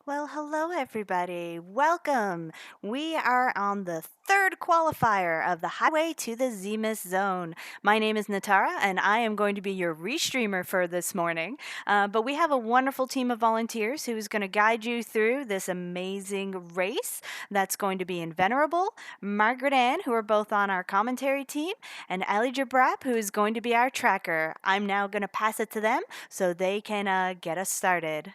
Well, hello everybody. Welcome. We are on the third qualifier of the Highway to the Zemus Zone. My name is Natara, and I am going to be your restreamer for this morning. But we have a wonderful team of volunteers who's going to guide you through this amazing race. That's going to be Invenerable, Margaret Ann, who are both on our commentary team, and Ali Jabrap, who is going to be our tracker. I'm now going to pass it to them so they can get us started.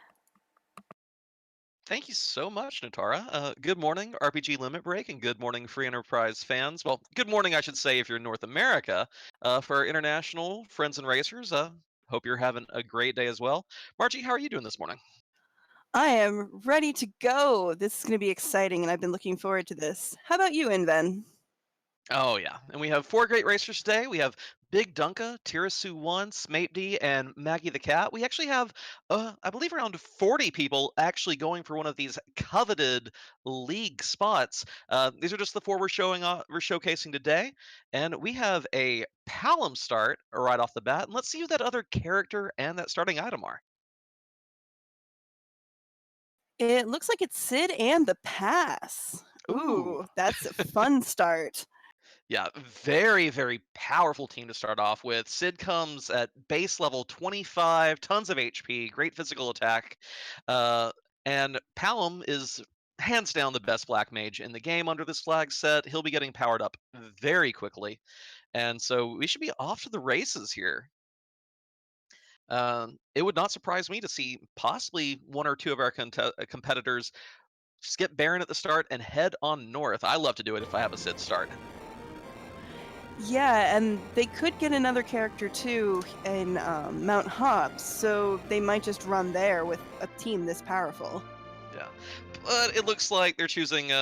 Thank you so much, Natara. Good morning, RPG Limit Break, and good morning, Free Enterprise fans. Well, good morning, I should say, if you're in North America. For our international friends and racers, hope you're having a great day as well. Margie, how are you doing this morning? I am ready to go. This is going to be exciting, and I've been looking forward to this. How about you, Inven? Oh, yeah. And we have four great racers today. We have Bigdunka, Tirasu1, Smaepdii, and MaggieTheKatt. We actually have, I believe, around 40 people actually going for one of these coveted league spots. These are just the four we're showcasing today. And we have a Palom start right off the bat. And let's see who that other character and that starting item are. It looks like it's Sid and the Pass. Ooh. Ooh, that's a fun start. Yeah, very, very powerful team to start off with. Sid comes at base level 25, tons of HP, great physical attack. Uh, and Palom is hands down the best black mage in the game under this flag set. He'll be getting powered up very quickly. And so we should be off to the races here. It would not surprise me to see possibly one or two of our competitors skip Baron at the start and head on north. I love to do it if I have a Sid start. Yeah, and they could get another character too in Mount Hobbs, so they might just run there with a team this powerful. Yeah, but it looks like they're choosing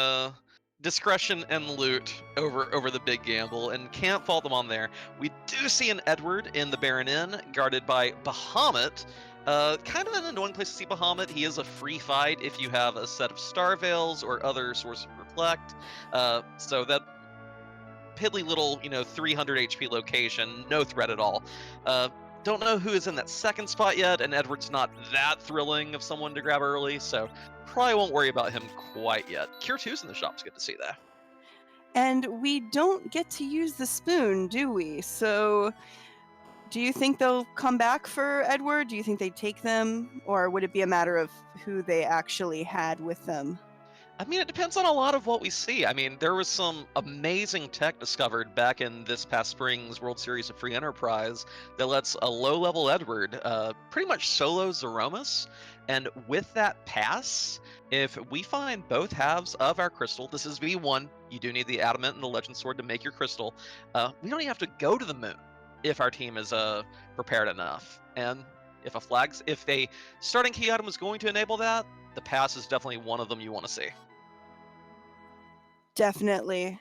discretion and loot over the big gamble, and can't fault them on there. We do see an Edward in the Baron Inn, guarded by Bahamut. Kind of an annoying place to see Bahamut. He is a free fight if you have a set of Star Veils or other Source of Reflect. So that piddly little, 300 HP location, no threat at all. Uh, don't know who is in that second spot yet, and Edward's not that thrilling of someone to grab early, so probably won't worry about him quite yet. Cure 2's in the shop's good to see that. And we don't get to use the spoon, do we? So do you think they'll come back for Edward? Do you think they take them? Or would it be a matter of who they actually had with them? I mean, it depends on a lot of what we see. I mean, there was some amazing tech discovered back in this past spring's World Series of Free Enterprise that lets a low-level Edward pretty much solo Zeromus. And with that pass, if we find both halves of our crystal, this is V1, you do need the Adamant and the Legend Sword to make your crystal, we don't even have to go to the moon if our team is prepared enough. And if a starting key item is going to enable that, the pass is definitely one of them you want to see. Definitely.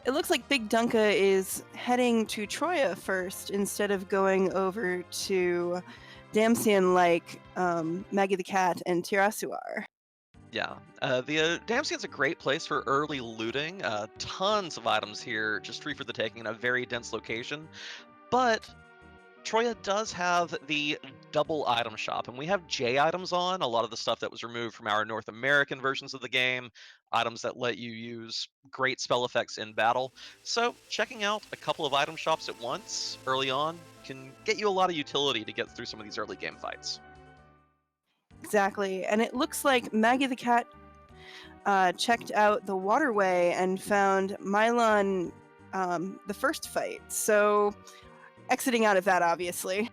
It looks like Bigdunka is heading to Troya first instead of going over to Damsian like Maggie the Cat and Tirasuar. Yeah, the Damson's a great place for early looting. Tons of items here, just free for the taking in a very dense location. But Troya does have the double item shop, and we have J items on, a lot of the stuff that was removed from our North American versions of the game, items that let you use great spell effects in battle. So checking out a couple of item shops at once early on can get you a lot of utility to get through some of these early game fights. Exactly. And it looks like Maggie the Cat checked out the waterway and found Mylon the first fight. So exiting out of that, obviously.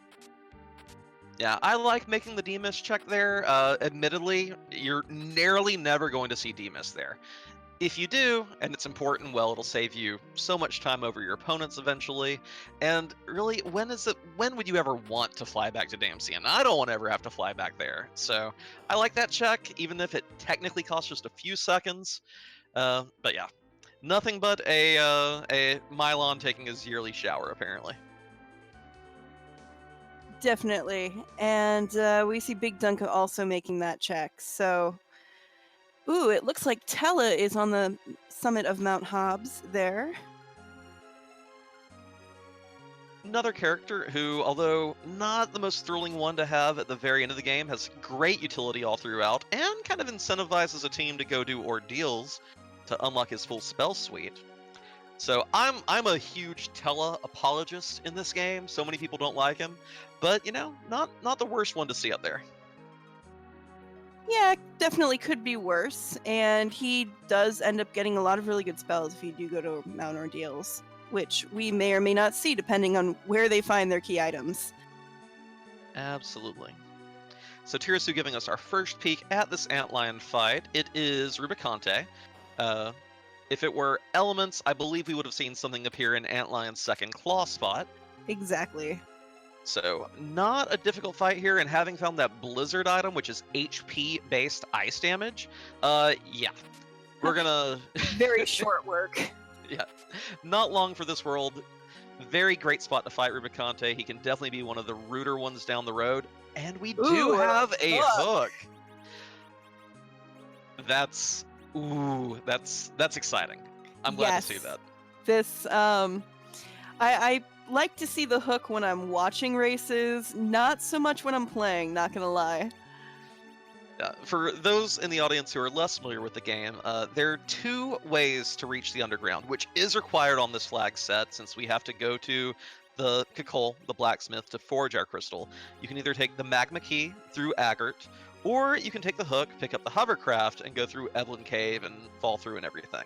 Yeah, I like making the Demus check there. Admittedly, you're nearly never going to see Demus there. If you do, and it's important, well, it'll save you so much time over your opponents eventually. And really, when would you ever want to fly back to Damsian? I don't want to ever have to fly back there. So I like that check, even if it technically costs just a few seconds. But yeah, nothing but a Mylon taking his yearly shower, apparently. Definitely. And we see Bigdunka also making that check. So, ooh, it looks like Tella is on the summit of Mount Hobbs there. Another character who, although not the most thrilling one to have at the very end of the game, has great utility all throughout and kind of incentivizes a team to go do ordeals to unlock his full spell suite. So I'm a huge Tella apologist in this game. So many people don't like him, but not the worst one to see up there. Yeah, definitely could be worse, and he does end up getting a lot of really good spells if you do go to Mount Ordeals, which we may or may not see depending on where they find their key items. Absolutely. So Tirasu giving us our first peek at this antlion fight. It is Rubicante. If it were elements, I believe we would have seen something appear in Antlion's second claw spot. Exactly. So not a difficult fight here, and having found that Blizzard item, which is HP-based ice damage, yeah, we're gonna... Very short work. Yeah, not long for this world. Very great spot to fight Rubicante. He can definitely be one of the ruder ones down the road. And we do have a hook. That's exciting. I'm glad to see that. This I like to see the hook when I'm watching races, not so much when I'm playing, not gonna lie. For those in the audience who are less familiar with the game, there are two ways to reach the underground, which is required on this flag set since we have to go to the Kakol, the blacksmith, to forge our crystal. You can either take the magma key through Agert, or you can take the hook, pick up the hovercraft, and go through Evelyn Cave and fall through and everything.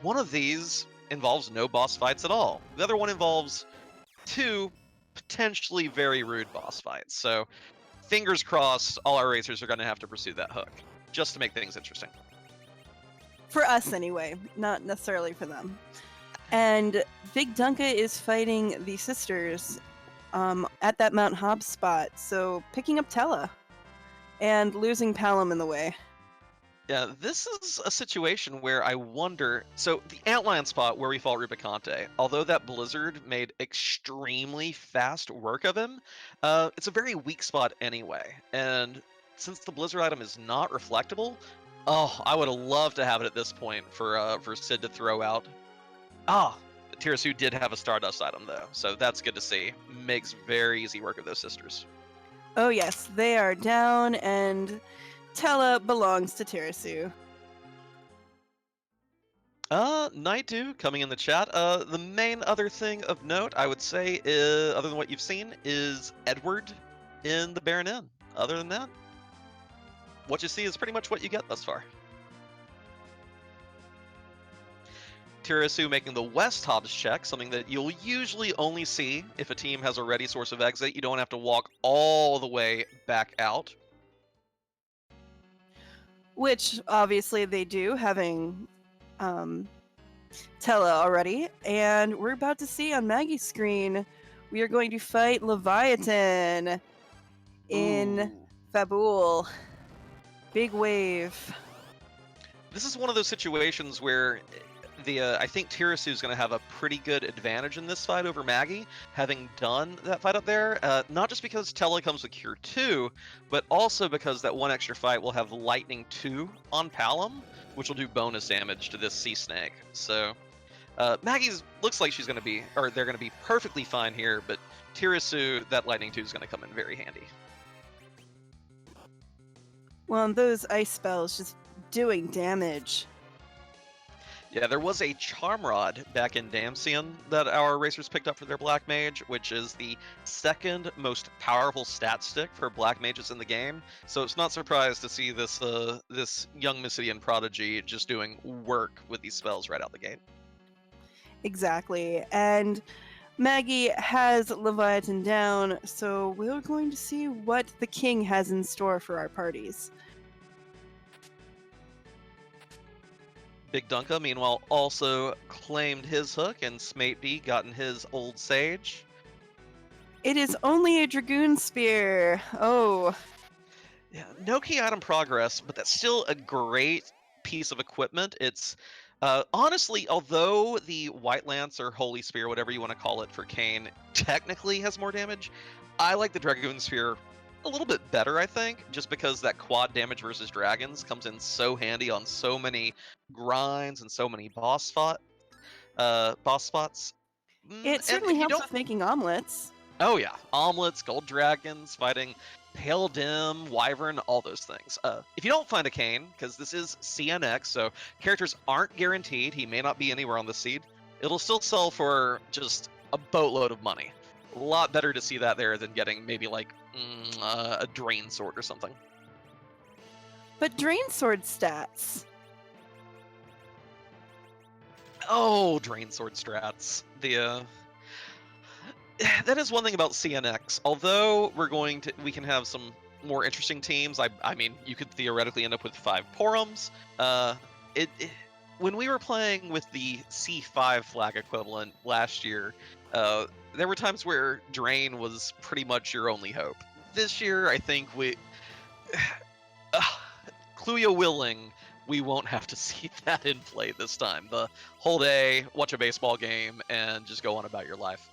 One of these involves no boss fights at all. The other one involves two potentially very rude boss fights. So fingers crossed, all our racers are going to have to pursue that hook, just to make things interesting. For us, anyway, not necessarily for them. And Bigdunka is fighting the sisters at that Mount Hobbs spot, so picking up Tella and losing Palom in the way. Yeah, this is a situation where I wonder... So, the Antlion spot where we fought Rubicante, although that Blizzard made extremely fast work of him, it's a very weak spot anyway. And since the Blizzard item is not reflectable, I would have loved to have it at this point for Sid to throw out. Tirasu did have a Stardust item, though, so that's good to see. Makes very easy work of those sisters. Oh yes, they are down, and Tella belongs to Tirasu. Naidu coming in the chat. The main other thing of note, I would say, other than what you've seen, is Edward in the Baron Inn. Other than that, what you see is pretty much what you get thus far. Tirasu making the West Hobbs check, something that you'll usually only see if a team has a ready source of exit. You don't have to walk all the way back out. Which, obviously, they do, having Tella already. And we're about to see on Maggie's screen, we are going to fight Leviathan in Fabul. Big wave. This is one of those situations where I think Tirasu is going to have a pretty good advantage in this fight over Maggie, having done that fight up there. Not just because Tella comes with Cure 2, but also because that one extra fight will have Lightning 2 on Palom, which will do bonus damage to this Sea Snake. So Maggie's looks like she's going to be, or they're going to be perfectly fine here, but Tirasu, that Lightning 2 is going to come in very handy. Well, and those ice spells just doing damage. Yeah, there was a Charm Rod back in Damcian that our racers picked up for their Black Mage, which is the second most powerful stat stick for Black Mages in the game. So it's not surprised to see this this young Mysidian prodigy just doing work with these spells right out the gate. Exactly. And Maggie has Leviathan down, so we're going to see what the king has in store for our parties. Bigdunka, meanwhile, also claimed his hook, and Smaepdii gotten his Old Sage. It is only a Dragoon Spear. Oh. Yeah, no key item progress, but that's still a great piece of equipment. It's honestly, although the White Lance or Holy Spear, whatever you want to call it for Kayn, technically has more damage, I like the Dragoon Spear a little bit better, I think, just because that quad damage versus dragons comes in so handy on so many grinds and so many boss spots. It And certainly if you helps don't, with making omelets. oh yeah, omelets, gold dragons, fighting pale dim, wyvern, all those things. If you don't find a cane, because this is CNX, so characters aren't guaranteed. He may not be anywhere on the seed. It'll still sell for just a boatload of money. A lot better to see that there than getting maybe like a drain sword or something. But drain sword stats. Oh, drain sword strats. That is one thing about CNX. Although we can have some more interesting teams. I mean, you could theoretically end up with 5 Porums. When we were playing with the C5 flag equivalent last year, there were times where Drain was pretty much your only hope. This year, I think Cluya willing, we won't have to see that in play this time. The whole day, watch a baseball game, and just go on about your life.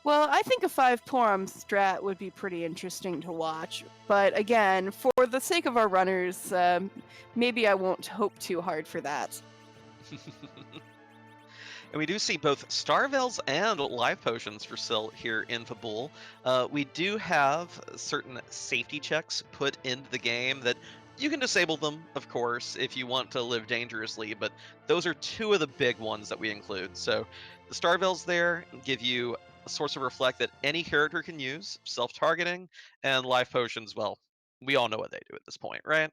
Well, I think a 5 Porum strat would be pretty interesting to watch. But again, for the sake of our runners, maybe I won't hope too hard for that. And we do see both Star Veils and Life Potions for sale here in Fabul. We do have certain safety checks put into the game that you can disable them, of course, if you want to live dangerously, but those are 2 of the big ones that we include. So the Star Veils there give you a source of reflect that any character can use, self-targeting, and Life Potions, well, we all know what they do at this point, right?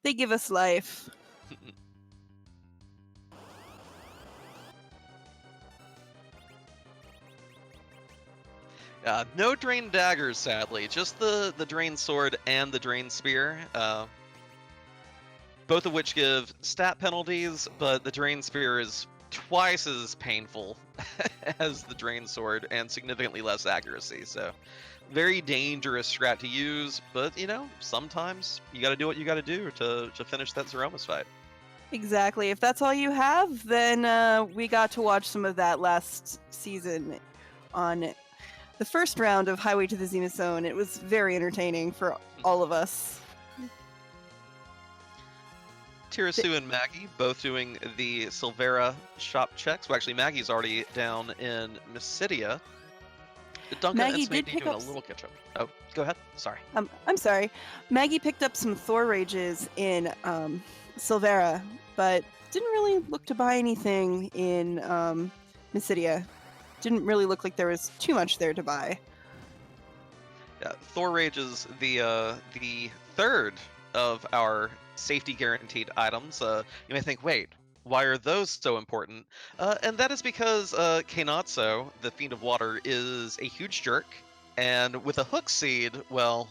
They give us life. No Drain Daggers, sadly. Just the Drain Sword and the Drain Spear. Both of which give stat penalties, but the Drain Spear is twice as painful as the Drain Sword and significantly less accuracy. So, very dangerous strat to use, but sometimes you gotta do what you gotta do to finish that Zeromus fight. Exactly. If that's all you have, then we got to watch some of that last season on the first round of Highway to the Zenith Zone. It was very entertaining for all of us. Tirasu and Maggie both doing the Silvera shop checks. Well, actually, Maggie's already down in Mysidia. Dunka Maggie and did Smaepdii pick doing up a little catch up. Oh, go ahead. Sorry. I'm sorry. Maggie picked up some Thor Rages in Silvera, but didn't really look to buy anything in Mysidia. Didn't really look like there was too much there to buy. Yeah, Thor Rage is the third of our safety guaranteed items. You may think, wait, why are those so important? And that is because Kainatsu, the Fiend of Water, is a huge jerk, and with a Hook Seed, well,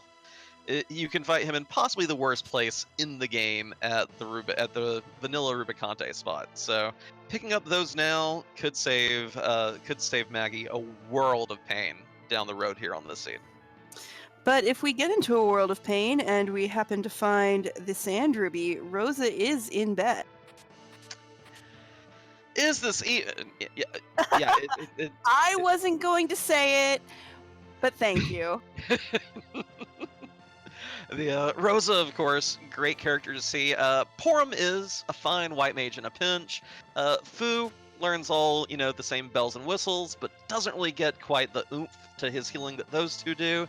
you can fight him in possibly the worst place in the game at the vanilla Rubicante spot. So picking up those now could save Maggie a world of pain down the road here on this seed. But if we get into a world of pain and we happen to find the Sand Ruby, Rosa is in bet. Is this I wasn't going to say it, but thank you. The Rosa, of course, great character to see. Porum is a fine white mage in a pinch. Fu learns all, the same bells and whistles, but doesn't really get quite the oomph to his healing that those two do.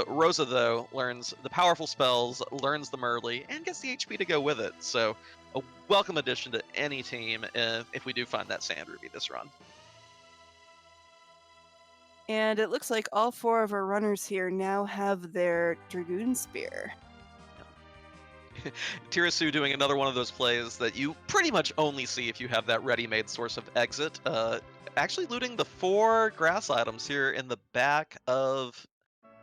Rosa, though, learns the powerful spells, learns them early, and gets the HP to go with it. So a welcome addition to any team if we do find that Sand Ruby this run. And it looks like all 4 of our runners here now have their Dragoon Spear. Tirasu doing another one of those plays that you pretty much only see if you have that ready-made source of exit. Actually looting the 4 grass items here in the back of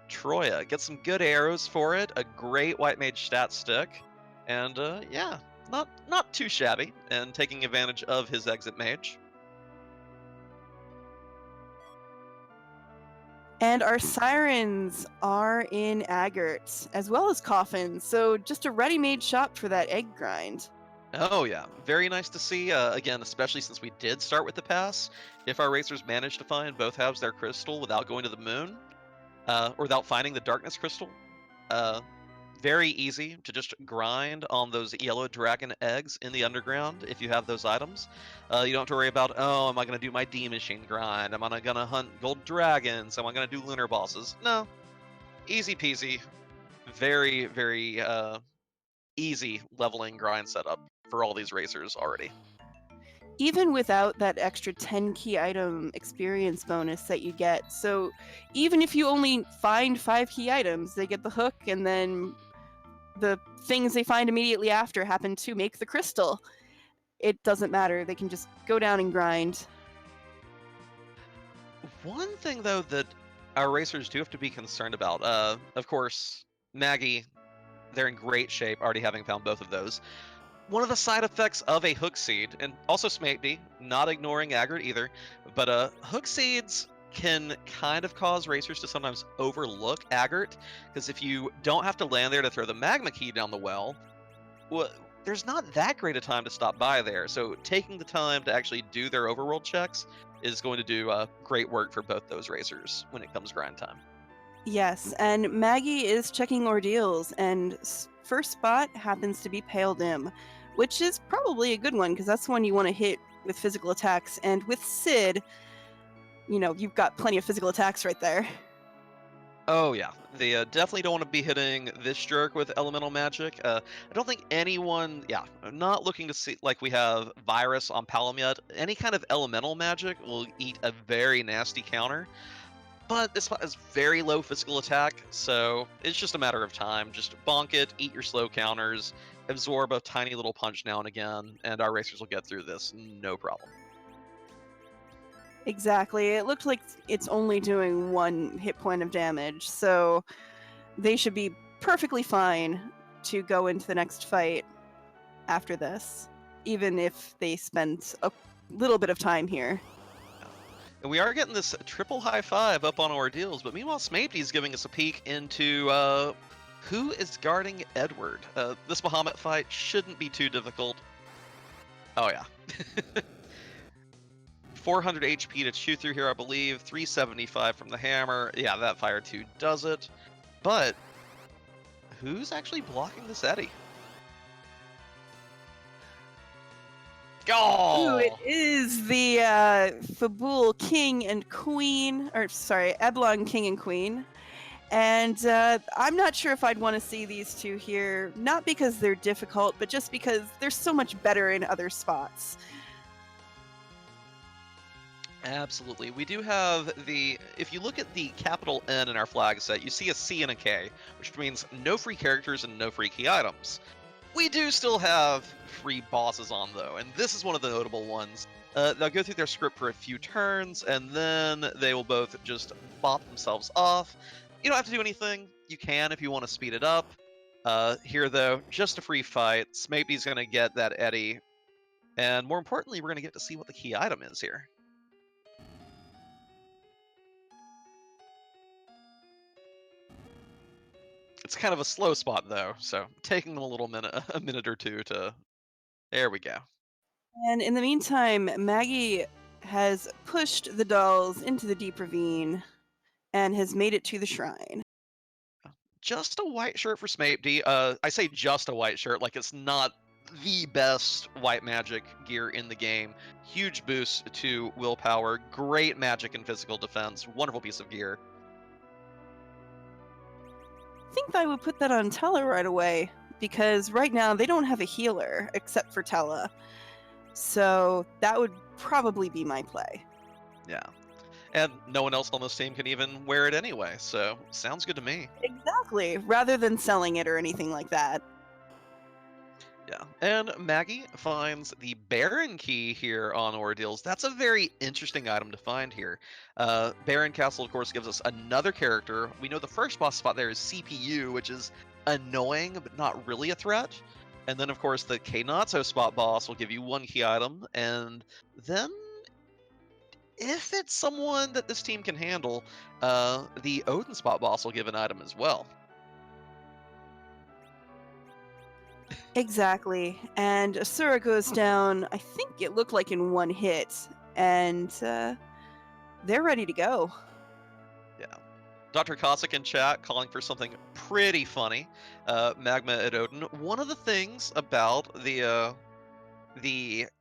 Troya. Get some good arrows for it, a great white mage stat stick, and yeah, not too shabby, and taking advantage of his exit mage. And our sirens are in Aggerts, as well as coffins, so just a ready-made shop for that egg grind. Oh yeah, very nice to see. Again, especially since we did start with the pass. If our racers manage to find both halves their crystal without going to the moon, or without finding the darkness crystal, very easy to just grind on those yellow dragon eggs in the underground if you have those items. You don't have to worry about, oh, am I going to do my D machine grind? Am I going to hunt gold dragons? Am I going to do lunar bosses? No, easy peasy. Very, very easy leveling grind setup for all these racers already. Even without that extra 10 key item experience bonus that you get. So even if you only find 5 key items, they get the hook, and then the things they find immediately after happen to make the crystal. It doesn't matter. They can just go down and grind. One thing though that our racers do have to be concerned about, of course, Maggie, they're in great shape, already having found both of those. One of the side effects of a hook seed, and also Smaepdii, not ignoring Margaret either, but hook seeds can kind of cause racers to sometimes overlook Margaret, because if you don't have to land there to throw the magma key down the well, well, there's not that great a time to stop by there. So taking the time to actually do their overworld checks is going to do great work for both those racers when it comes grind time. Yes, and Maggie is checking ordeals, and first spot happens to be Pale Dim, which is probably a good one because that's one you want to hit with physical attacks. And with Sid, you've got plenty of physical attacks right there. Oh yeah, they definitely don't want to be hitting this jerk with elemental magic. I don't think anyone, yeah, I'm not looking to see like we have virus on Palom yet. Any kind of elemental magic will eat a very nasty counter, but this spot has very low physical attack, so it's just a matter of time. Just bonk it, eat your slow counters, absorb a tiny little punch now and again, and our racers will get through this no problem. Exactly. It looked like it's only doing 1 hit point of damage, so they should be perfectly fine to go into the next fight after this, even if they spend a little bit of time here. And we are getting this triple high five up on ordeals, but meanwhile, Smaepdii is giving us a peek into who is guarding Edward. This Bahamut fight shouldn't be too difficult. Oh yeah. 400 HP to chew through here, I believe. 375 from the hammer. Yeah, that fire 2 does it. But who's actually blocking this Eddie? Ooh, it Oh! is the Fabul King and Queen, or sorry, Eblon King and Queen. And I'm not sure if I'd want to see these two here, not because they're difficult, but just because they're so much better in other spots. Absolutely. We do have if you look at the capital N in our flag set, you see a C and a K, which means no free characters and no free key items. We do still have free bosses on though, and this is one of the notable ones. They'll go through their script for a few turns, and then they will both just bop themselves off. You don't have to do anything. You can if you want to speed it up. Here though, just a free fight. Smaepdii's going to get that Eddie, and more importantly, we're going to get to see what the key item is here. It's kind of a slow spot though, so taking them a minute or two to. There we go. And in the meantime, Maggie has pushed the dolls into the deep ravine and has made it to the shrine. Just a white shirt for Smaepdii. I say just a white shirt, like it's not the best white magic gear in the game. Huge boost to willpower, great magic and physical defense, wonderful piece of gear. I think I would put that on Tella right away, because right now they don't have a healer except for Tella. So that would probably be my play. Yeah. And no one else on this team can even wear it anyway, so sounds good to me. Exactly, rather than selling it or anything like that. Yeah, and Maggie finds the Baron key here on Ordeals. That's a very interesting item to find here. Baron Castle, of course, gives us another character. We know the first boss spot there is CPU, which is annoying, but not really a threat. And then, of course, the Knatso spot boss will give you 1 key item. And then, if it's someone that this team can handle, the Odin spot boss will give an item as well. Exactly. And Asura goes down, I think it looked like in 1 hit, and they're ready to go. Yeah. Dr. Cossack in chat calling for something pretty funny. Magma at Odin. One of the things about the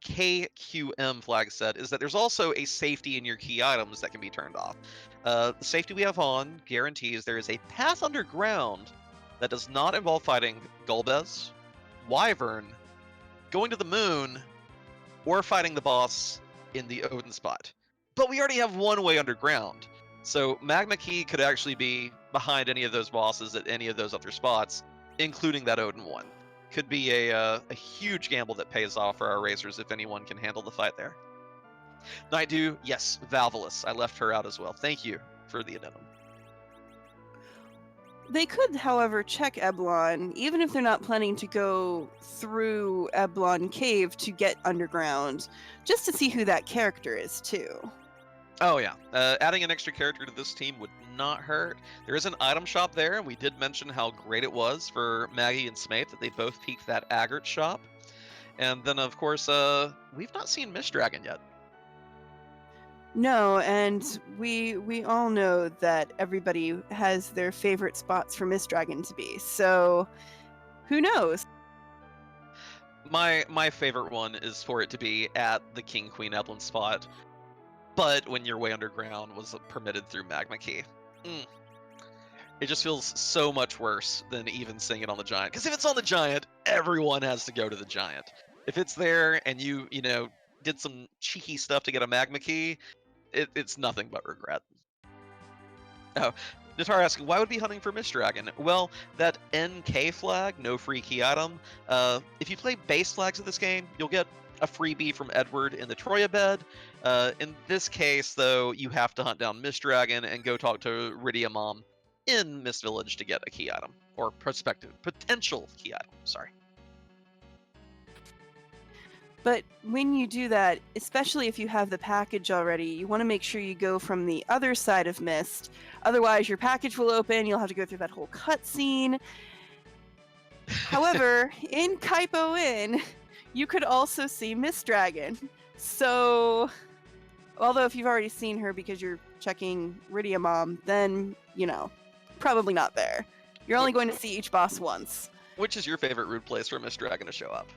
KQM flag set is that there's also a safety in your key items that can be turned off. The safety we have on guarantees there is a path underground that does not involve fighting Golbez, Wyvern, going to the moon, or fighting the boss in the Odin spot. But we already have one way underground. So Magma Key could actually be behind any of those bosses at any of those other spots, including that Odin one. Could be a huge gamble that pays off for our racers if anyone can handle the fight there. Nightdew, yes, Valvolus. I left her out as well. Thank you for the addendum. They could, however, check Eblon, even if they're not planning to go through Eblon Cave to get underground, just to see who that character is, too. Oh yeah, adding an extra character to this team would not hurt. There is an item shop there, and we did mention how great it was for Maggie and Smape that they both peaked that Agate shop. And then, of course, we've not seen Mist Dragon yet. No, and we all know that everybody has their favorite spots for Mist Dragon to be, so who knows? My favorite one is for it to be at the King Queen Eblin spot, but when your way underground was permitted through Magma Key. It just feels so much worse than even seeing it on the Giant. Because if it's on the Giant, everyone has to go to the Giant. If it's there and you did some cheeky stuff to get a Magma Key, it's nothing but regret. Oh, Natar asking, why would be hunting for Mist Dragon? Well, that NK flag, no free key item, if you play base flags of this game, you'll get a freebie from Edward in the Troya bed. In this case, though, you have to hunt down Mist Dragon and go talk to Rydia Mom in Mist Village to get a key item, or potential key item, sorry. But when you do that, especially if you have the package already, you want to make sure you go from the other side of Mist. Otherwise, your package will open, you'll have to go through that whole cutscene. However, in Kaipo Inn, you could also see Mist Dragon. So, although if you've already seen her because you're checking Rydia Mom, then, probably not there. You're only going to see each boss once. Which is your favorite route place for Mist Dragon to show up?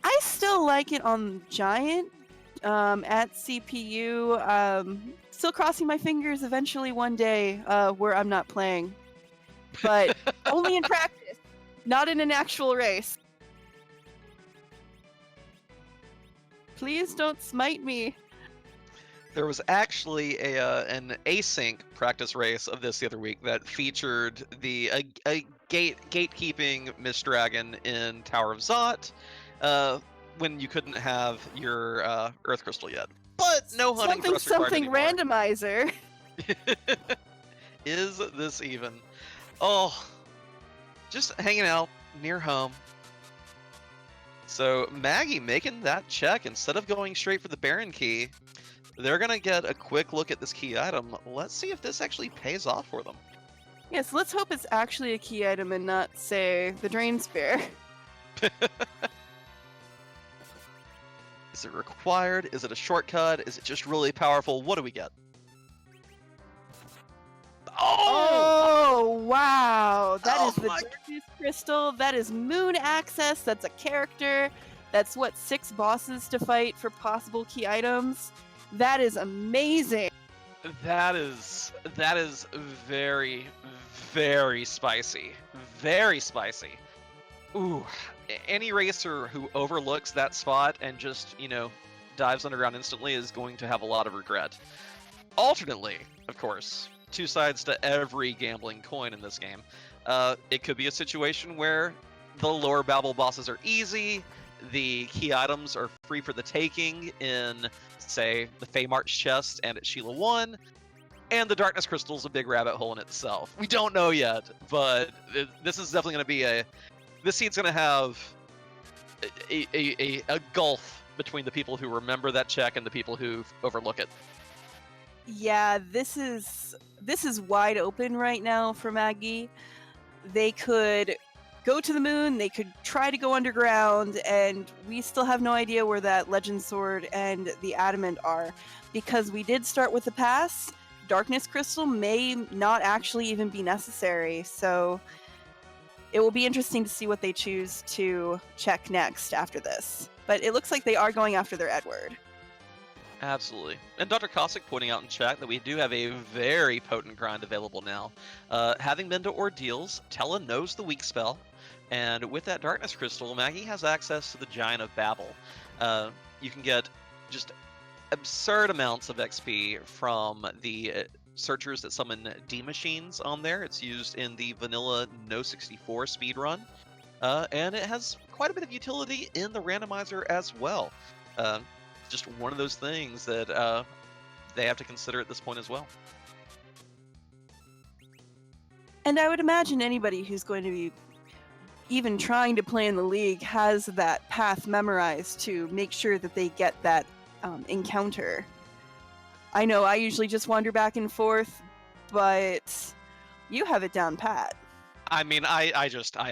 I still like it on Giant, at CPU. Still crossing my fingers eventually one day where I'm not playing. But only in practice, not in an actual race. Please don't smite me. There was actually an async practice race of this the other week that featured the gatekeeping Mist Dragon in Tower of Zot when you couldn't have your Earth Crystal yet. But no hunting for us required anymore. Randomizer. Is this even? Oh, just hanging out near home. So Maggie making that check instead of going straight for the Baron key. They're going to get a quick look at this key item. Let's see if this actually pays off for them. Yes, let's hope it's actually a key item and not, say, the Drain Spear. Is it required? Is it a shortcut? Is it just really powerful? What do we get? Oh, wow. That is the my- Darkness Crystal. That is Moon Access. That's a character. That's 6 bosses to fight for possible key items. That is amazing. That is very, very spicy. Very spicy. Ooh, any racer who overlooks that spot and just, dives underground instantly is going to have a lot of regret. Alternately, of course, 2 sides to every gambling coin in this game. It could be a situation where the lower Babel bosses are easy, the key items are free for the taking in, say, the Feymarch chest and at Sheila 1, and the Darkness Crystal's a big rabbit hole in itself. We don't know yet, but this is definitely going to be this seed's going to have a gulf between the people who remember that check and the people who overlook it. Yeah, this is wide open right now for Maggie. They could go to the moon, they could try to go underground, and we still have no idea where that Legend Sword and the Adamant are, because we did start with the pass, Darkness Crystal may not actually even be necessary, so it will be interesting to see what they choose to check next after this. But it looks like they are going after their Edward. Absolutely. And Dr. Cossack pointing out in chat that we do have a very potent grind available now. Having been to Ordeals, Tella knows the weak spell, and with that Darkness Crystal, Maggie has access to the Giant of Babel. You can get just absurd amounts of XP from the searchers that summon D machines on there. It's used in the vanilla No 64 speedrun, and it has quite a bit of utility in the randomizer as well. Just one of those things that they have to consider at this point as well. And I would imagine anybody who's going to be even trying to play in the league has that path memorized to make sure that they get that encounter. I know I usually just wander back and forth, but you have it down pat. I mean, I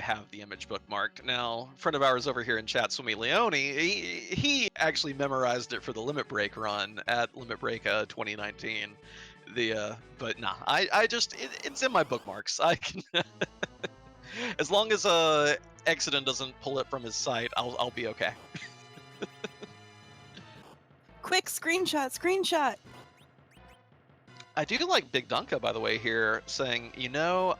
have the image bookmarked. Now, a friend of ours over here in chat, Swimi Leone, he actually memorized it for the Limit Break run at Limit Break 2019. But nah, it's in my bookmarks. I can, as long as Exodus doesn't pull it from his site, I'll be okay. Quick, screenshot! I do like Bigdunka, by the way, here, saying,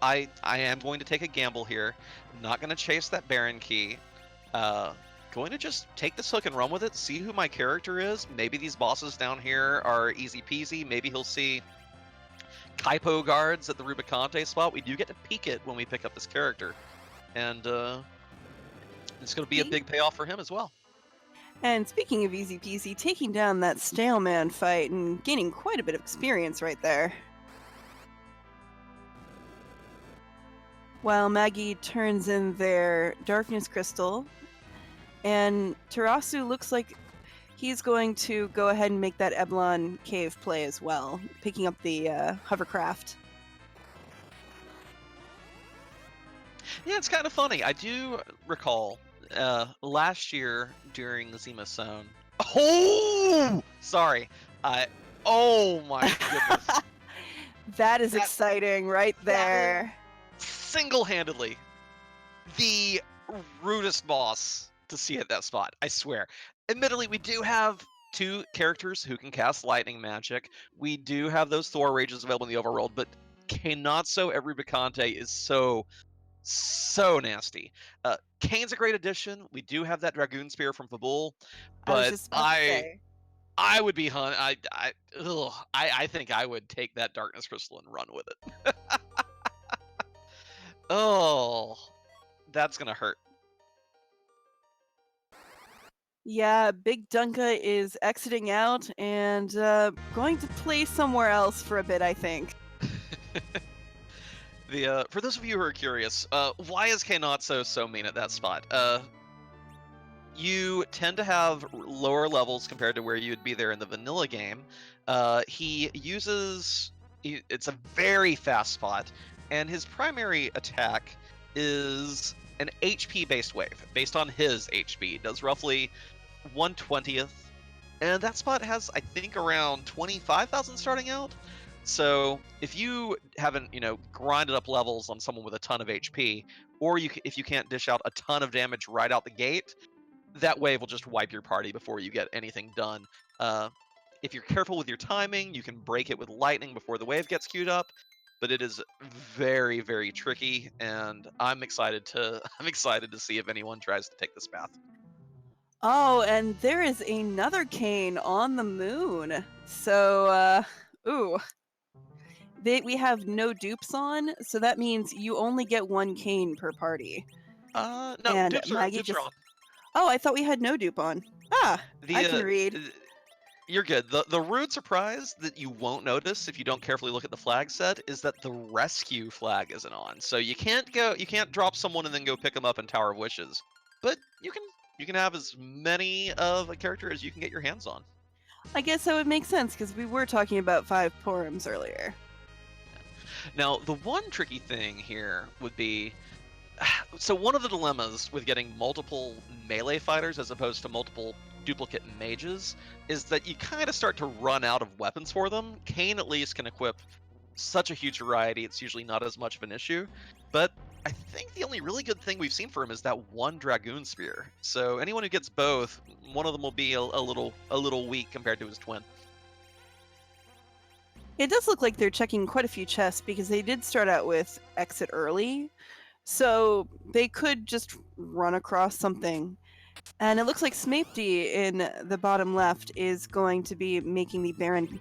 I am going to take a gamble here. I'm not going to chase that Baron key. Going to just take this hook and run with it, see who my character is. Maybe these bosses down here are easy peasy. Maybe he'll see Kaipo guards at the Rubicante spot. We do get to peek it when we pick up this character. And it's going to be a big payoff for him as well. And speaking of easy peasy, taking down that stale man fight and gaining quite a bit of experience right there. While Maggie turns in their Darkness Crystal, and Tarasu looks like he's going to go ahead and make that Eblon Cave play as well, picking up the hovercraft. Yeah, it's kind of funny. I do recall last year during the Zemus Zone. Oh, sorry. Oh my goodness. That is exciting right there. Single-handedly, the rudest boss to see at that spot. I swear. Admittedly, we do have two characters who can cast lightning magic. We do have those Thor rages available in the overworld, but Kenatsu at Rubicante is so nasty. Kane's a great addition. We do have that Dragoon Spear from Fabul, but I would be I think I would take that Darkness Crystal and run with it. Oh, that's gonna hurt. Yeah, Bigdunka is exiting out and going to play somewhere else for a bit, I think. For those of you who are curious, why is Kenatsu so mean at that spot? You tend to have lower levels compared to where you'd be there in the vanilla game. It's a very fast spot, and his primary attack is an HP-based wave, based on his HP. It does roughly 1/20th, and that spot has, I think, around 25,000 starting out. So if you haven't, grinded up levels on someone with a ton of HP, or if you can't dish out a ton of damage right out the gate, that wave will just wipe your party before you get anything done. If you're careful with your timing, you can break it with lightning before the wave gets queued up, but it is very, very tricky, and I'm excited to see if anyone tries to take this path. Oh, and there is another Kane on the moon. So, we have no dupes on, so that means you only get one Kane per party. No, and dupes are on. Oh, I thought we had no dupe on. I can read. You're good. The rude surprise that you won't notice if you don't carefully look at the flag set is that the rescue flag isn't on. So you can't drop someone and then go pick them up in Tower of Wishes. But you can have as many of a character as you can get your hands on. I guess that would make sense because we were talking about 5 Porums earlier. Now, the one tricky thing here would be, so one of the dilemmas with getting multiple melee fighters as opposed to multiple duplicate mages is that you kind of start to run out of weapons for them. Kayn at least can equip such a huge variety, it's usually not as much of an issue. But I think the only really good thing we've seen for him is that one Dragoon Spear. So anyone who gets both, one of them will be a little weak compared to his twin. It does look like they're checking quite a few chests because they did start out with exit early. So they could just run across something. And it looks like Smaepdii in the bottom left is going to be making the Baron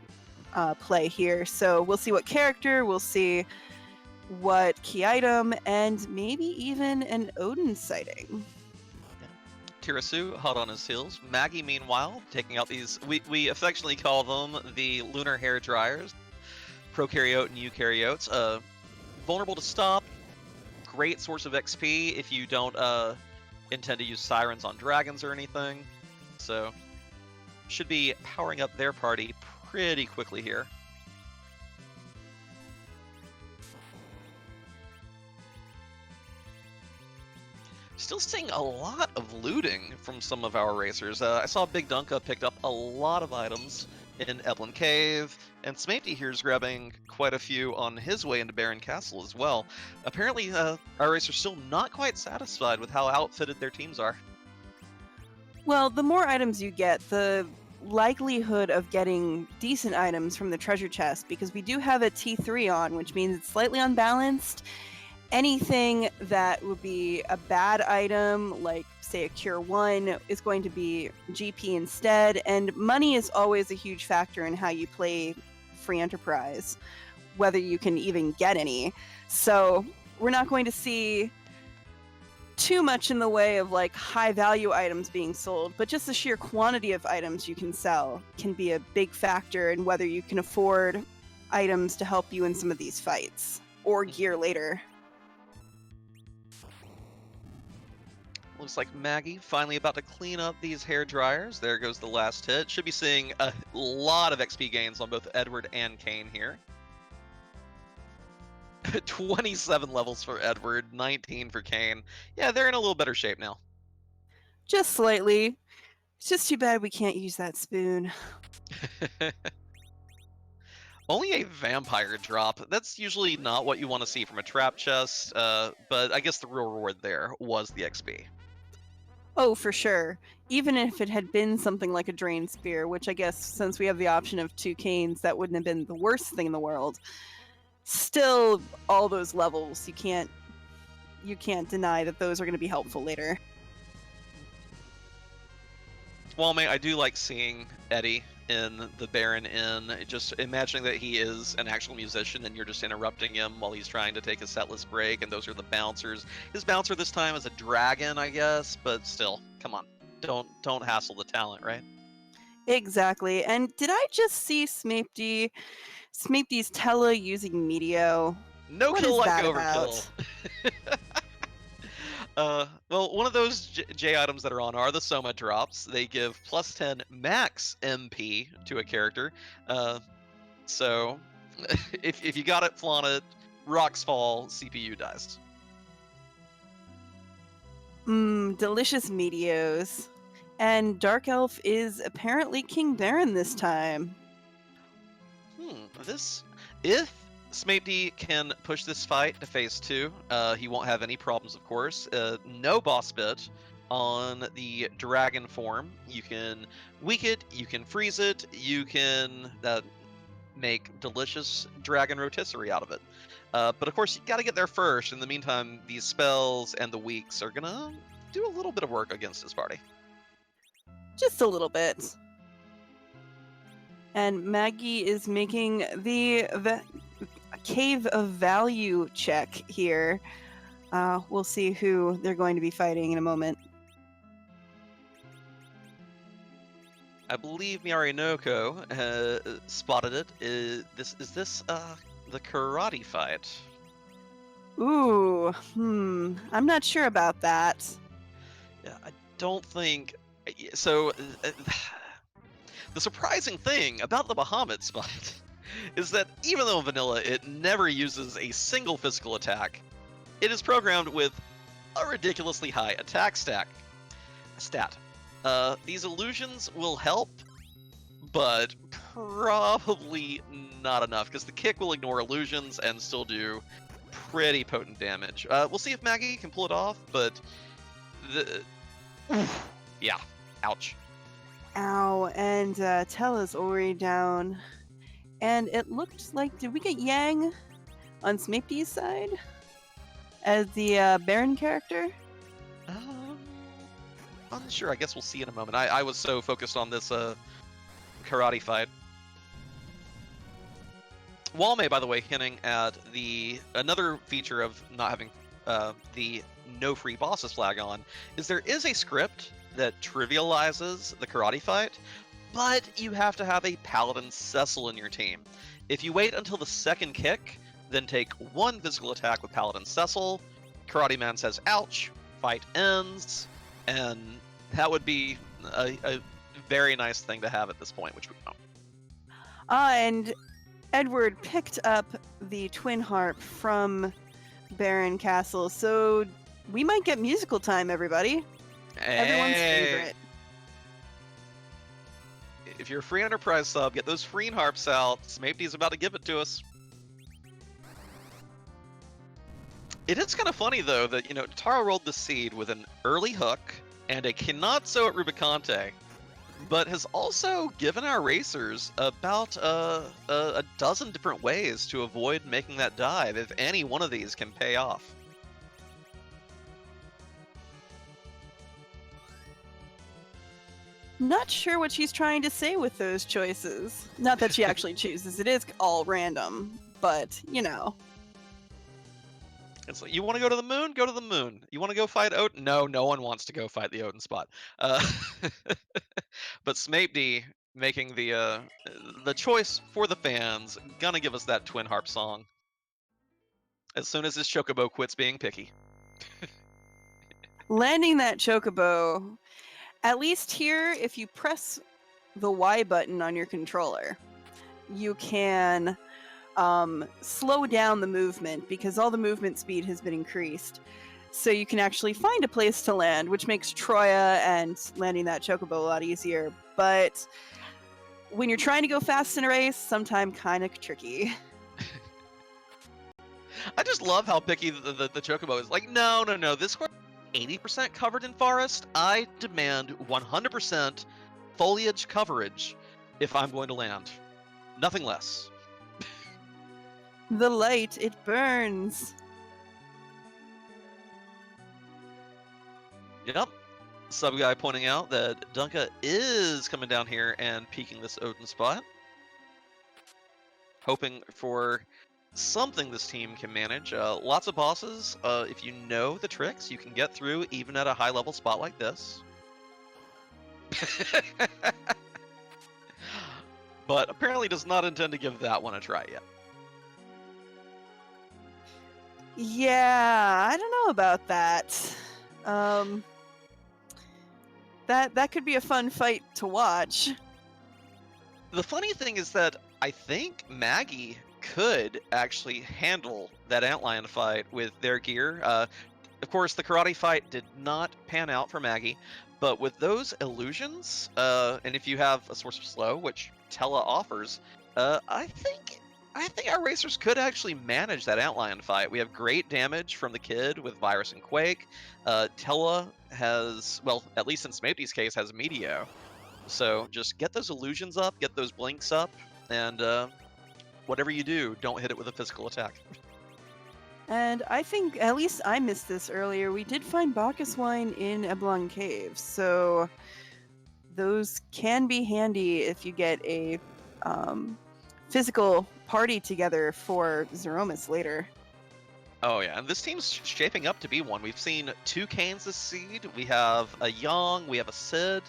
play here. So we'll see what character, we'll see what key item, and maybe even an Odin sighting. Tirasu hot on his heels. Maggie, meanwhile, taking out these, we affectionately call them the lunar hair dryers. Prokaryote and eukaryotes. Vulnerable to stop. Great source of XP if you don't intend to use sirens on dragons or anything. So, should be powering up their party pretty quickly here. Still seeing a lot of looting from some of our racers. I saw Bigdunka picked up a lot of items in Evelyn Cave, and Smaepdii here is grabbing quite a few on his way into Baron Castle as well. Apparently, our racers still not quite satisfied with how outfitted their teams are. Well, the more items you get, the likelihood of getting decent items from the treasure chest, because we do have a T3 on, which means it's slightly unbalanced. Anything that would be a bad item, like say a Cure 1, is going to be GP instead, and money is always a huge factor in how you play free enterprise, whether you can even get any. So we're not going to see too much in the way of like high value items being sold, but just the sheer quantity of items you can sell can be a big factor in whether you can afford items to help you in some of these fights or gear later. Looks like Maggie finally about to clean up these hair dryers. There goes the last hit. Should be seeing a lot of XP gains on both Edward and Kayn here. 27 levels for Edward, 19 for Kayn. Yeah, they're in a little better shape now. Just slightly. It's just too bad we can't use that spoon. Only a vampire drop. That's usually not what you want to see from a trap chest, but I guess the real reward there was the XP. Oh, for sure. Even if it had been something like a Drain Spear, which I guess since we have the option of 2 Kayns, that wouldn't have been the worst thing in the world. Still, all those levels, you can't deny that those are going to be helpful later. Well, mate, I do like seeing Eddie in the Baron Inn, just imagining that he is an actual musician and you're just interrupting him while he's trying to take a setlist break, and those are the bouncers. His bouncer this time is a dragon, I guess, but still, come on. Don't hassle the talent, right? Exactly. And did I just see Smaepdii's Tella using Meteo? No What kill is like that overkill. Well, one of those J items that are on are the Soma drops. They give plus 10 max MP to a character. So if you got it, flaunt it. Rocks fall, CPU dies. Delicious Meteos. And Dark Elf is apparently King Baron this time. If Smaepdii can push this fight to phase 2, he won't have any problems, of course. No boss bit on the dragon form. You can weak it, you can freeze it, you can make delicious dragon rotisserie out of it. But of course, you gotta get there first. In the meantime, these spells and the weaks are gonna do a little bit of work against his party. Just a little bit. And Maggie is making the Cave of Value check here. We'll see who they're going to be fighting in a moment. I believe Miyarinoko spotted it. Is this the karate fight? Ooh, I'm not sure about that. Yeah, I don't think so. The surprising thing about the Bahamut spot is that even though in vanilla it never uses a single physical attack, it is programmed with a ridiculously high attack stat. These illusions will help, but probably not enough, because the kick will ignore illusions and still do pretty potent damage. We'll see if Maggie can pull it off, but the yeah, ouch. Ow, and Tella's already down. And it looked like, did we get Yang on Smaepdii's side as the Baron character? Unsure. I guess we'll see in a moment. I was so focused on this karate fight. Walmay, by the way, hinting at another feature of not having the no free bosses flag on is there is a script that trivializes the karate fight, but you have to have a Paladin Cecil in your team. If you wait until the second kick, then take one physical attack with Paladin Cecil, Karate Man says ouch, fight ends, and that would be a very nice thing to have at this point, which we don't. And Edward picked up the twin harp from Baron Castle, so we might get musical time, everybody. Everyone's favorite. If you're a free enterprise sub, get those free harps out. Smaepdii's about to give it to us. It is kind of funny, though, that, Tara rolled the seed with an early hook and a Kinatsu at Rubicante, but has also given our racers about a dozen different ways to avoid making that dive if any one of these can pay off. Not sure what she's trying to say with those choices. Not that she actually chooses, it is all random, but, It's like, you want to go to the moon? Go to the moon. You want to go fight Odin? No one wants to go fight the Odin spot. But Smaepdii making the choice for the fans, gonna give us that twin harp song as soon as this chocobo quits being picky. Landing that chocobo, at least here, if you press the Y button on your controller, you can slow down the movement because all the movement speed has been increased. So you can actually find a place to land, which makes Troya and landing that chocobo a lot easier. But when you're trying to go fast in a race, sometimes kind of tricky. I just love how picky the chocobo is. Like, no, this course 80% covered in forest. I demand 100% foliage coverage if I'm going to land. Nothing less. The light, it burns. Yep. Sub guy pointing out that Dunka is coming down here and peeking this Odin spot. Hoping for something this team can manage. Lots of bosses. If you know the tricks, you can get through even at a high level spot like this. But apparently does not intend to give that one a try yet. Yeah, I don't know about that. That could be a fun fight to watch. The funny thing is that I think Maggie could actually handle that Antlion fight with their gear. Of course, the karate fight did not pan out for Maggie, but with those illusions, and if you have a source of slow, which Tella offers, I think our racers could actually manage that Antlion fight. We have great damage from the kid with Virus and Quake. Tella has, well, at least in Smaepdii's case, has Meteo. So just get those illusions up, get those blinks up, and whatever you do, don't hit it with a physical attack. And I think, at least I missed this earlier, we did find Bacchus wine in Eblon Cave, so those can be handy if you get a physical party together for Zeromus later. Oh yeah, and this team's shaping up to be one. We've seen 2 Canes this seed, we have a Yang, we have a Sid.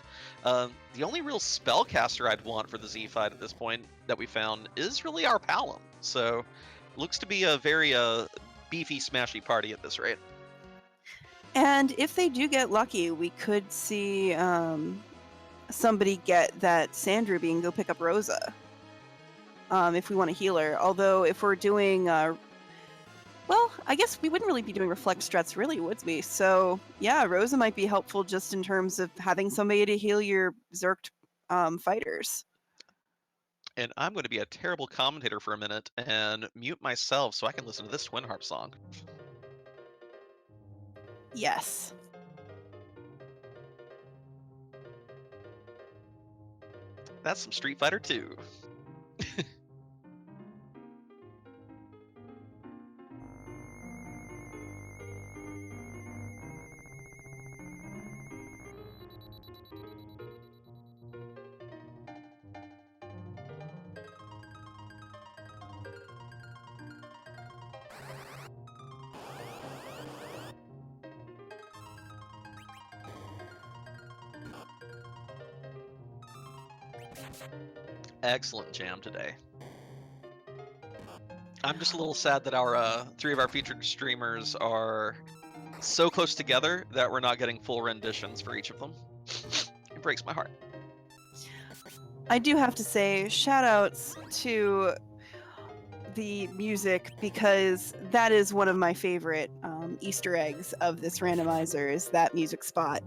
The only real spellcaster I'd want for the Z fight at this point that we found is really our Palom. So, looks to be a very beefy, smashy party at this rate. And if they do get lucky, we could see somebody get that Sand Ruby and go pick up Rosa. If we want to heal her. Although, if we're doing... Well, I guess we wouldn't really be doing reflect strats, really, would we? So, yeah, Rosa might be helpful just in terms of having somebody to heal your Zerked fighters. And I'm going to be a terrible commentator for a minute and mute myself so I can listen to this Twin Harp song. Yes. That's some Street Fighter 2. Excellent jam today. I'm just a little sad that our 3 of our featured streamers are so close together that we're not getting full renditions for each of them. It breaks my heart. I do have to say, shout outs to the music, because that is one of my favorite Easter eggs of this randomizer, is that music spot.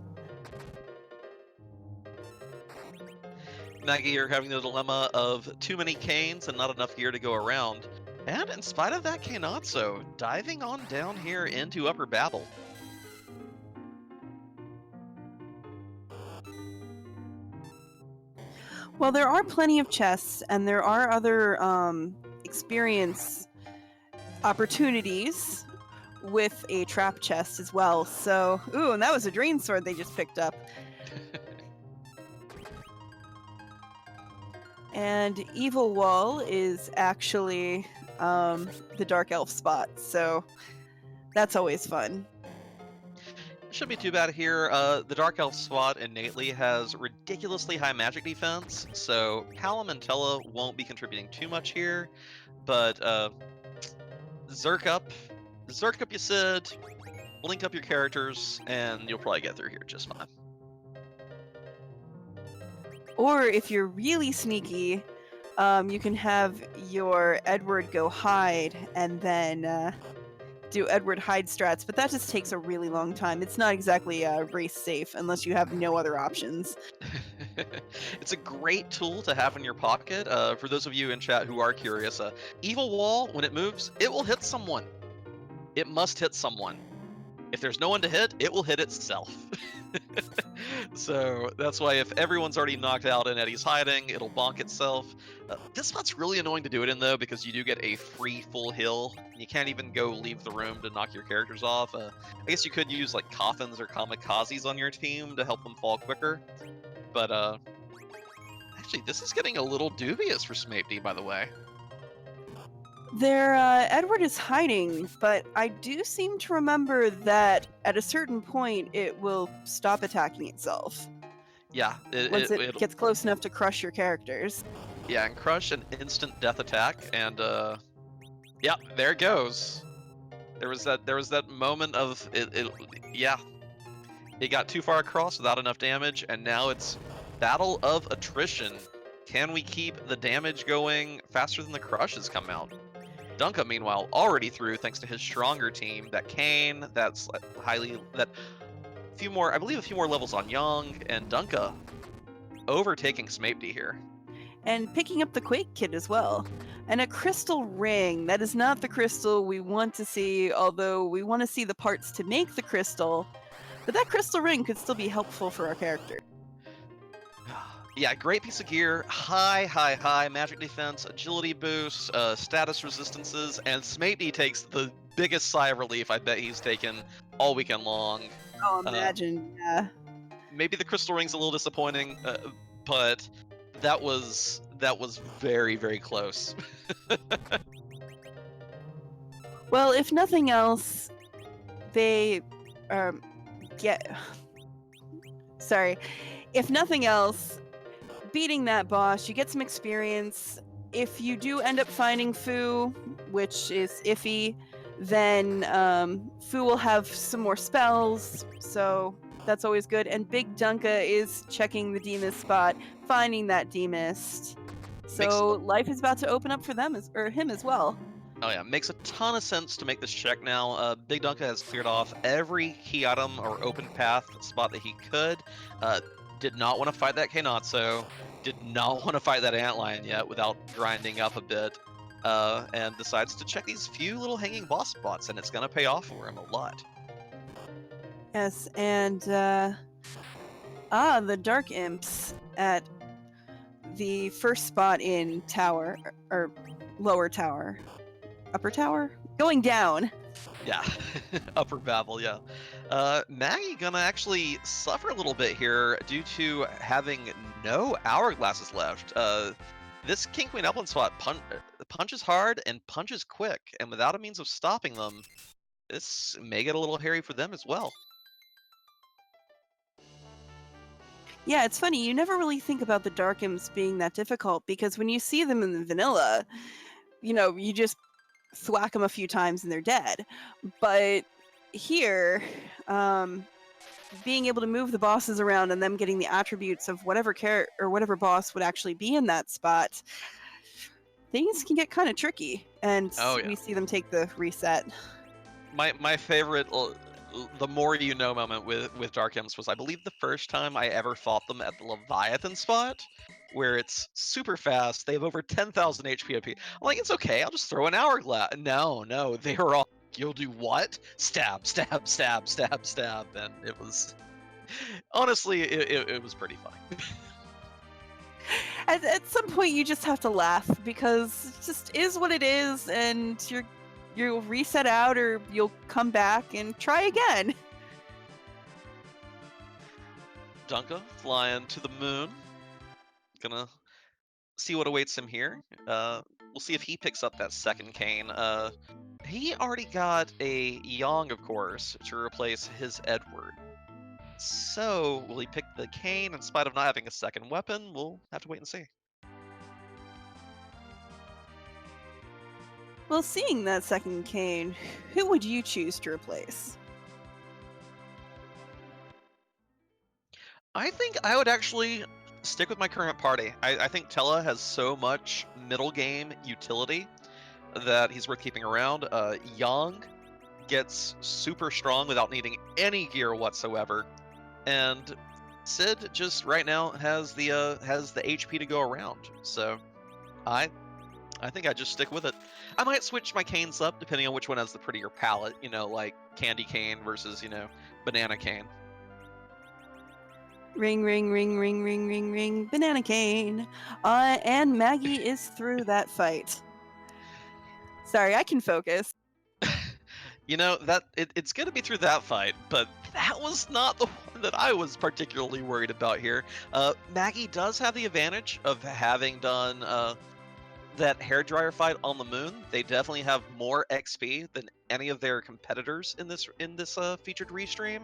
Maggie, you're having the dilemma of too many canes and not enough gear to go around. And in spite of that, Kanatsu diving on down here into Upper Babel. Well, there are plenty of chests, and there are other experience opportunities with a trap chest as well. So, ooh, and that was a drain sword they just picked up. And Evil Wall is actually the Dark Elf spot, so that's always fun. Shouldn't be too bad here. The Dark Elf spot innately has ridiculously high magic defense, so Callum and Tella won't be contributing too much here, but Zerk up your Sid, blink up your characters, and you'll probably get through here just fine. Or if you're really sneaky, you can have your Edward go hide and then do Edward hide strats, but that just takes a really long time. It's not exactly race safe unless you have no other options. It's a great tool to have in your pocket. For those of you in chat who are curious, Evil Wall, when it moves, it will hit someone. It must hit someone. If there's no one to hit, it will hit itself. So that's why if everyone's already knocked out and Eddie's hiding, it'll bonk itself. This spot's really annoying to do it in, though, because you do get a free full heal. You can't even go leave the room to knock your characters off. I guess you could use like coffins or kamikazes on your team to help them fall quicker. But actually, this is getting a little dubious for Smaepdii, by the way. Their Edward is hiding, but I do seem to remember that at a certain point it will stop attacking itself. Yeah, once it gets close enough to crush your characters. Yeah, and crush an instant death attack, and yeah, there it goes. There was that moment of it. Yeah, it got too far across without enough damage, and now it's battle of attrition. Can we keep the damage going faster than the crushes come out? Dunka, meanwhile, already through thanks to his stronger team. That Kane, that's a few more levels on Young, and Dunka overtaking Smaepdii here. And picking up the Quake Kit as well. And a crystal ring. That is not the crystal we want to see, although we want to see the parts to make the crystal. But that crystal ring could still be helpful for our character. Yeah, great piece of gear. High magic defense, agility boost, status resistances, and Smaepdii takes the biggest sigh of relief I bet he's taken all weekend long. Oh, imagine, yeah. Maybe the crystal ring's a little disappointing, but that was very, very close. Well, if nothing else, they If nothing else, beating that boss, you get some experience. If you do end up finding Fu, which is iffy, then Fu will have some more spells, so that's always good. And Bigdunka is checking the Demist spot, finding that Demist. So life is about to open up for them, or him as well. Oh yeah, makes a ton of sense to make this check now. Bigdunka has cleared off every key item or open path spot that he could. Did not want to fight that Kainatsu. Did not want to fight that Antlion yet without grinding up a bit. And decides to check these few little hanging boss spots, and it's going to pay off for him a lot. Yes, and the Dark Imps at the first spot in tower, or lower tower, upper tower, going down. Yeah, upper Babel, yeah. Maggie gonna actually suffer a little bit here due to having no hourglasses left. This King Queen Upland spot punches hard and punches quick, and without a means of stopping them, this may get a little hairy for them as well. Yeah, it's funny. You never really think about the Dark Imps being that difficult because when you see them in the vanilla, you just thwack them a few times and they're dead. But here, being able to move the bosses around and them getting the attributes of whatever character or whatever boss would actually be in that spot, things can get kind of tricky. And Oh yeah. we see them take the reset. My favorite, the more you know moment with Dark Imps was, I believe, the first time I ever fought them at the Leviathan spot, where it's super fast. They have over 10,000 HP OP. I'm like, it's okay. I'll just throw an hourglass. No, they were all. You'll do what? Stab, stab, stab, stab, stab, and it was honestly, it was pretty funny. At some point, you just have to laugh because it just is what it is, and you'll reset out or you'll come back and try again. Dunka flying to the moon. Gonna see what awaits him here. We'll see if he picks up that second cane. He already got a Yang, of course, to replace his Edward. So, will he pick the cane in spite of not having a second weapon? We'll have to wait and see. Well, seeing that second cane, who would you choose to replace? I think I would actually stick with my current party. I think Tella has so much middle game utility that he's worth keeping around. Yang gets super strong without needing any gear whatsoever, and Sid just right now has the HP to go around. So I think I just stick with it. I might switch my canes up depending on which one has the prettier palette. Like candy cane versus banana cane. Ring, ring, ring, ring, ring, ring, ring, banana cane. And Maggie is through that fight. Sorry, I can focus. It's going to be through that fight, but that was not the one that I was particularly worried about here. Maggie does have the advantage of having done that hairdryer fight on the moon. They definitely have more XP than any of their competitors in this featured restream,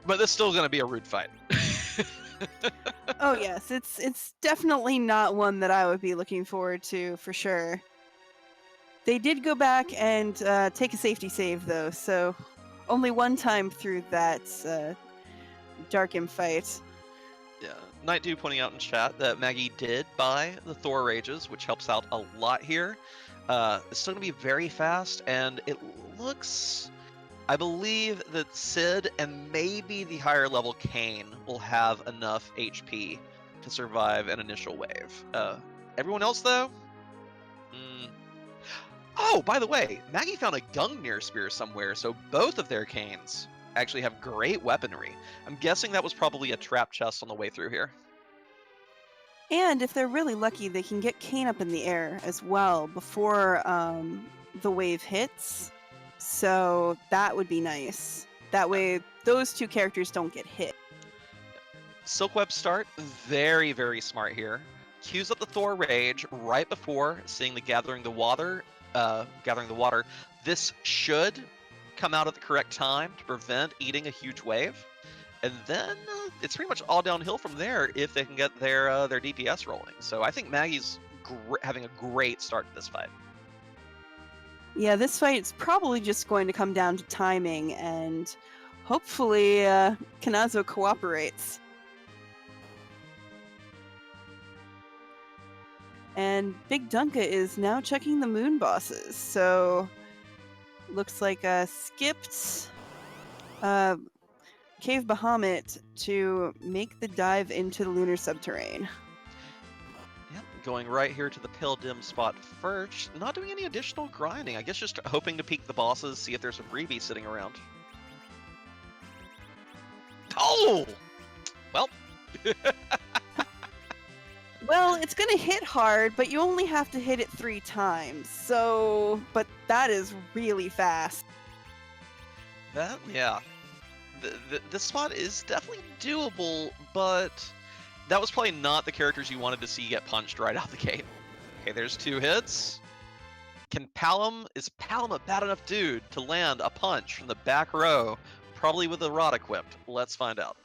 but it's still going to be a rude fight. Oh yes, it's definitely not one that I would be looking forward to for sure. They did go back and take a safety save though, so only one time through that Dark Imp fight. Yeah, Night Dew pointing out in chat that Maggie did buy the Thor Rages, which helps out a lot here. It's still going to be very fast, and it looks... I believe that Sid and maybe the higher level Kane will have enough HP to survive an initial wave. Everyone else, though? Oh, by the way, Maggie found a Gungnir spear somewhere, so both of their canes actually have great weaponry. I'm guessing that was probably a trap chest on the way through here. And if they're really lucky, they can get Kane up in the air as well before the wave hits. So that would be nice. That way, those two characters don't get hit. Silkweb start, very, very smart here. Cues up the Thor Rage right before seeing the Gathering the Water. This should come out at the correct time to prevent eating a huge wave. And then it's pretty much all downhill from there if they can get their DPS rolling. So I think Maggie's having a great start to this fight. Yeah, this fight's probably just going to come down to timing, and hopefully Kanazo cooperates. And Bigdunka is now checking the moon bosses. So looks like skipped Cave Bahamut to make the dive into the lunar subterrane. Yep, going right here to the pale dim spot first. Not doing any additional grinding. I guess just hoping to peek the bosses, see if there's a freebie sitting around. Oh! Well. Well, it's gonna hit hard, but you only have to hit it 3 times. So, but that is really fast. Yeah. This spot is definitely doable, but that was probably not the characters you wanted to see get punched right out the gate. Okay, there's 2 hits. Is Palom a bad enough dude to land a punch from the back row, probably with a rod equipped? Let's find out.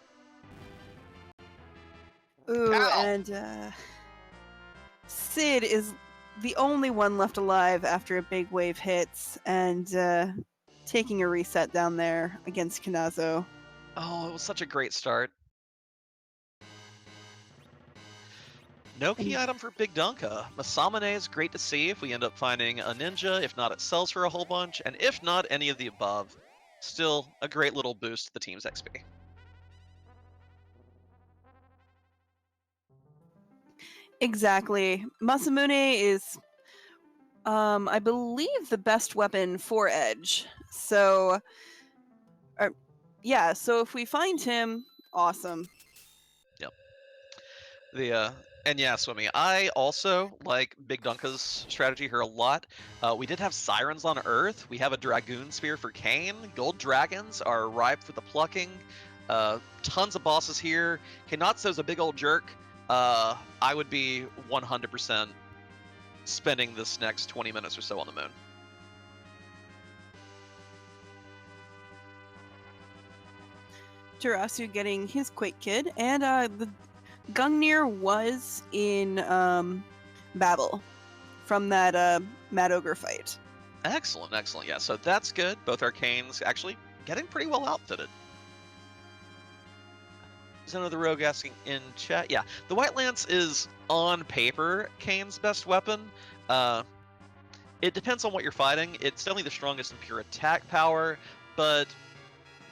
Ooh, Pow! and Sid is the only one left alive after a big wave hits, and taking a reset down there against Kanazo. Oh, it was such a great start. No key item for Bigdunka. Masamune is great to see if we end up finding a ninja. If not, it sells for a whole bunch. And if not, any of the above. Still a great little boost to the team's XP. Exactly. Masamune is, I believe, the best weapon for Edge. So, yeah, so if we find him, awesome. Yep. And yeah, Swimmy, I also like Bigdunka's strategy here a lot. We did have Sirens on Earth. We have a Dragoon Spear for Kane. Gold Dragons are ripe for the plucking. Tons of bosses here. Hinatsu's a big old jerk. I would be 100% spending this next 20 minutes or so on the moon. Jirasu getting his Quake Kid, and the Gungnir was in Babel from that Mad Ogre fight. Excellent, excellent. Yeah, so that's good. Both Arcanes actually getting pretty well outfitted. Is another rogue asking in chat? Yeah, the White Lance is on paper Kane's best weapon. It depends on what you're fighting. It's definitely the strongest in pure attack power, but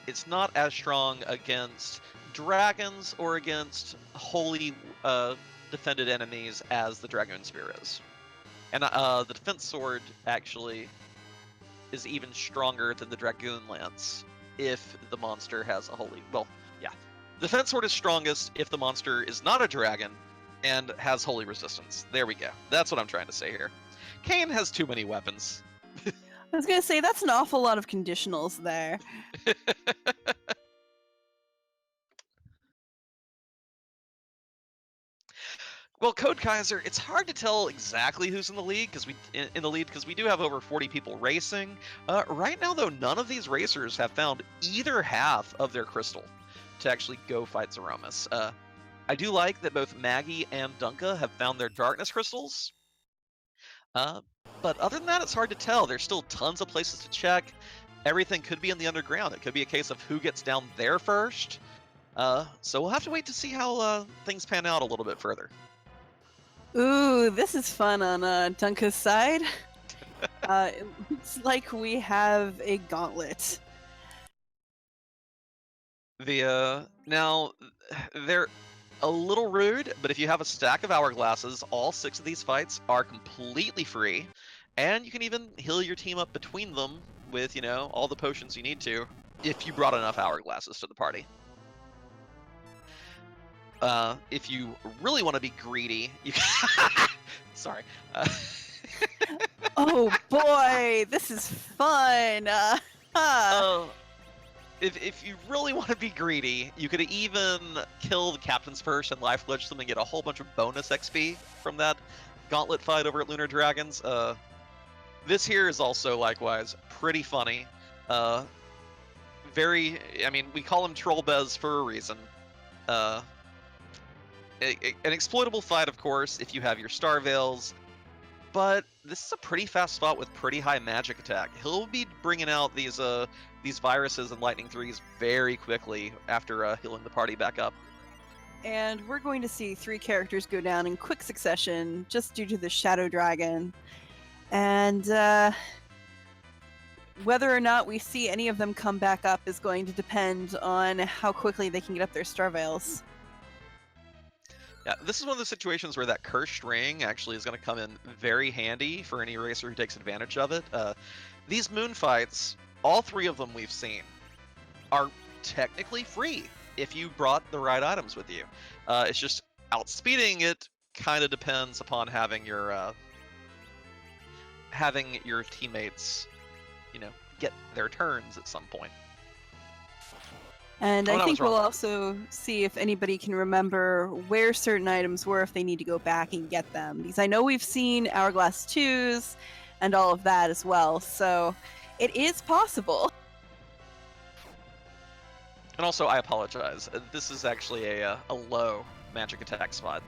it's not as strong against dragons or against wholly defended enemies as the Dragoon Spear is. And the Defense Sword actually is even stronger than the Dragoon Lance if the monster has a holy... Well, yeah. The Defense Sword is strongest if the monster is not a dragon and has holy resistance. There we go. That's what I'm trying to say here. Kane has too many weapons. I was going to say, that's an awful lot of conditionals there. Well, Code Kaiser, it's hard to tell exactly who's in the lead because we do have over 40 people racing. Right now, though, none of these racers have found either half of their crystal to actually go fight Zeromus. I do like that both Maggie and Dunka have found their darkness crystals. But other than that, it's hard to tell. There's still tons of places to check. Everything could be in the underground. It could be a case of who gets down there first. So we'll have to wait to see how things pan out a little bit further. Ooh, this is fun on Dunka's side. It looks like we have a gauntlet. Now, they're a little rude, but if you have a stack of hourglasses, all 6 of these fights are completely free, and you can even heal your team up between them with, you know, all the potions you need to, if you brought enough hourglasses to the party. If you really want to be greedy, you can... Sorry. Oh boy, this is fun! If you really want to be greedy, you could even kill the captains first and life glitch them and get a whole bunch of bonus XP from that gauntlet fight over at Lunar Dragons. This here is also likewise pretty funny. I mean, we call him Troll Bez for a reason. An exploitable fight, of course, if you have your Star Veils, but this is a pretty fast spot with pretty high magic attack. He'll be bringing out these viruses and lightning threes very quickly after healing the party back up. And we're going to see 3 characters go down in quick succession just due to the Shadow Dragon. And whether or not we see any of them come back up is going to depend on how quickly they can get up their Star Veils. Yeah, this is one of those situations where that cursed ring actually is going to come in very handy for any racer who takes advantage of it. These moon fights, all 3 of them we've seen, are technically free if you brought the right items with you. It's just outspeeding it kind of depends upon having your teammates, get their turns at some point. And Oh, I and I think was wrong. we'll also see if anybody can remember where certain items were if they need to go back and get them. Because I know we've seen Hourglass 2s and all of that as well, so it is possible. And also, I apologize. This is actually a low magic attack spot.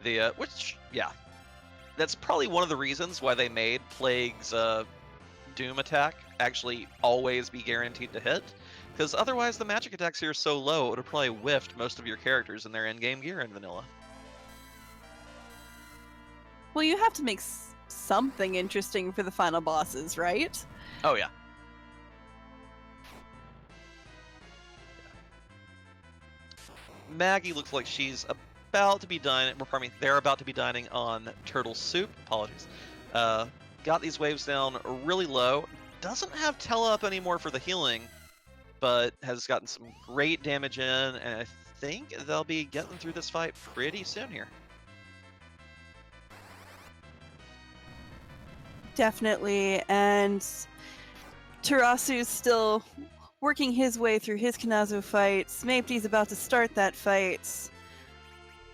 That's probably one of the reasons why they made Plague's Doom attack actually always be guaranteed to hit. Because otherwise, the magic attacks here are so low, it would have probably whiffed most of your characters in their endgame gear in vanilla. Well, you have to make something interesting for the final bosses, right? Oh, yeah. Maggie looks like she's about to be they're about to be dining on turtle soup. Apologies. Got these waves down really low. Doesn't have tele-up anymore for the healing, but has gotten some great damage in, and I think they'll be getting through this fight pretty soon here. Definitely, and Tarasu's still working his way through his Kanazo fight. Smaepdii's about to start that fight.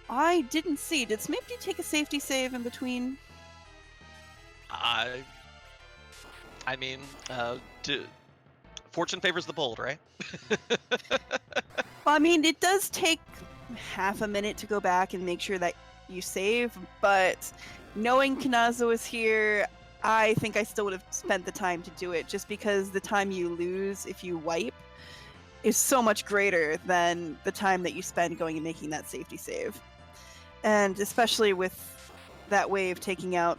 I didn't see. Did Smaepdii take a safety save in between? Fortune favors the bold, right? Well, I mean, it does take half a minute to go back and make sure that you save, but knowing Kanazo is here, I think I still would have spent the time to do it, just because the time you lose if you wipe is so much greater than the time that you spend going and making that safety save. And especially with that wave taking out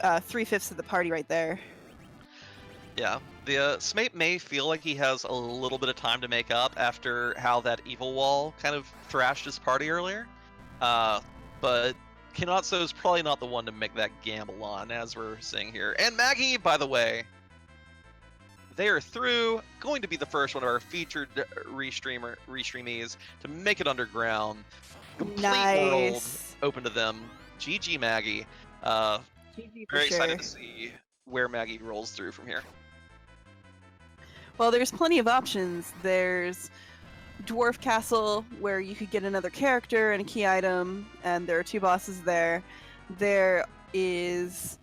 3/5 of the party right there. Yeah, the Smape may feel like he has a little bit of time to make up after how that evil wall kind of thrashed his party earlier, but Kinatsu is probably not the one to make that gamble on, as we're seeing here. And Maggie, by the way, they are through, going to be the first one of our featured restreamees to make it underground. Complete world open to them. GG, Maggie. GG for Very sure. excited to see where Maggie rolls through from here. Well, there's plenty of options. There's Dwarf Castle, where you could get another character and a key item, and there are 2 bosses there. There is,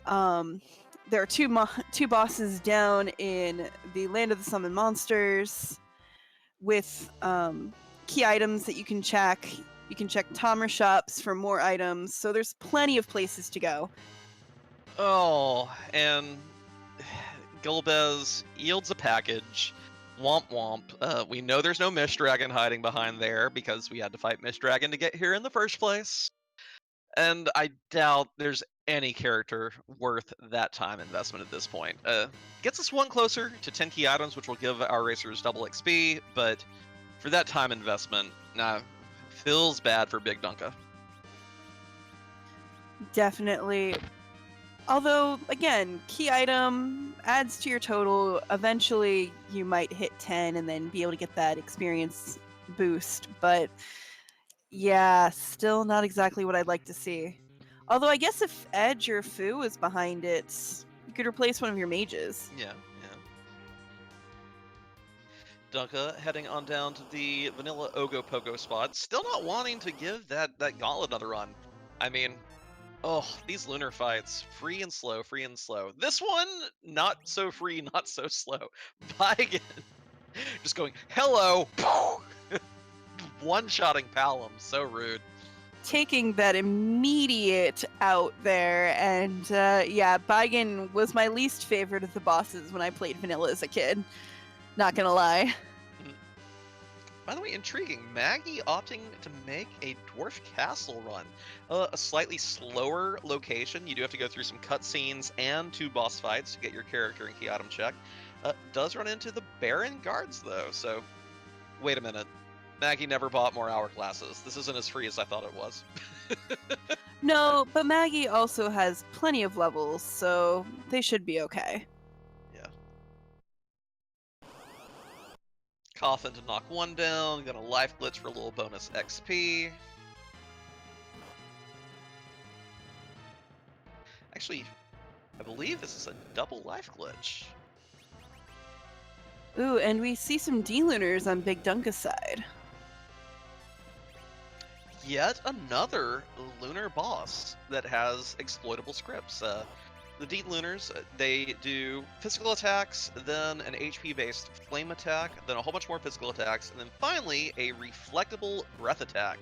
there are two bosses down in the Land of the Summoned Monsters with key items that you can check. You can check Tomer shops for more items, so there's plenty of places to go. Oh, and Gulbez yields a package. Womp womp. We know there's no Mist Dragon hiding behind there because we had to fight Mist Dragon to get here in the first place. And I doubt there's any character worth that time investment at this point. Gets us 1 closer to 10 key items, which will give our racers double XP, but for that time investment, feels bad for Bigdunka. Definitely. Although, again, key item adds to your total. Eventually, you might hit 10 and then be able to get that experience boost. But yeah, still not exactly what I'd like to see. Although I guess if Edge or Fu is behind it, you could replace one of your mages. Yeah. Dunka heading on down to the vanilla Ogopogo spot, still not wanting to give that gauntlet another run. I mean, these lunar fights, free and slow. This one, not so free, not so slow. Bygin just going, hello, one-shotting Palom, so rude. Taking that immediate out there, and yeah, Bygin was my least favorite of the bosses when I played vanilla as a kid. Not gonna lie. By the way, intriguing. Maggie opting to make a dwarf castle run. A slightly slower location. You do have to go through some cutscenes and 2 boss fights to get your character and key item check. Does run into the Baron guards, though, so wait a minute. Maggie never bought more hourglasses. This isn't as free as I thought it was. No, but Maggie also has plenty of levels, so they should be okay. Yeah. Coffin to knock 1 down. Got a life glitch for a little bonus XP. Actually, I believe this is a double life glitch. Ooh, and we see some D-Lunars on Bigdunka's side. Yet another lunar boss that has exploitable scripts. The Deep Lunars, they do physical attacks, then an HP-based flame attack, then a whole bunch more physical attacks, and then finally a reflectable breath attack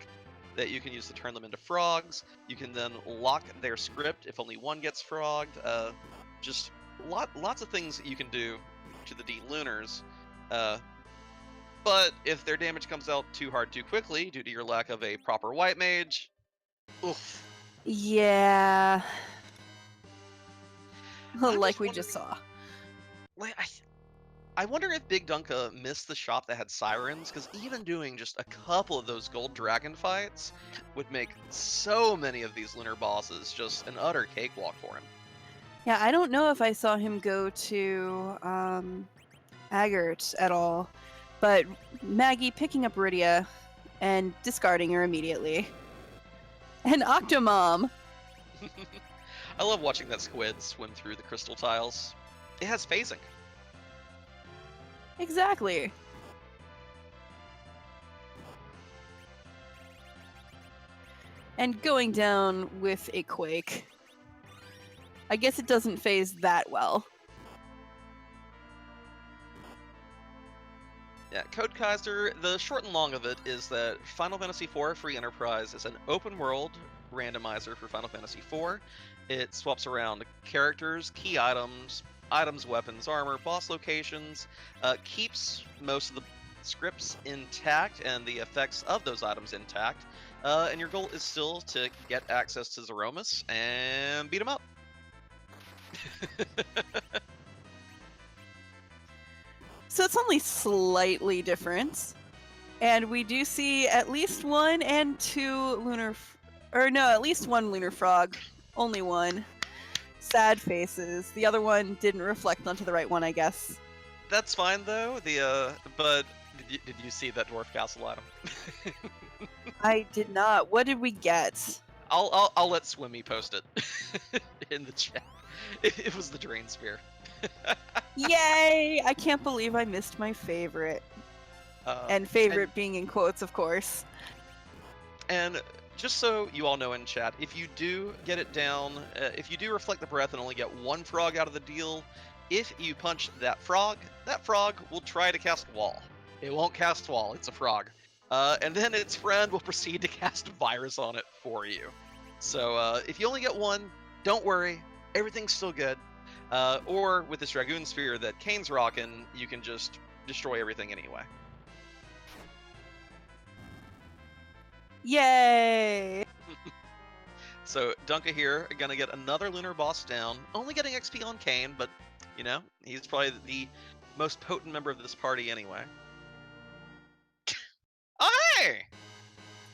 that you can use to turn them into frogs. You can then lock their script if only one gets frogged. Just lots of things that you can do to the Deep Lunars. But if their damage comes out too hard too quickly due to your lack of a proper white mage, oof. Yeah. I'm Like just we just wondering, saw. like, I wonder if Bigdunka missed the shop that had sirens, because even doing just a couple of those gold dragon fights would make so many of these lunar bosses just an utter cakewalk for him. Yeah, I don't know if I saw him go to Agert at all, but Maggie picking up Rydia and discarding her immediately. And Octomom! I love watching that squid swim through the crystal tiles. It has phasing. Exactly. And going down with a quake. I guess it doesn't phase that well. Yeah, Code Kaiser, the short and long of it is that Final Fantasy IV Free Enterprise is an open world randomizer for Final Fantasy IV. It swaps around characters, key items, weapons, armor, boss locations, keeps most of the scripts intact and the effects of those items intact, and your goal is still to get access to Zeromus and beat him up. So it's only slightly different. And we do see at least one and two lunar... at least one lunar frog. Only one. Sad faces. The other one didn't reflect onto the right one, I guess. That's fine though. But did you see that dwarf castle item? I did not. What did we get? I'll let Swimmy post it in the chat. It was the drain spear. Yay! I can't believe I missed my favorite. And favorite being in quotes, of course. And just so you all know in chat, if you do get it down, if you do reflect the breath and only get one frog out of the deal, if you punch that frog will try to cast wall. It won't cast wall, it's a frog. And then its friend will proceed to cast virus on it for you. So if you only get one, don't worry, everything's still good. Or with this Dragoon Spear that Kane's rocking, you can just destroy everything anyway. Yay! So Dunka here, gonna get another lunar boss down, only getting XP on Kane, but, you know, he's probably the most potent member of this party anyway. Oh, hey!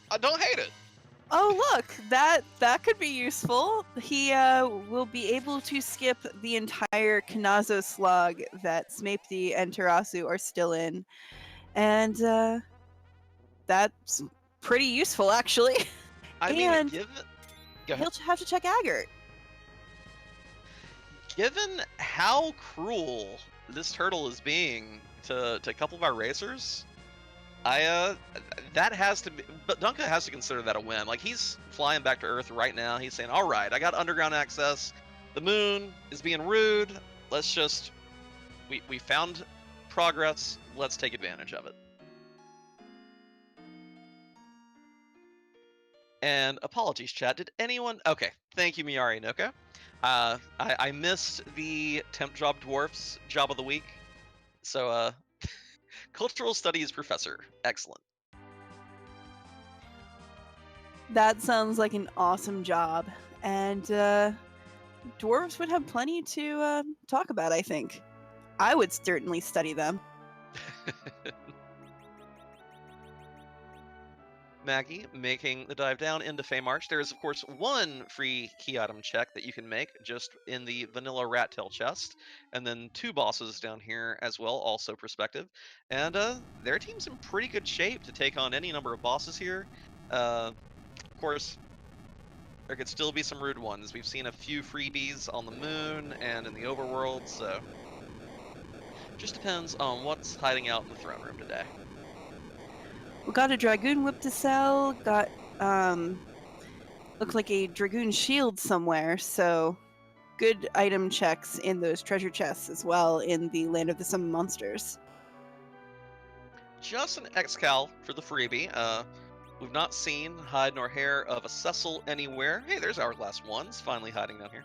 I don't hate it! Oh, look! That could be useful. He will be able to skip the entire Kanazo slog that Smaepdii and Tarasu are still in. And that's pretty useful, actually. I and mean, he'll have to check Agert. Given how cruel this turtle is being to a couple of our racers, that has to be, but Dunka has to consider that a win. Like, he's flying back to Earth right now. He's saying, all right, I got underground access. The moon is being rude. Let's just, we found progress. Let's take advantage of it. And apologies, chat. Did anyone, okay, thank you, Miyari Noko. I missed the temp job dwarfs job of the week. So, Cultural Studies professor. Excellent. That sounds like an awesome job. And dwarves would have plenty to talk about, I think. I would certainly study them. Maggie making the dive down into Feymarch. There is, of course, one free key item check that you can make just in the vanilla rat tail chest, and then 2 bosses down here as well, also perspective. And their team's in pretty good shape to take on any number of bosses here. Of course, there could still be some rude ones. We've seen a few freebies on the moon and in the overworld, so just depends on what's hiding out in the throne room today. We got a dragoon whip to sell. Got looks like a dragoon shield somewhere. So good item checks in those treasure chests as well in the Land of the Summon Monsters. Just an Excal for the freebie. We've not seen hide nor hair of a Cecil anywhere. Hey, there's Hourglass Ones finally hiding down here.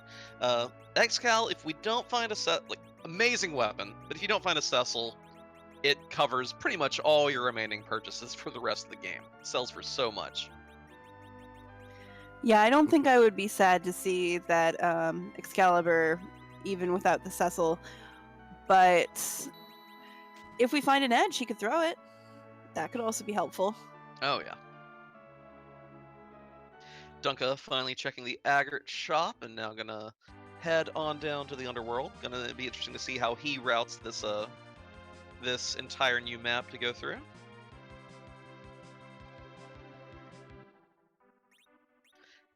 Excal, if we don't find a amazing weapon, but if you don't find a Cecil, it covers pretty much all your remaining purchases for the rest of the game. It sells for so much. Yeah, I don't think I would be sad to see that Excalibur, even without the Cecil. But if we find an edge, he could throw it. That could also be helpful. Oh, yeah. Dunka finally checking the Agate shop and now gonna head on down to the underworld. Gonna be interesting to see how he routes this this entire new map to go through.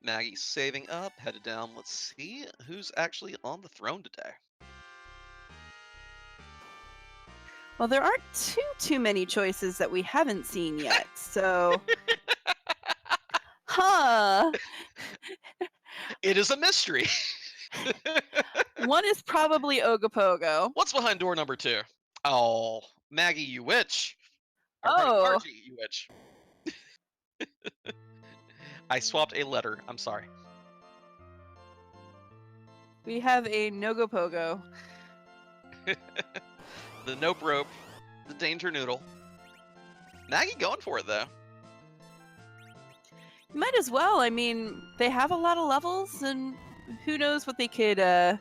Maggie saving up, headed down. Let's see who's actually on the throne today. Well, there aren't too many choices that we haven't seen yet, so... Huh. It is a mystery. One is probably Ogopogo. What's behind door number 2? Oh, Maggie, you witch. Or Oh. Margie, you witch. I swapped a letter. I'm sorry. We have a Nogopogo. The Nope Rope, the Danger Noodle. Maggie going for it, though. Might as well. I mean, they have a lot of levels, and who knows what they could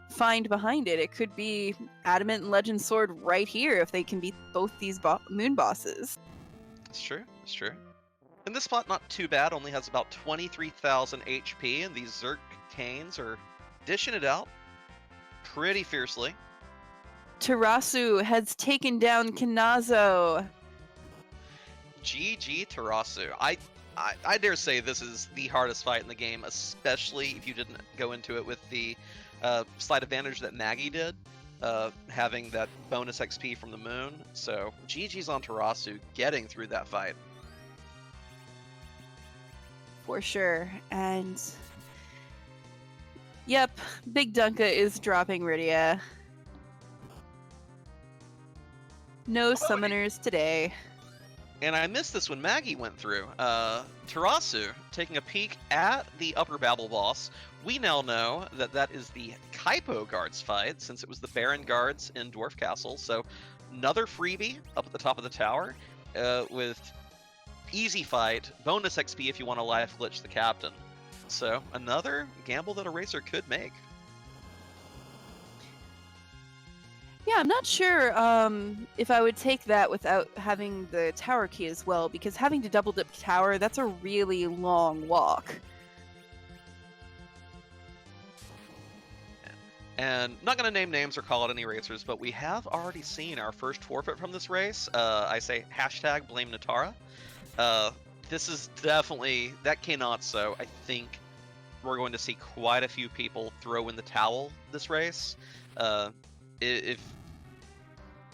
find behind it. It could be Adamant and Legend Sword right here if they can beat both these moon bosses. It's true. It's true. And this spot, not too bad. Only has about 23,000 HP, and these Zerk Canes are dishing it out pretty fiercely. Tarasu has taken down Kinazo. GG Tarasu. I dare say this is the hardest fight in the game, especially if you didn't go into it with the slight advantage that Maggie did, having that bonus XP from the moon. So GG's on Tarasu getting through that fight. For sure. And yep, Bigdunka is dropping Rydia. No summoners today. And I missed this when Maggie went through. Tarasu taking a peek at the upper Babel boss. We now know that that is the Kaipo guards fight, since it was the Baron guards in Dwarf Castle. So another freebie up at the top of the tower with easy fight, bonus XP if you want to life glitch the captain. So another gamble that a racer could make. Yeah, I'm not sure if I would take that without having the tower key as well, because having to double dip tower, that's a really long walk. And not going to name names or call out any racers, but we have already seen our first forfeit from this race. I say hashtag blame Natara. This is definitely, that cannot so. I think we're going to see quite a few people throw in the towel this race. If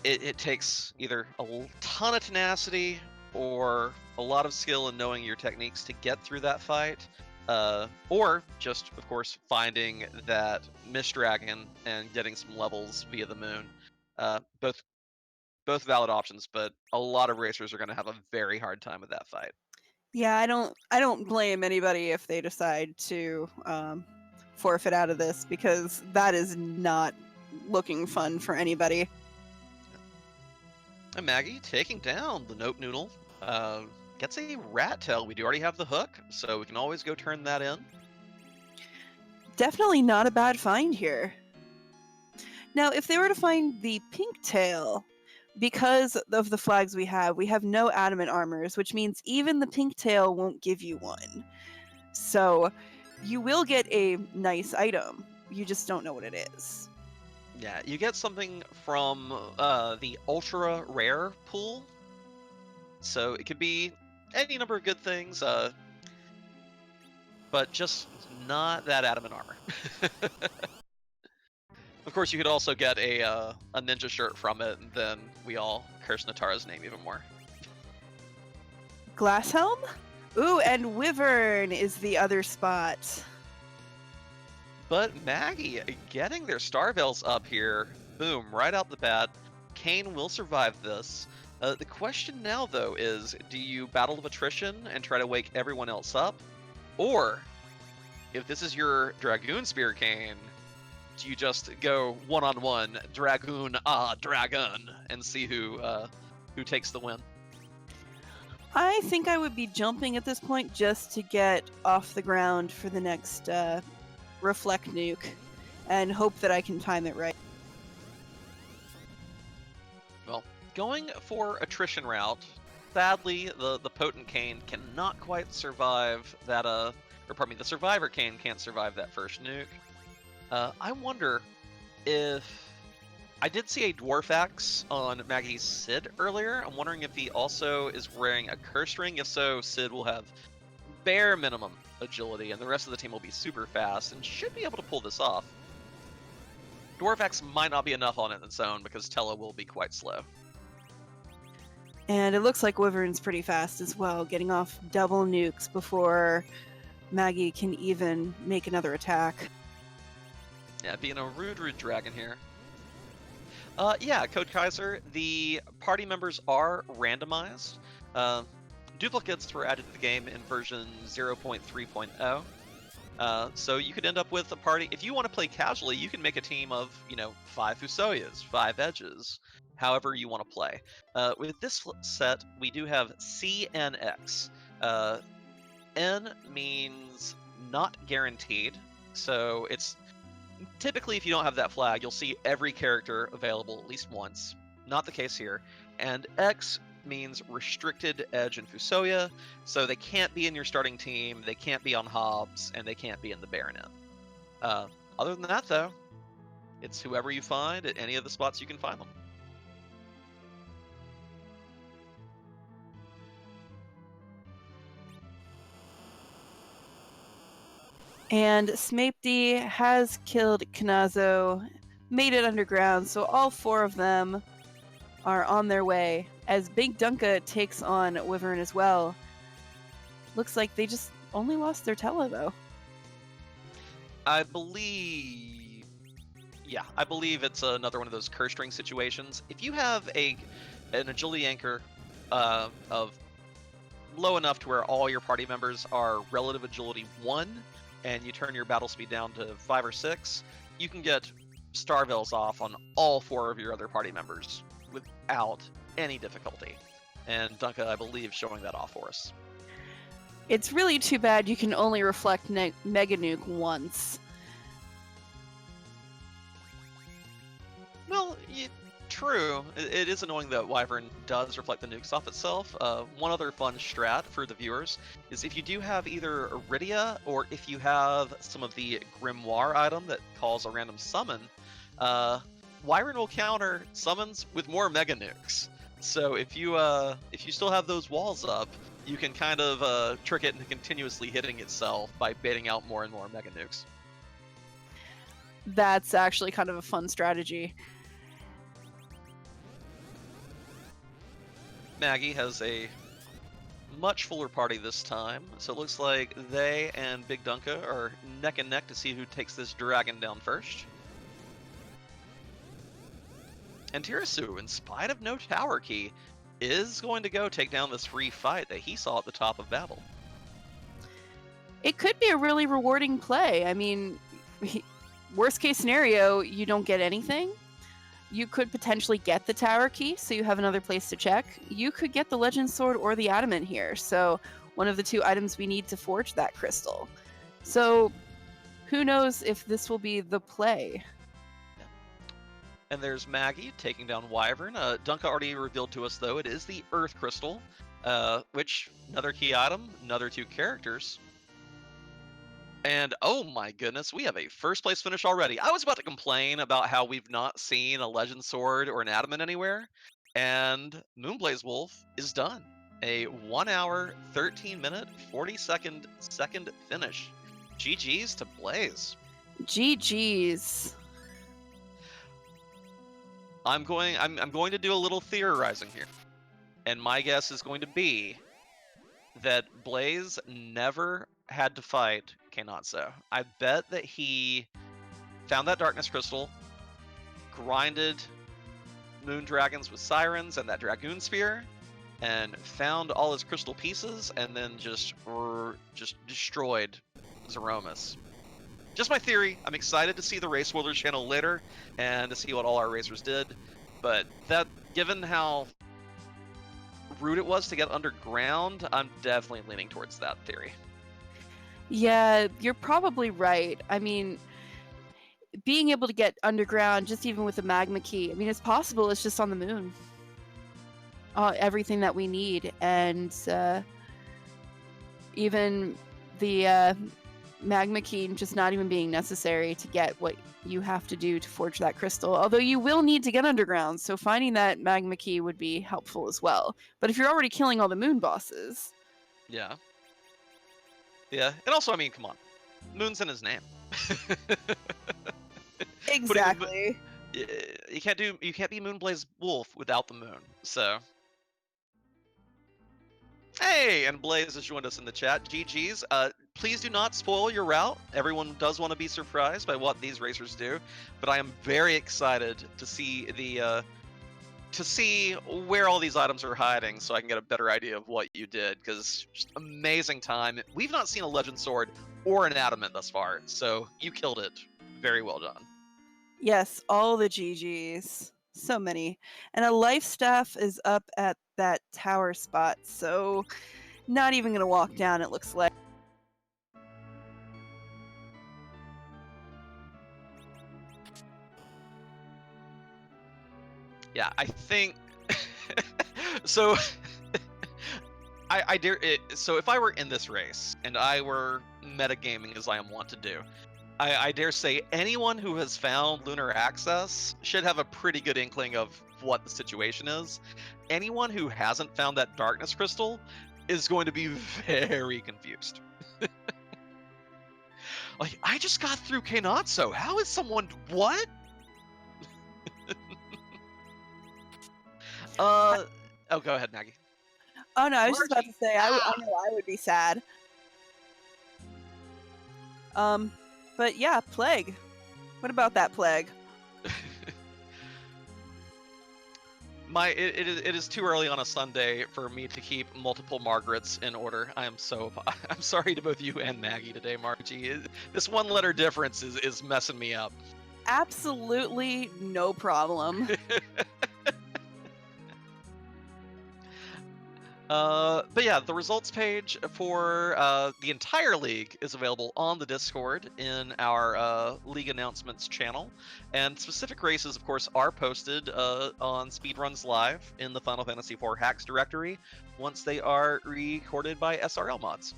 it takes either a ton of tenacity or a lot of skill in knowing your techniques to get through that fight, or just, of course, finding that Mist Dragon and getting some levels via the moon. Both valid options, but a lot of racers are going to have a very hard time with that fight. Yeah, I don't blame anybody if they decide to forfeit out of this, because that is not looking fun for anybody. And Maggie taking down the Nope Noodle. Gets a rat tail. We do already have the hook, so we can always go turn that in. Definitely not a bad find here. Now, if they were to find the pink tail, because of the flags we have no adamant armors, which means even the pink tail won't give you one. So you will get a nice item. You just don't know what it is. Yeah, you get something from the ultra rare pool. So it could be any number of good things, but just not that adamant armor. Of course, you could also get a ninja shirt from it, and then we all curse Natara's name even more. Glass helm? Ooh, and Wyvern is the other spot. But Maggie getting their Star Veils up here, boom, right out the bat. Kane will survive this. The question now, though, is do you battle of attrition and try to wake everyone else up? Or, if this is your Dragoon Spear Kane, do you just go one-on-one, Dragoon, Dragon, and see who takes the win? I think I would be jumping at this point just to get off the ground for the next reflect nuke and hope that I can time it right. Well, going for attrition route, sadly, the potent Kane cannot quite survive that, the survivor Kane can't survive that first nuke. I wonder if... I did see a Dwarf Axe on Maggie's Sid earlier. I'm wondering if he also is wearing a Curse Ring. If so, Sid will have bare minimum agility, and the rest of the team will be super fast, and should be able to pull this off. Dwarf Axe might not be enough on its own, because Tella will be quite slow. And it looks like Wyvern's pretty fast as well, getting off double nukes before Maggie can even make another attack. Yeah, being a rude dragon here. Yeah, Code Kaiser, the party members are randomized. Duplicates were added to the game in version 0.3.0. So you could end up with a party. If you want to play casually, you can make a team of, 5 Fusoyas, 5 Edges, however you want to play. With this set, we do have CNX. N means not guaranteed, so it's typically, if you don't have that flag, you'll see every character available at least once. Not the case here. And X means restricted Edge and Fusoya, so they can't be in your starting team, they can't be on Hobbs, and they can't be in the Baronet. Other than that, though, it's whoever you find at any of the spots you can find them. And Smaepdii has killed Kanazo, made it underground, so all 4 of them are on their way, as Bigdunka takes on Wyvern as well. Looks like they just only lost their Tella, though. I believe it's another one of those curse string situations. If you have an agility anchor of low enough to where all your party members are relative agility 1, and you turn your battle speed down to 5 or 6, you can get Star Veils off on all 4 of your other party members without any difficulty. And Dunka, I believe, showing that off for us. It's really too bad you can only reflect Mega Nuke once. Well, true. It is annoying that Wyvern does reflect the nukes off itself. One other fun strat for the viewers is if you do have either Iridia or if you have some of the Grimoire item that calls a random summon, Wyvern will counter summons with more Mega Nukes. So if you still have those walls up, you can kind of trick it into continuously hitting itself by baiting out more and more Mega Nukes. That's actually kind of a fun strategy. Maggie has a much fuller party this time, so it looks like they and Bigdunka are neck and neck to see who takes this dragon down first. And Tirasu, in spite of no tower key, is going to go take down this free fight that he saw at the top of Babel. It could be a really rewarding play. I mean, worst case scenario, you don't get anything. you could potentially get the tower key, so you have another place to check. You could get the legend sword or the adamant here, so one of the two items we need to forge that crystal. So who knows if this will be the play. And there's Maggie taking down Wyvern. Dunka already revealed to us, though, it is the Earth Crystal, which, another key item, another 2 characters. And oh my goodness, we have a first place finish already. I was about to complain about how we've not seen a Legend Sword or an Adamant anywhere, and Moonblaze Wolf is done. A 1 hour, 13 minute, 40-second finish. GG's to Blaze. GG's. I'm going to do a little theorizing here, and my guess is going to be that Blaze never had to fight Kainatsu. I bet that he found that Darkness Crystal, grinded Moon Dragons with Sirens and that Dragoon Spear, and found all his crystal pieces, and then just destroyed Zeromus. Just my theory. I'm excited to see the Race Wielders channel later and to see what all our racers did, but that, given how rude it was to get underground, I'm definitely leaning towards that theory. Yeah, you're probably right. I mean, being able to get underground, just even with the magma key, I mean, it's possible. It's just on the moon. Everything that we need, and even the magma key just not even being necessary to get what you have to do to forge that crystal. Although you will need to get underground, so finding that magma key would be helpful as well. But if you're already killing all the moon bosses... Yeah. Yeah, and also, I mean, come on. Moon's in his name. Exactly. You can't be Moonblaze Wolf without the moon, so... Hey, and Blaze has joined us in the chat. GG's. Please do not spoil your route. Everyone does want to be surprised by what these racers do, but I am very excited to see where all these items are hiding, so I can get a better idea of what you did. Because just amazing time. We've not seen a Legend Sword or an Adamant thus far, so you killed it. Very well done. Yes, all the GGs. So many. And a life staff is up at that tower spot, so not even going to walk down, it looks like. Yeah, I think... so... I dare it. So if I were in this race, and I were metagaming as I am wont to do, I dare say anyone who has found Lunar Access should have a pretty good inkling of what the situation is. Anyone who hasn't found that Darkness Crystal is going to be very confused. Like, I just got through Kainatsu. How is someone... What? Oh, go ahead, Maggie. Oh no, I was just about to say, I know I would be sad. But yeah, Plague. What about that Plague? It is too early on a Sunday for me to keep multiple Margarets in order. I'm sorry to both you and Maggie today, Margie. This one letter difference is messing me up. Absolutely no problem. But yeah, the results page for the entire league is available on the Discord in our league announcements channel, and specific races, of course, are posted on Speedruns Live in the Final Fantasy IV Hacks directory once they are recorded by SRL mods.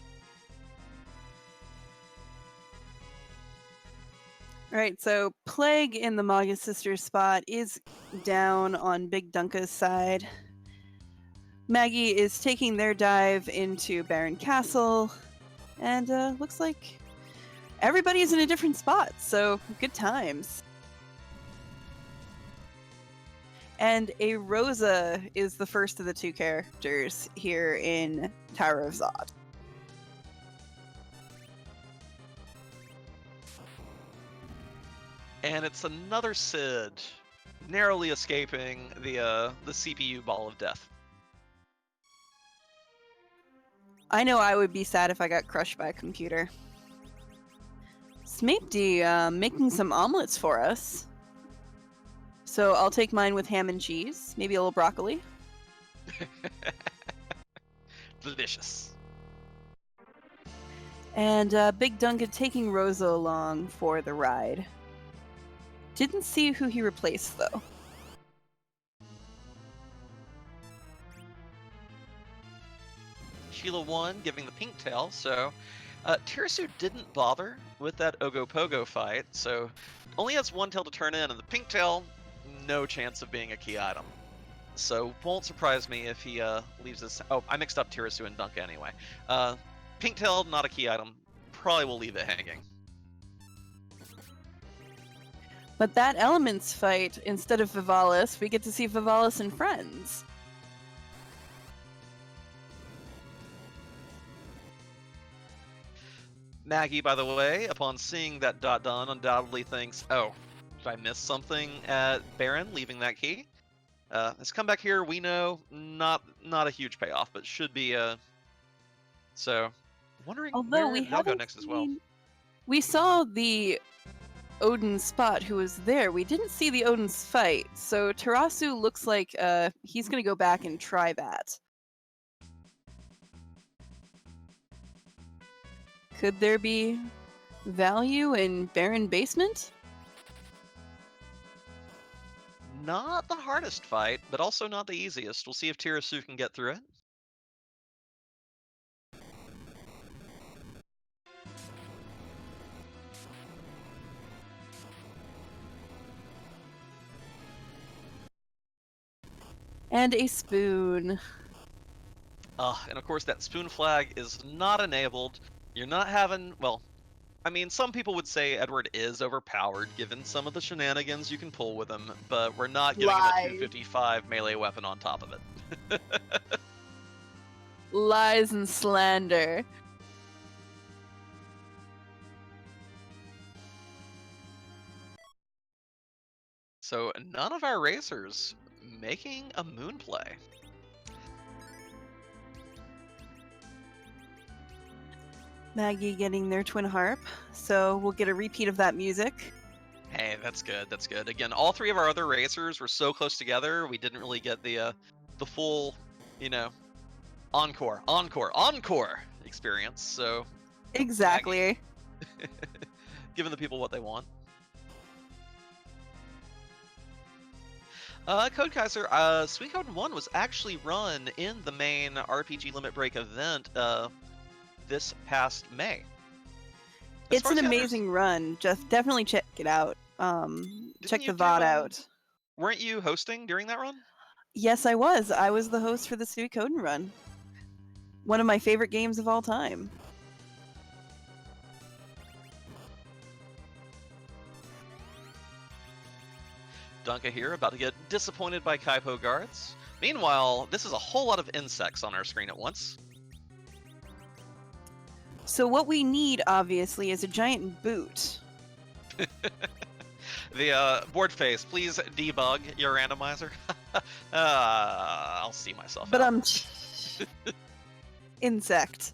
Alright, so Plague in the Maga Sisters spot is down on Bigdunka's side. Maggie is taking their dive into Baron Castle, and looks like everybody's in a different spot, so good times. And a Rosa is the first of the two characters here in Tower of Zod. And it's another Sid, narrowly escaping the CPU ball of death. I know I would be sad if I got crushed by a computer. Smaepdii making some omelets for us. So I'll take mine with ham and cheese, maybe a little broccoli. Delicious. And Bigdunka taking Rosa along for the ride. Didn't see who he replaced, though. Sheila won, giving the pink tail, so Tirasu didn't bother with that Ogopogo fight, so only has one tail to turn in, and the pink tail, no chance of being a key item. So won't surprise me if he leaves this. Oh, I mixed up Tirasu and Dunka anyway. Pink tail, not a key item. Probably will leave it hanging. But that Elements fight, instead of Vivalis, we get to see Vivalis and friends. Maggie, by the way, upon seeing that dot done, undoubtedly thinks, oh, did I miss something at Baron, leaving that key? Let's come back here. We know not a huge payoff, but should be so wondering Although where we they'll go haven't next as well. We saw the Odin spot who was there. We didn't see the Odin's fight, so Tarasu looks like he's gonna go back and try that. Could there be value in Baron Basement? Not the hardest fight, but also not the easiest. We'll see if Tirasu can get through it. And a spoon. And of course that spoon flag is not enabled. You're not having, well, I mean, some people would say Edward is overpowered given some of the shenanigans you can pull with him, but we're not giving him a Lies. 255 melee weapon on top of it. Lies and slander. So none of our racers making a moon play. Maggie getting their twin harp, so we'll get a repeat of that music. Hey, that's good. That's good. Again, all three of our other racers were so close together, we didn't really get the full, encore experience. So Exactly. giving the people what they want. Code Kaiser, Sweet Code 1 was actually run in the main RPG Limit Break event this past May. It's an amazing run. Just definitely check it out. Check the VOD out. Weren't you hosting during that run? Yes, I was. I was the host for the Suikoden run. One of my favorite games of all time. Dunka here, about to get disappointed by Kaipo guards. Meanwhile, this is a whole lot of insects on our screen at once. So what we need, obviously, is a giant boot. The board face, please debug your randomizer. I'll see myself But out. Insect.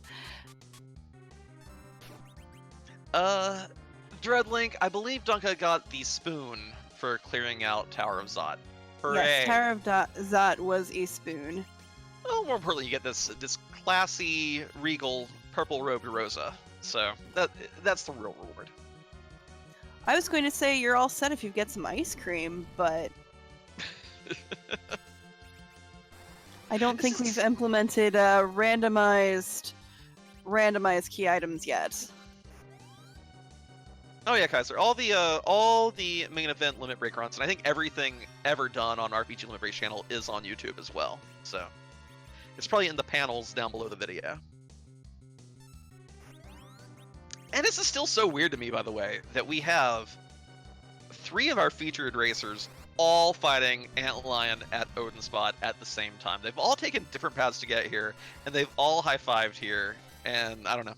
Dreadlink, I believe Dunka got the spoon for clearing out Tower of Zot. Hooray! Yes, Tower of Zot was a spoon. Oh, more importantly, you get this classy, regal, purple-robed Rosa. So that's the real reward. I was going to say you're all set if you get some ice cream, but I don't think we've implemented randomized key items yet. Oh yeah, Kaiser. All the main event Limit Break runs, and I think everything ever done on RPG Limit Break channel is on YouTube as well. So it's probably in the panels down below the video. And this is still so weird to me, by the way, that we have 3 of our featured racers all fighting Antlion at Odin Spot at the same time. They've all taken different paths to get here, and they've all high-fived here, and I don't know,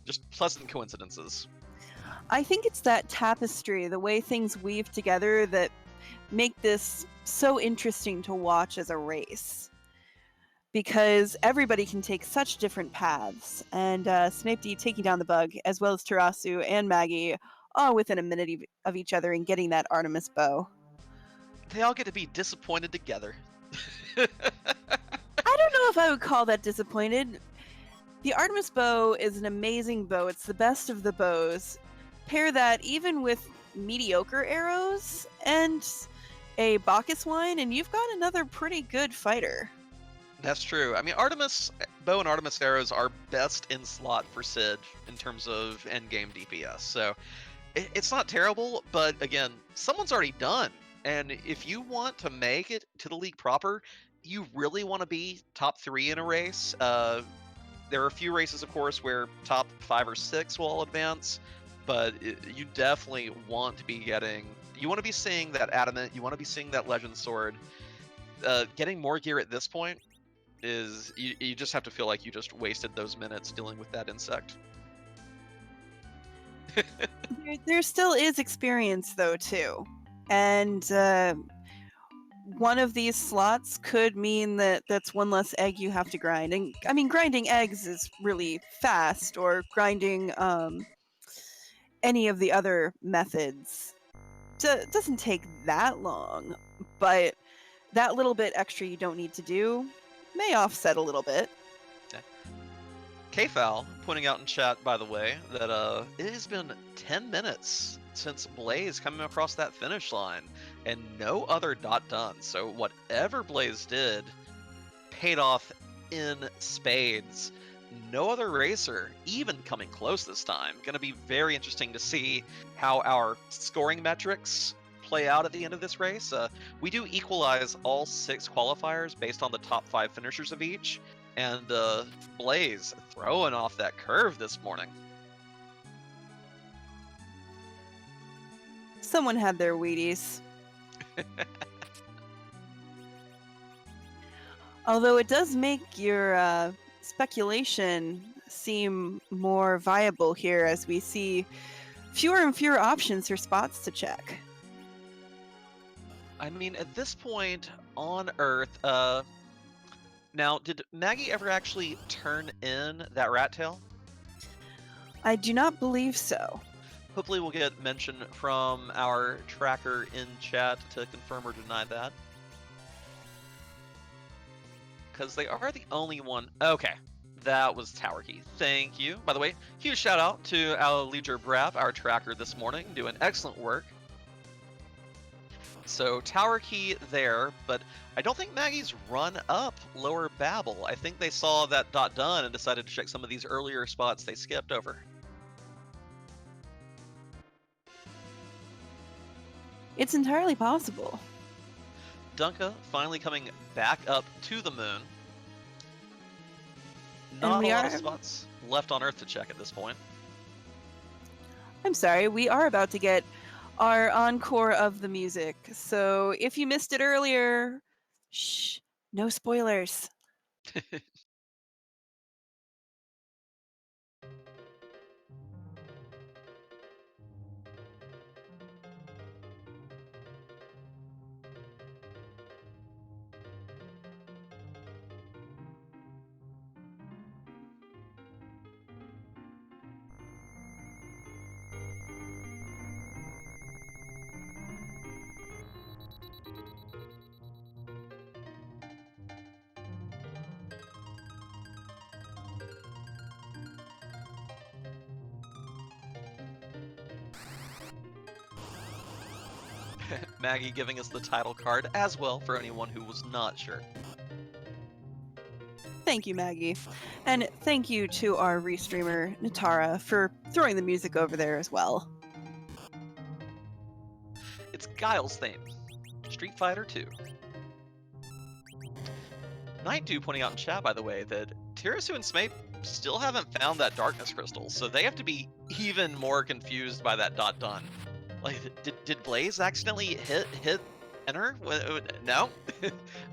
just pleasant coincidences. I think it's that tapestry, the way things weave together, that make this so interesting to watch as a race. Because everybody can take such different paths, and Smaepdii taking down the bug, as well as Tarasu and Maggie, all within a minute of each other and getting that Artemis bow. they all get to be disappointed together. I don't know if I would call that disappointed. The Artemis bow is an amazing bow. It's the best of the bows. Pair that even with mediocre arrows and a Bacchus wine, and you've got another pretty good fighter. That's true. I mean, Artemis bow and Artemis arrows are best in slot for Sid in terms of endgame DPS. So it's not terrible, but again, someone's already done. And if you want to make it to the league proper, you really want to be top 3 in a race. There are a few races, of course, where top 5 or 6 will all advance, but you definitely want to be getting. You want to be seeing that adamant. You want to be seeing that legend sword. Getting more gear at this point is you just have to feel like you just wasted those minutes dealing with that insect. There still is experience, though, too. And one of these slots could mean that that's one less egg you have to grind. And I mean, grinding eggs is really fast, or grinding any of the other methods doesn't take that long. But that little bit extra you don't need to do may offset a little bit. KFAL pointing out in chat, by the way, that it has been 10 minutes since Blaze coming across that finish line, and no other dot done. So whatever Blaze did paid off in spades. No other racer even coming close this time. Going to be very interesting to see how our scoring metrics play out at the end of this race. We do equalize all 6 qualifiers based on the top 5 finishers of each, and Blaze throwing off that curve this morning. Someone had their Wheaties. Although it does make your speculation seem more viable here, as we see fewer and fewer options for spots to check. I mean, at this point on Earth, now, did Maggie ever actually turn in that rat tail? I do not believe so. Hopefully we'll get mention from our tracker in chat to confirm or deny that. Because they are the only one. Okay, that was Tower Key. Thank you. By the way, huge shout out to Alija Braff, our tracker this morning, doing excellent work. So Tower Key there, but I don't think Maggie's run up Lower Babel. I think they saw that dot done and decided to check some of these earlier spots they skipped over. It's entirely possible. Dunka finally coming back up to the moon. And Not we a lot are- of spots left on Earth to check at this point. I'm sorry, we are about to get our encore of the music. So if you missed it earlier, shh, no spoilers. Maggie giving us the title card as well for anyone who was not sure. Thank you, Maggie. And thank you to our restreamer, Natara, for throwing the music over there as well. It's Guile's theme. Street Fighter 2. Night2 pointing out in chat, by the way, that Tirasu and Smape still haven't found that darkness crystal, so they have to be even more confused by that dot done. Like, did Blaze accidentally hit enter? No.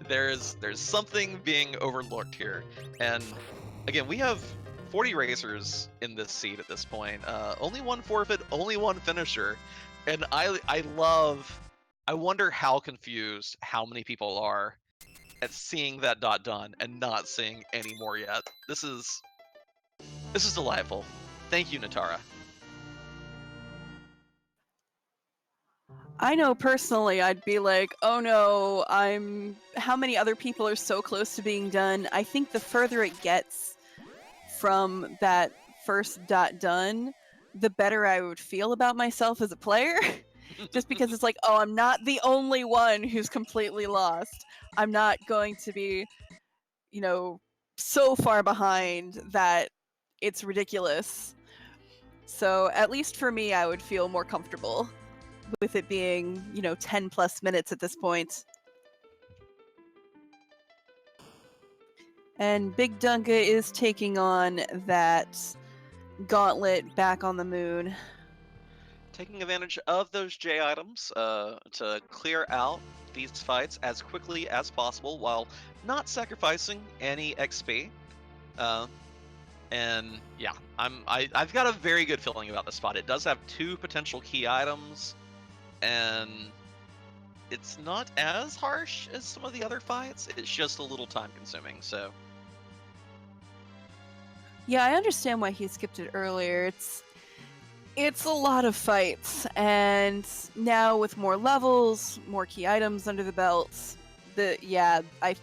there's something being overlooked here, and again, we have 40 racers in this seat at this point. Only one forfeit, only one finisher, and I wonder how confused how many people are at seeing that dot done and not seeing any more yet. This is delightful. Thank you, Natara. I know personally I'd be like, oh no, how many other people are so close to being done? I think the further it gets from that first dot done, the better I would feel about myself as a player. Just because it's like, oh, I'm not the only one who's completely lost. I'm not going to be, so far behind that it's ridiculous. So at least for me, I would feel more comfortable with it being, 10 plus minutes at this point. And Bigdunka is taking on that gauntlet back on the moon. Taking advantage of those J items to clear out these fights as quickly as possible while not sacrificing any XP. And yeah, I've got a very good feeling about this spot. It does have 2 potential key items, and it's not as harsh as some of the other fights. It's just a little time consuming, so. Yeah, I understand why he skipped it earlier. It's a lot of fights, and now with more levels, more key items under the belts, I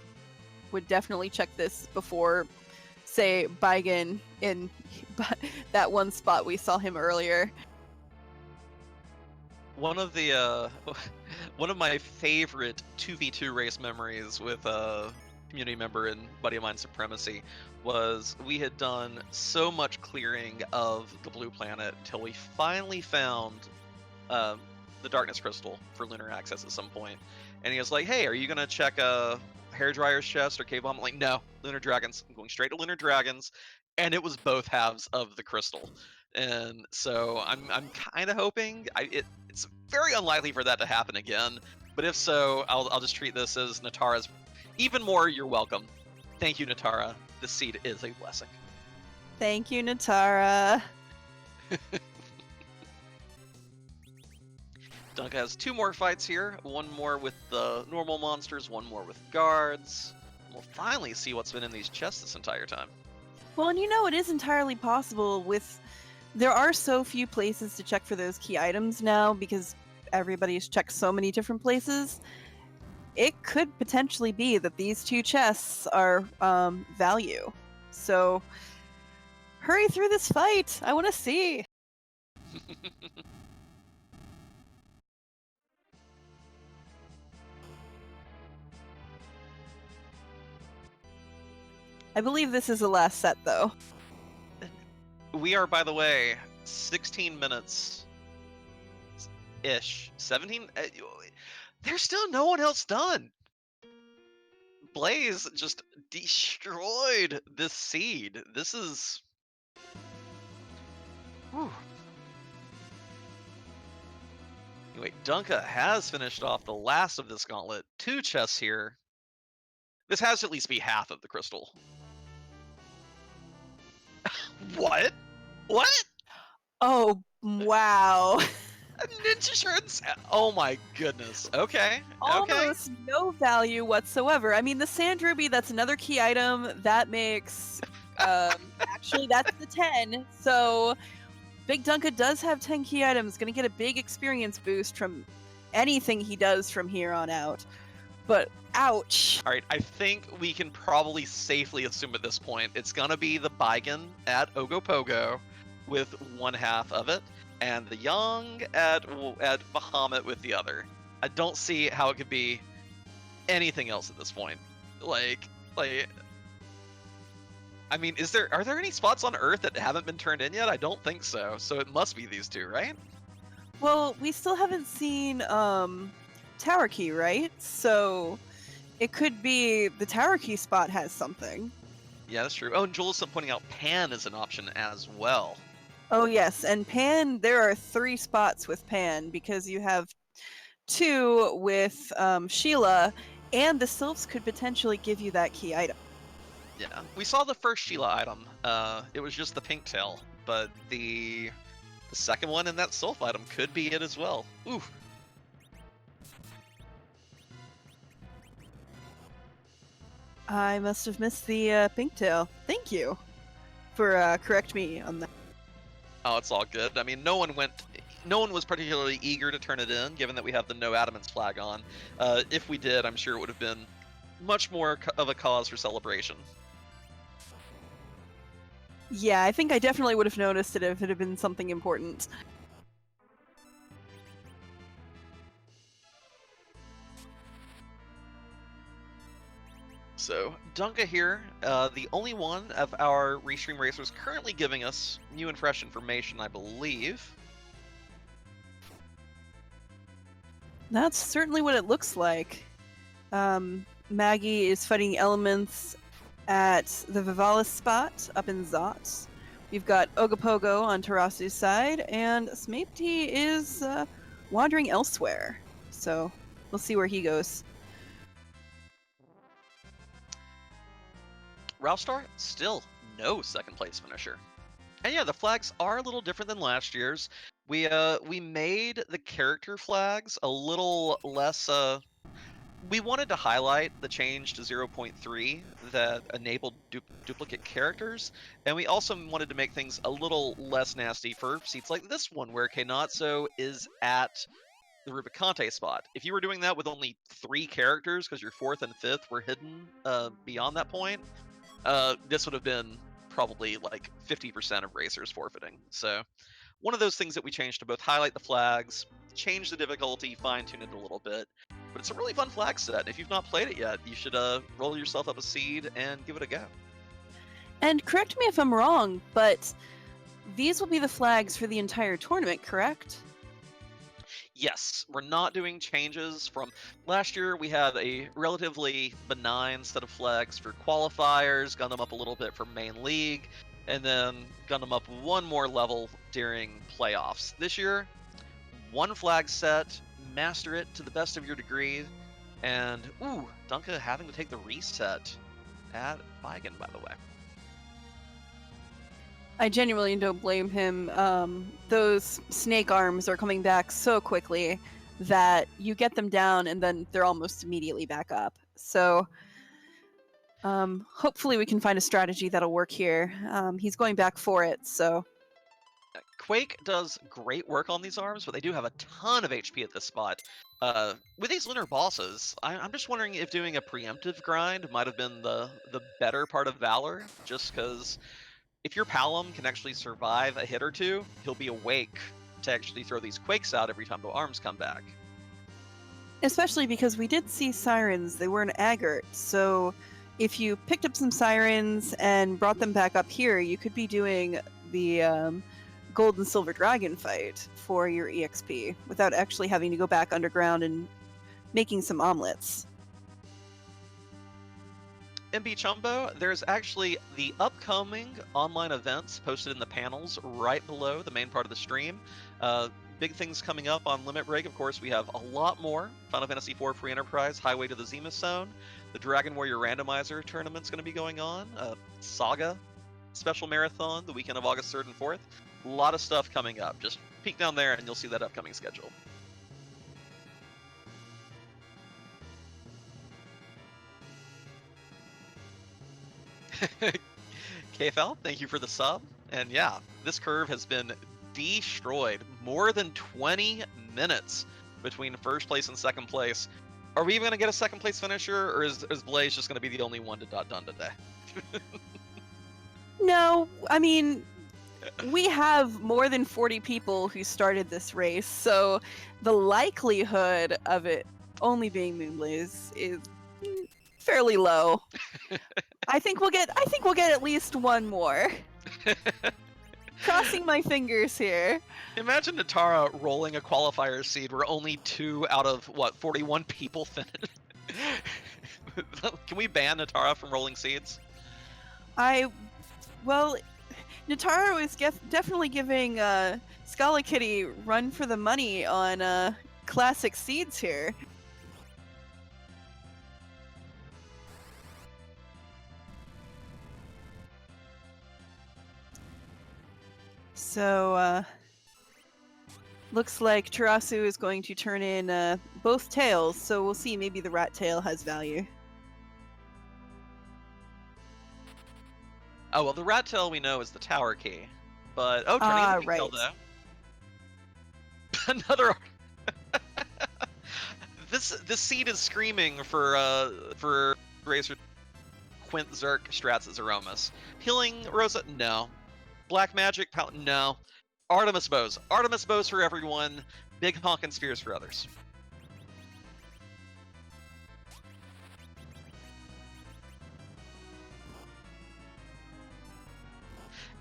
would definitely check this before, say, Baigen in that one spot we saw him earlier. One of the one of my favorite 2v2 race memories with a community member and buddy of mine, Supremacy, was we had done so much clearing of the blue planet till we finally found the darkness crystal for lunar access at some point, and he was like, "Hey, are you gonna check a hairdryer's chest or cave bomb?" I'm like, "No, lunar dragons. I'm going straight to lunar dragons," and it was both halves of the crystal. And so I'm kind of hoping it's very unlikely for that to happen again. But if so, I'll just treat this as Natara's. Even more, you're welcome. Thank you, Natara. The seed is a blessing. Thank you, Natara. Dunka has 2 more fights here. 1 more with the normal monsters, 1 more with guards. We'll finally see what's been in these chests this entire time. Well, and it is entirely possible there are so few places to check for those key items now because everybody's checked so many different places. It could potentially be that these 2 chests are value. So hurry through this fight. I want to see. I believe this is the last set, though. We are, by the way, 16 minutes ish. 17? There's still no one else done. Blaze just destroyed this seed. This is. Whew. Anyway, Dunka has finished off the last of this gauntlet. 2 chests here. This has to at least be half of the crystal. What? What? Oh, wow. Ninja Shards? Oh my goodness. Okay. Almost no value whatsoever. I mean, the Sand Ruby, that's another key item. That makes... actually, that's the 10. So, Bigdunka does have 10 key items. Gonna get a big experience boost from anything he does from here on out. But, ouch. Alright, I think we can probably safely assume at this point it's gonna be the Baigen at Ogopogo with 1/2 of it, and the Young at Bahamut with the other. I don't see how it could be anything else at this point. Like, I mean, are there any spots on Earth that haven't been turned in yet? I don't think so. So it must be these 2, right? Well, we still haven't seen Tower Key, right? So it could be the Tower Key spot has something. Yeah, that's true. Oh, and Joel's pointing out Pan is an option as well. Oh, yes. And Pan, there are 3 spots with Pan because you have 2 with Sheila, and the Sylphs could potentially give you that key item. Yeah, we saw the first Sheila item. It was just the pink tail, but the second one in that Sylph item could be it as well. Ooh. I must have missed the pink tail. Thank you for correct me on that. Oh, it's all good. I mean, no one went no one was particularly eager to turn it in, given that we have the no adamants flag on. If we did, I'm sure it would have been much more of a cause for celebration. Yeah, I think I definitely would have noticed it if it had been something important. So, Dunka here, the only one of our Restream racers currently giving us new and fresh information, I believe. That's certainly what it looks like. Maggie is fighting elements at the Vivalis spot up in Zot. We've got Ogopogo on Tarasu's side, and Smaepdii is wandering elsewhere. So we'll see where he goes. Ralphstar, still no second place finisher. And yeah, the flags are a little different than last year's. We made the character flags a little less we wanted to highlight the change to 0.3 that enabled duplicate characters, and we also wanted to make things a little less nasty for seats like this one, where Kenatsu is at the Rubicante spot. If you were doing that with only 3 characters, because your 4th and 5th were hidden beyond that point, this would have been probably like 50% of racers forfeiting. So one of those things that we changed to both highlight the flags, change the difficulty, fine-tune it a little bit. But it's a really fun flag set. If you've not played it yet, you should roll yourself up a seed and give it a go. And correct me if I'm wrong, but these will be the flags for the entire tournament, correct? Yes, we're not doing changes from last year. We had a relatively benign set of flags for qualifiers, gun them up a little bit for main league, and then gun them up one more level during playoffs. This year, one flag set, master it to the best of your degree, and ooh, Dunka having to take the reset at Bigan, by the way. I genuinely don't blame him. Those snake arms are coming back so quickly that you get them down and then they're almost immediately back up. So hopefully we can find a strategy that'll work here. He's going back for it, so... Quake does great work on these arms, but they do have a ton of HP at this spot. With these lunar bosses, I'm just wondering if doing a preemptive grind might have been the better part of Valor, just because if your Palom can actually survive a hit or two, he'll be awake to actually throw these Quakes out every time the arms come back. Especially because we did see Sirens, they were an Aggart, so if you picked up some Sirens and brought them back up here, you could be doing the Gold and Silver Dragon fight for your EXP without actually having to go back underground and making some omelets. MB Chumbo, there's actually the upcoming online events posted in the panels right below the main part of the stream. Big things coming up on Limit Break. Of course, we have a lot more. Final Fantasy IV Free Enterprise, Highway to the Zemus Zone. The Dragon Warrior Randomizer tournament's going to be going on. Saga Special Marathon the weekend of August 3rd and 4th. A lot of stuff coming up. Just peek down there and you'll see that upcoming schedule. KFL, thank you for the sub. And yeah, this curve has been destroyed. More than 20 minutes between first place and second place. Are we even going to get a second place finisher, or is Blaze just going to be the only one done today? No, I mean, we have more than 40 people who started this race, so the likelihood of it only being Moonblaze is fairly low. I think we'll get at least one more. Crossing my fingers here. Imagine Natara rolling a qualifier seed where only 2 out of 41 people finished. Can we ban Natara from rolling seeds? Well, Natara is definitely giving Scala Kitty run for the money on classic seeds here. So, looks like Tarasu is going to turn in both tails, so we'll see. Maybe the rat tail has value. Oh, well, the rat tail we know is the tower key. But, turning in the pink tail, though. Another. This seed is screaming for Racer Quint Zerk strats at Zeromus. Healing Rosa? No. Black Magic? No. Artemis Bows. Artemis Bows for everyone. Big honkin' spears for others.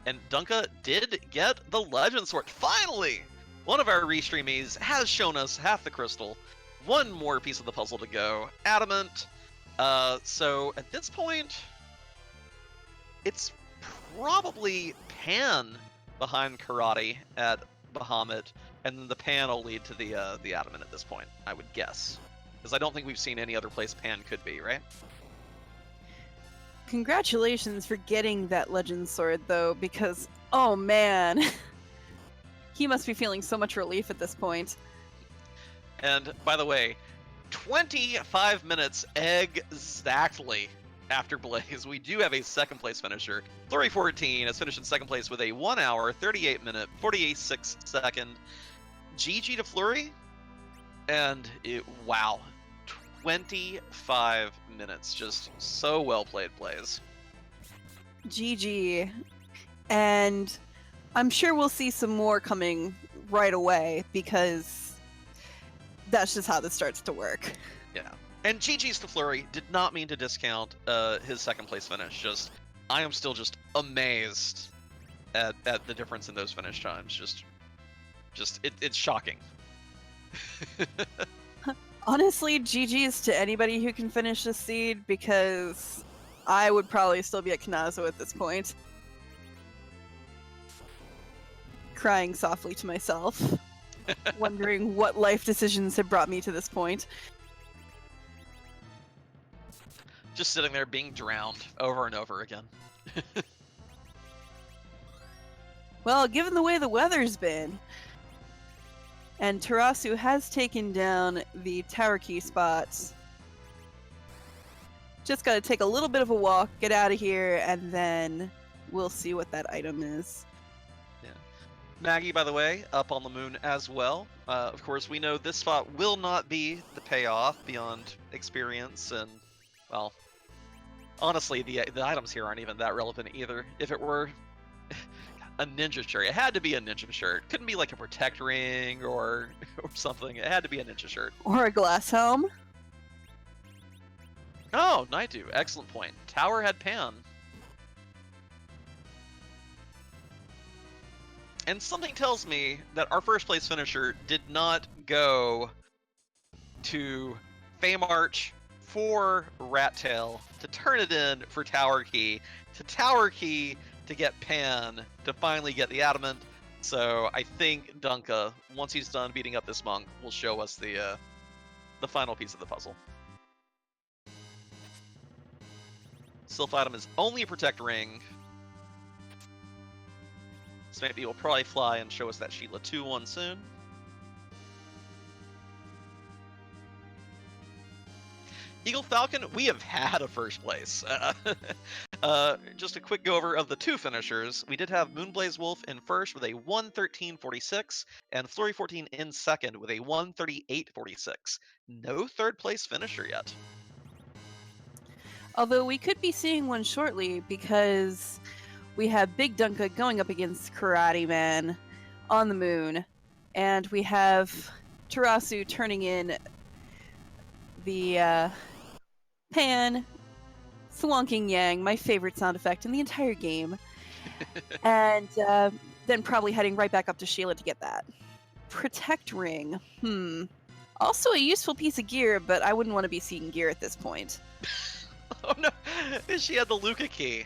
And Dunka did get the Legend Sword. Finally! One of our restreamies has shown us half the crystal. One more piece of the puzzle to go. Adamant. So at this point, it's probably Pan behind Karate at Bahamut, and then the Pan will lead to the Adamant at this point, I would guess. Because I don't think we've seen any other place Pan could be, right? Congratulations for getting that Legend Sword, though, because, oh man, he must be feeling so much relief at this point. And, by the way, 25 minutes exactly after Blaze, we do have a second place finisher. Flurry 14 has finished in second place with a 1 hour, 38 minute, 46 second. GG to Flurry, and wow. 25 minutes. Just so well played, Blaze. GG. And I'm sure we'll see some more coming right away, because that's just how this starts to work. Yeah. And GG's to Flurry. Did not mean to discount his second place finish. I am still just amazed at the difference in those finish times. It's shocking. Honestly, GG's to anybody who can finish this seed, because I would probably still be at Kanazo at this point. Crying softly to myself, wondering what life decisions have brought me to this point. Just sitting there being drowned over and over again. Well, given the way the weather's been, and Tarasu has taken down the tower key spots, just gotta take a little bit of a walk, get out of here, and then we'll see what that item is. Yeah. Maggie, by the way, up on the moon as well. Of course, we know this spot will not be the payoff beyond experience, and, well, honestly, the items here aren't even that relevant either. If it were a ninja shirt, it had to be a ninja shirt. Couldn't be like a protect ring or something. It had to be a ninja shirt. Or a glass helm. Oh, Naidu, excellent point. Tower had Pan. And something tells me that our first place finisher did not go to Feymarch for Rat Tail to turn it in for Tower Key, to Tower Key to get Pan, to finally get the Adamant. So I think Dunka, once he's done beating up this monk, will show us the final piece of the puzzle. Sylph item is only a protect ring. Smaepdii will probably fly and show us that Sheila 2-1 soon. Eagle Falcon, we have had a first place. Just a quick go over of the two finishers. We did have Moonblaze Wolf in first with a 1:13.46, and Flurry 14 in second with a 1:38.46. No third place finisher yet. Although we could be seeing one shortly, because we have Bigdunka going up against Karate Man on the moon, and we have Tarasu turning in the Pan, Swonking Yang, my favorite sound effect in the entire game, and then probably heading right back up to Sheila to get that. Protect Ring. Also a useful piece of gear, but I wouldn't want to be seeing gear at this point. Oh no, she had the Luca key.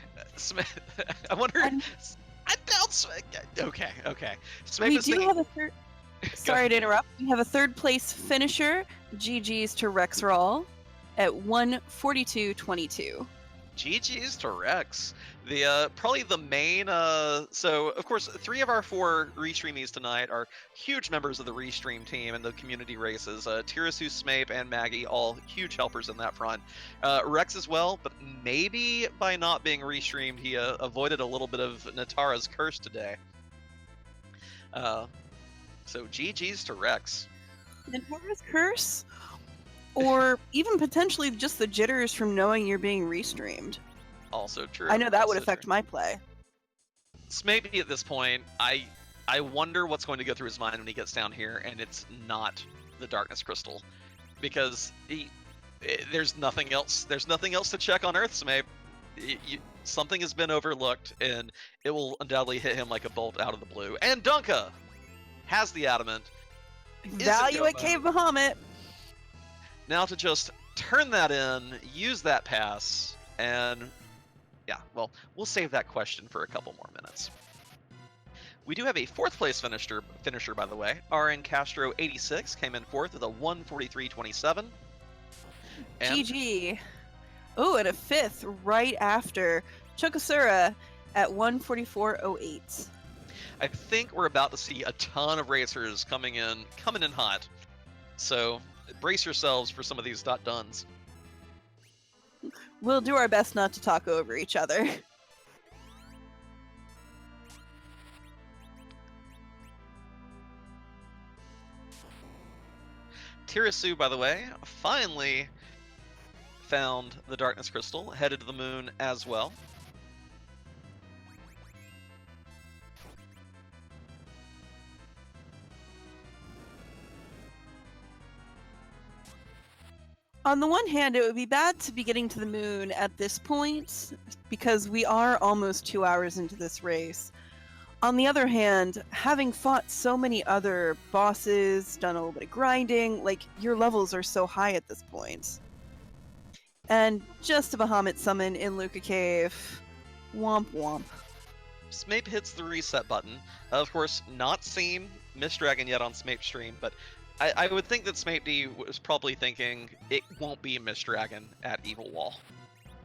I wonder. I doubt. Okay. We do have a third. Sorry to interrupt. We have a third place finisher. GG's to Rexroll at 1:42.22. GG's to Rex. Probably the main. So of course, 3 of our 4 restreamies tonight are huge members of the restream team and the community races. Tirasu, Smape, and Maggie, all huge helpers in that front. Rex as well, but maybe by not being restreamed, he avoided a little bit of Natara's curse today. So GG's to Rex. Nintara's curse, or even potentially just the jitters from knowing you're being restreamed. Also true. I know that would also affect true. my play. Smaepdii at this point, I wonder what's going to go through his mind when he gets down here, and it's not the Darkness Crystal, because there's nothing else. There's nothing else to check on Earth, Smape. Something has been overlooked, and it will undoubtedly hit him like a bolt out of the blue. And Dunka has the adamant. Value at Cave Bahamut. Now to just turn that in, use that pass, and yeah, well, we'll save that question for a couple more minutes. We do have a 4th place finisher, by the way. RN Castro 86 came in 4th with a 143.27. GG. Oh, and a 5th right after Chokosura at 144.08. I think we're about to see a ton of racers coming in hot. So brace yourselves for some of these .duns. We'll do our best not to talk over each other. Tirasu, by the way, finally found the Darkness Crystal, headed to the moon as well. On the one hand, it would be bad to be getting to the moon at this point, because we are almost 2 hours into this race. On the other hand, having fought so many other bosses, done a little bit of grinding, like, your levels are so high at this point. And just a Bahamut summon in Luca Cave. Womp womp. Smape hits the reset button. Of course, not seen Mist Dragon yet on Smape's stream, but I would think that Smaepdii was probably thinking it won't be Mist Dragon at Evil Wall.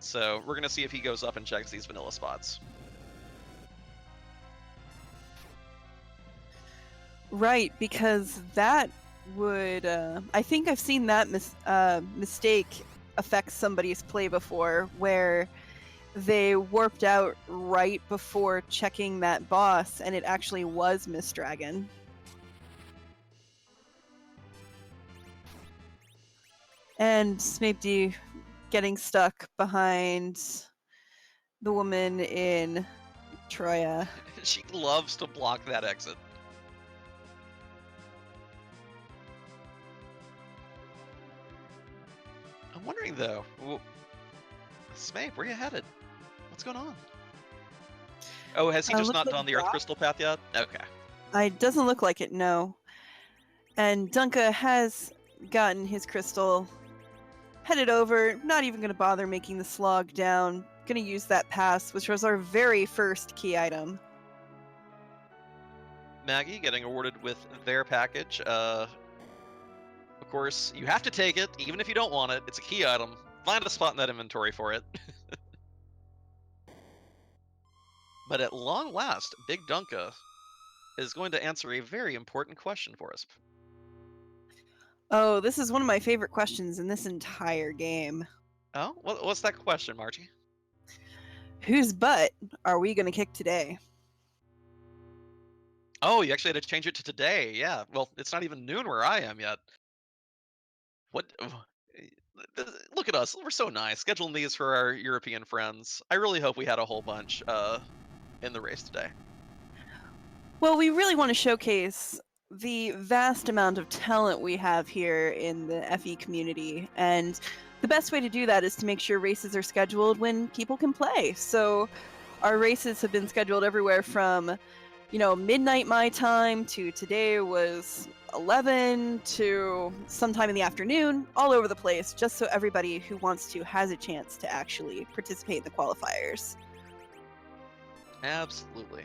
So we're going to see if he goes up and checks these vanilla spots. Right, because that would... I think I've seen that mistake affect somebody's play before, where they warped out right before checking that boss, and it actually was Mist Dragon. And Smaepdii getting stuck behind the woman in Troya. She loves to block that exit. I'm wondering though, Smape, where are you headed? What's going on? Oh, has he just not done the Earth Crystal path yet? Okay. It doesn't look like it, no. And Dunka has gotten his crystal, headed over, not even going to bother making the slog down. Going to use that pass, which was our very first key item. Maggie getting awarded with their package. Of course, you have to take it, even if you don't want it. It's a key item. Find a spot in that inventory for it. But at long last, Bigdunka is going to answer a very important question for us. Oh, this is one of my favorite questions in this entire game. Oh, what's that question, Margie? Whose butt are we going to kick today? Oh, you actually had to change it to today. Yeah, well, it's not even noon where I am yet. What? Look at us. We're so nice. Scheduling these for our European friends. I really hope we had a whole bunch in the race today. Well, we really want to showcase the vast amount of talent we have here in the FE community, and the best way to do that is to make sure races are scheduled when people can play. So our races have been scheduled everywhere from, midnight my time to today was 11 to sometime in the afternoon, all over the place, just so everybody who wants to has a chance to actually participate in the qualifiers. Absolutely.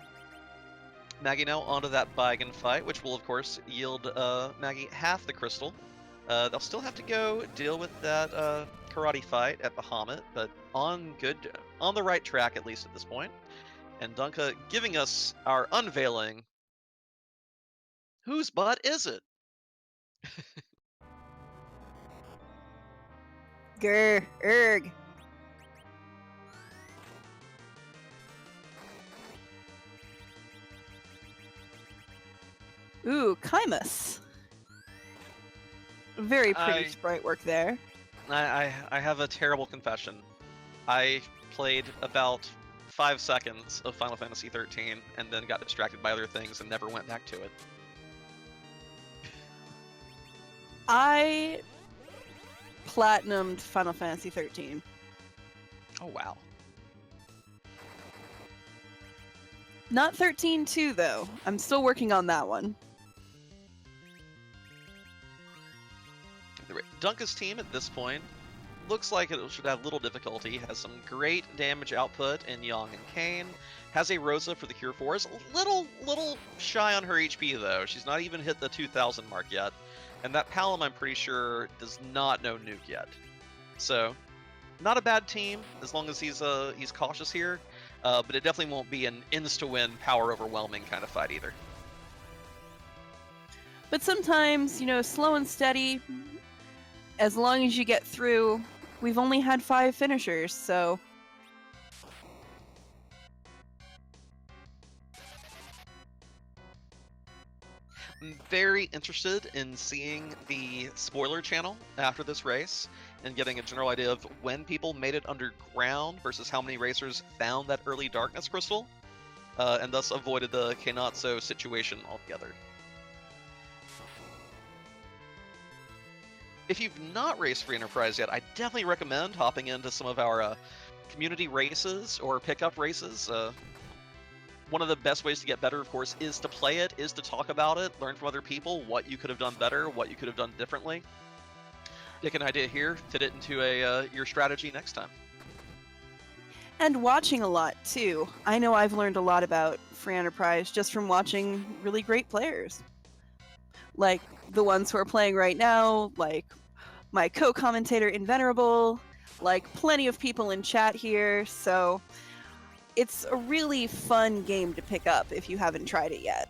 Maggie now onto that Baigan fight, which will of course yield Maggie half the crystal. They'll still have to go deal with that karate fight at Bahamut, but on the right track at least at this point. And Dunka giving us our unveiling. Whose butt is it? Grr, erg. Ooh, Chimus. Very pretty sprite work there. I have a terrible confession. I played about 5 seconds of Final Fantasy 13 and then got distracted by other things and never went back to it. I platinumed Final Fantasy 13. Oh wow. Not 13-2 though. I'm still working on that one. Dunka's team at this point looks like it should have little difficulty, has some great damage output in Yang and Kane, has a Rosa for the Cure 4, is a little shy on her HP though, she's not even hit the 2000 mark yet, and that Palom I'm pretty sure does not know Nuke yet. So, not a bad team, as long as he's cautious here, but it definitely won't be an insta-win, power-overwhelming kind of fight either. But sometimes, you know, slow and steady, as long as you get through. We've only had 5 finishers, so... I'm very interested in seeing the spoiler channel after this race and getting a general idea of when people made it underground versus how many racers found that early darkness crystal, and thus avoided the Kenatsu situation altogether. If you've not raced Free Enterprise yet, I definitely recommend hopping into some of our community races or pickup races. One of the best ways to get better, of course, is to play it, is to talk about it, learn from other people what you could have done better, what you could have done differently. Pick an idea here, fit it into your strategy next time. And watching a lot, too. I know I've learned a lot about Free Enterprise just from watching really great players. Like the ones who are playing right now, like my co-commentator Invenerable, like plenty of people in chat here, so it's a really fun game to pick up if you haven't tried it yet.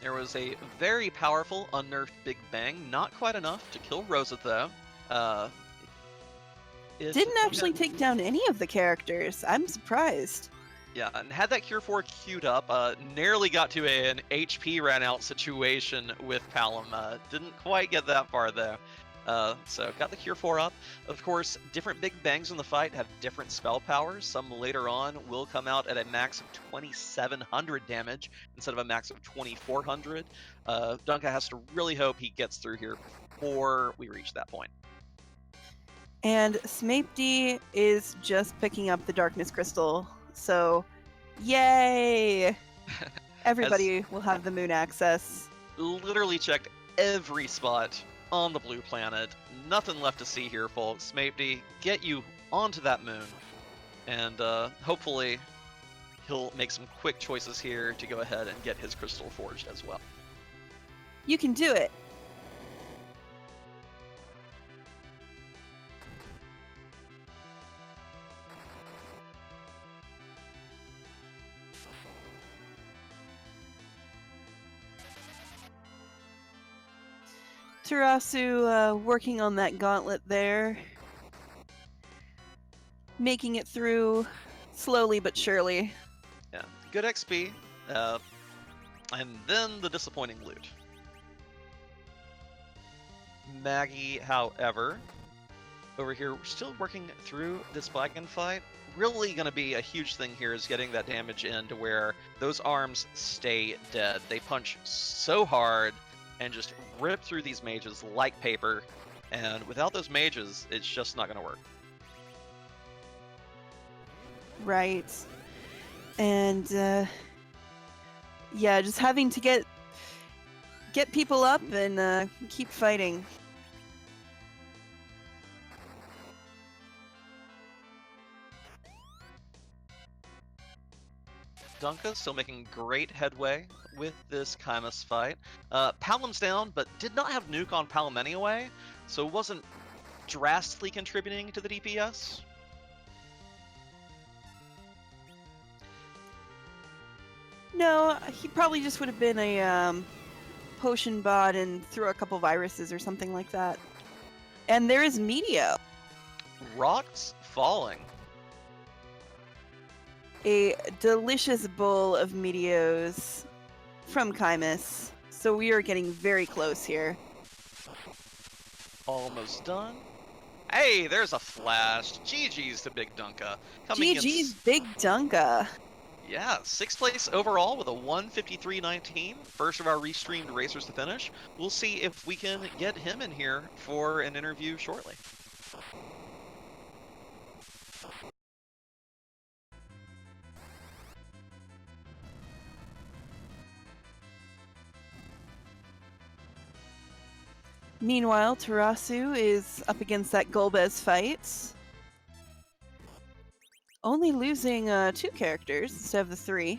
There was a very powerful unnerfed Big Bang, not quite enough to kill Rosa though. Didn't actually take down any of the characters. I'm surprised. Yeah, and had that Cure 4 queued up, nearly got to an HP ran out situation with Palom. Didn't quite get that far though. So got the Cure 4 up. Of course, different Big Bangs in the fight have different spell powers. Some later on will come out at a max of 2700 damage instead of a max of 2400. Dunka has to really hope he gets through here before we reach that point. And Smaepdii is just picking up the Darkness Crystal, so yay! Everybody will have the moon access. Literally checked every spot on the blue planet. Nothing left to see here, folks. Smaepdii, get you onto that moon, and hopefully he'll make some quick choices here to go ahead and get his crystal forged as well. You can do it. Tarasu working on that gauntlet there. Making it through slowly but surely. Yeah, good XP, and then the disappointing loot. Maggie, however, over here, we're still working through this Blacken fight. Really going to be a huge thing here is getting that damage in to where those arms stay dead. They punch so hard and just rip through these mages like paper, and without those mages, it's just not going to work. Right. And yeah, just having to get people up and keep fighting. Dunka still making great headway with this Chimus fight. Palom's down, but did not have nuke on Palom anyway, so wasn't drastically contributing to the DPS. No, he probably just would have been a potion bot and threw a couple viruses or something like that. And there is Meteor. Rocks falling. a delicious bowl of Meteos from Chimus. So we are getting very close here. Almost done. Hey, there's a flash. GG's to Bigdunka. Coming in, GG's Bigdunka. yeah, 6th place overall with a 153.19. First of our restreamed racers to finish. We'll see if we can get him in here for an interview shortly. Meanwhile, Tarasu is up against that Golbez fight. Only losing 2 characters instead of the 3.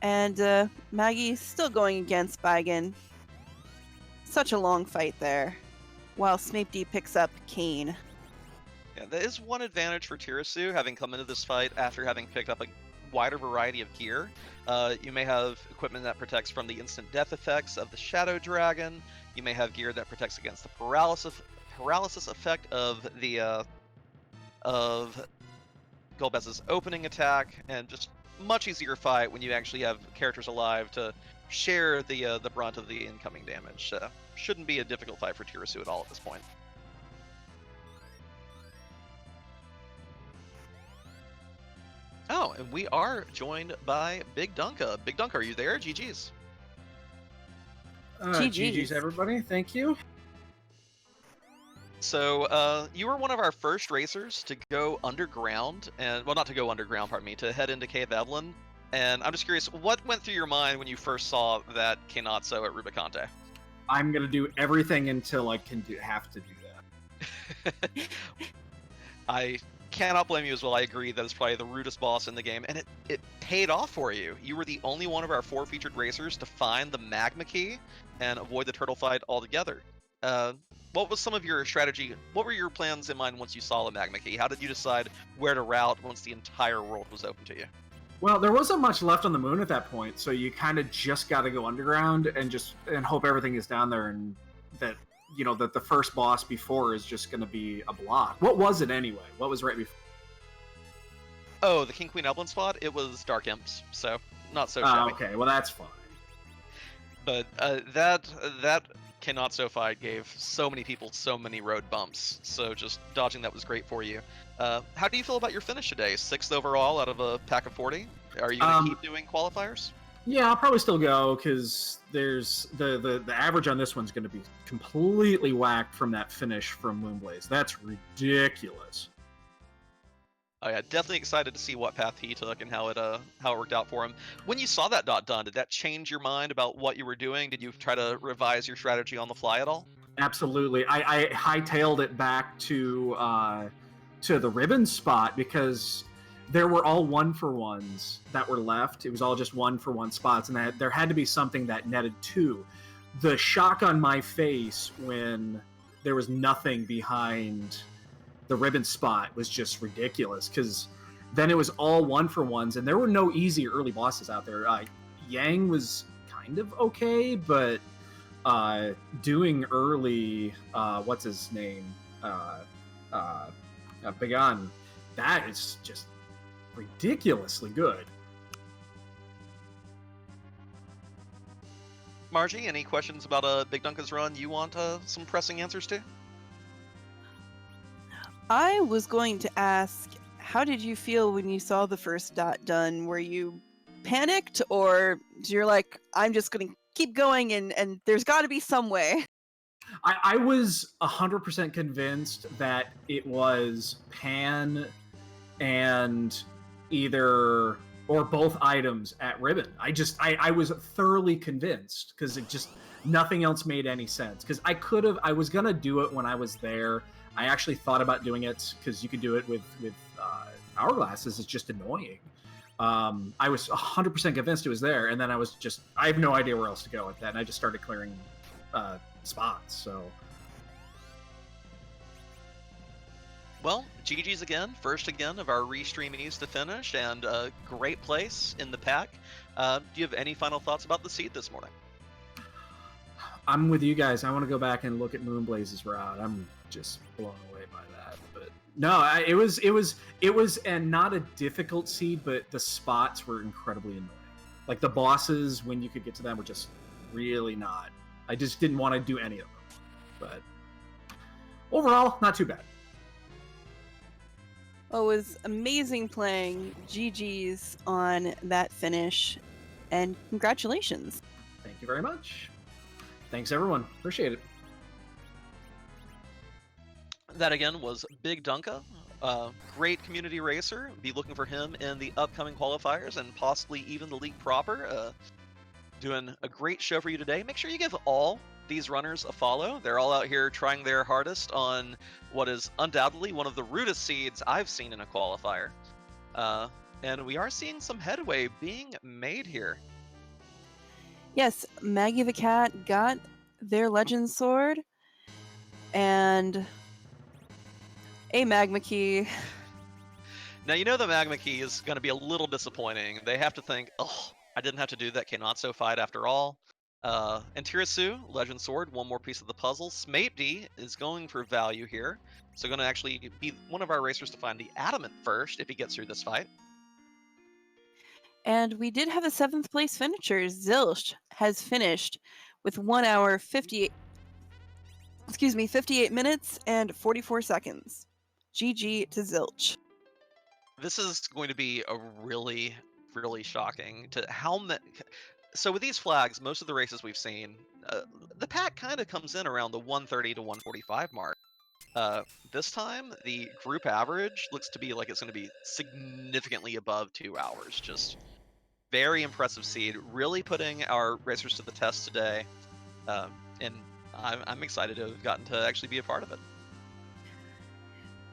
And Maggie's still going against Bagan. Such a long fight there. While Smaepdii picks up Kane. Yeah, there is one advantage for Tirasu, having come into this fight after having picked up a wider variety of gear. You may have equipment that protects from the instant death effects of the Shadow Dragon. You may have gear that protects against the paralysis effect of the of Golbez's opening attack, and just much easier fight when you actually have characters alive to share the brunt of the incoming damage. Shouldn't be a difficult fight for Tirasu at all at this point. Oh, and we are joined by Bigdunka. Bigdunka, are you there? GG's. GG's, everybody. Thank you. So, you were one of our first racers to go underground, and well, not to go underground, pardon me, to head into Cave Evelyn. And I'm just curious, what went through your mind when you first saw that Kenatsu at Rubicante? I'm gonna do everything until I can have to do that. I cannot blame you as well. I agree that it's probably the rudest boss in the game, and it paid off for you. You were the only one of our 4 featured racers to find the magma key and avoid the turtle fight altogether. What was some of your strategy? What were your plans in mind once you saw the magma key? How did you decide where to route once the entire world was open to you? Well, there wasn't much left on the moon at that point, so you kind of just got to go underground and hope everything is down there, and that that the first boss before is just going to be a block. What was it anyway? What was right before? Oh, the King Queen Evelyn spot. It was Dark Imps, so not so shabby. Okay, well that's fine. But that Kenatsu fight gave so many people so many road bumps, so just dodging that was great for you. How do you feel about your finish today? 6th overall out of a pack of 40? Are you going to keep doing qualifiers? Yeah, I'll probably still go, because there's the average on this one's going to be completely whacked from that finish from Moonblaze. That's ridiculous. Oh yeah, definitely excited to see what path he took and how it worked out for him. When you saw that dot done, did that change your mind about what you were doing? Did you try to revise your strategy on the fly at all? Absolutely. I hightailed it back to the ribbon spot, because there were all 1-for-1s that were left. It was all just 1-for-1 spots, and there had to be something that netted 2. The shock on my face when there was nothing behind the ribbon spot was just ridiculous, because then it was all 1-for-1s, and there were no easy early bosses out there. Yang was kind of okay, but doing early, what's his name? Bagan, that is just ridiculously good. Margie, any questions about Bigdunka's run you want some pressing answers to? I was going to ask, how did you feel when you saw the first dot done? Were you panicked, or you're like, I'm just going to keep going and there's got to be some way? I was 100% convinced that it was pan and either or both items at ribbon. I was thoroughly convinced, because it just, nothing else made any sense. Because I was gonna do it when I was there. I actually thought about doing it, because you could do it with hourglasses. It's just annoying. I was 100% convinced it was there, and then I have no idea where else to go with that, and I just started clearing spots. So, well, GG's again, first again of our restreamees to finish, and a great place in the pack. Do you have any final thoughts about the seed this morning? I'm with you guys. I want to go back and look at Moonblaze's route. I'm just blown away by that. But no, it was and not a difficult seed, but the spots were incredibly annoying. Like the bosses, when you could get to them, were just really not. I just didn't want to do any of them. But overall, not too bad. Oh, it was amazing playing. GG's on that finish, and congratulations. Thank you very much. Thanks, everyone. Appreciate it. That again was Bigdunka, great community racer. Be looking for him in the upcoming qualifiers and possibly even the league proper. Doing a great show for you today. Make sure you give all these runners a follow. They're all out here trying their hardest on what is undoubtedly one of the rudest seeds I've seen in a qualifier. And we are seeing some headway being made here. Yes, MaggieTheKatt got their legend sword and a magma key. Now, you know the magma key is going to be a little disappointing. They have to think, oh, I didn't have to do that Kenatsu fight after all. And Tirasu, legend sword, one more piece of the puzzle. Smaepdii is going for value here. So going to actually be one of our racers to find the adamant first if he gets through this fight. And we did have a 7th place finisher. Zilch has finished with 1 hour 58 minutes and 44 seconds. GG to Zilch. This is going to be a really, really shocking to how many. So with these flags, most of the races we've seen, the pack kind of comes in around the 130 to 145 mark. This time, the group average looks to be like it's going to be significantly above 2 hours. Just very impressive seed, really putting our racers to the test today. And I'm excited to have gotten to actually be a part of it.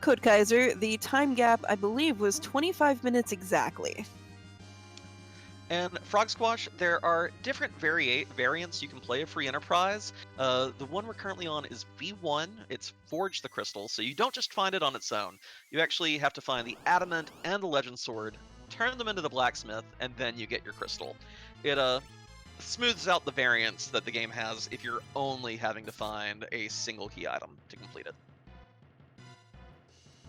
Code Kaiser, the time gap, I believe, was 25 minutes exactly. And Frog Squash, there are different variants you can play of Free Enterprise. The one we're currently on is V1. It's Forge the Crystal, so you don't just find it on its own. You actually have to find the Adamant and the Legend Sword, turn them into the Blacksmith, and then you get your crystal. It smooths out the variance that the game has if you're only having to find a single key item to complete it.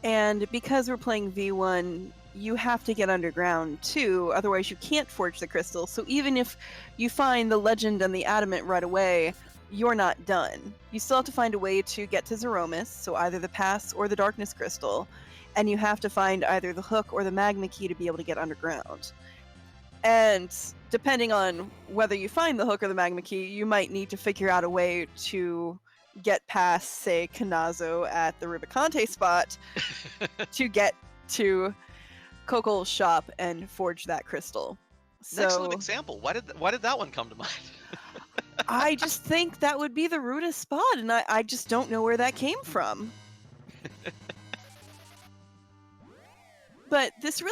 And because we're playing V1, you have to get underground too, otherwise you can't forge the crystal. So even if you find the legend and the adamant right away, you're not done. You still have to find a way to get to Zemus, so either the pass or the darkness crystal, and you have to find either the hook or the magma key to be able to get underground. And depending on whether you find the hook or the magma key, you might need to figure out a way to get past, say, Kanazo at the Rubicante spot to get to Kokol's shop and forge that crystal. So, excellent example. Why did that one come to mind? I just think that would be the rudest spot, and I just don't know where that came from. But this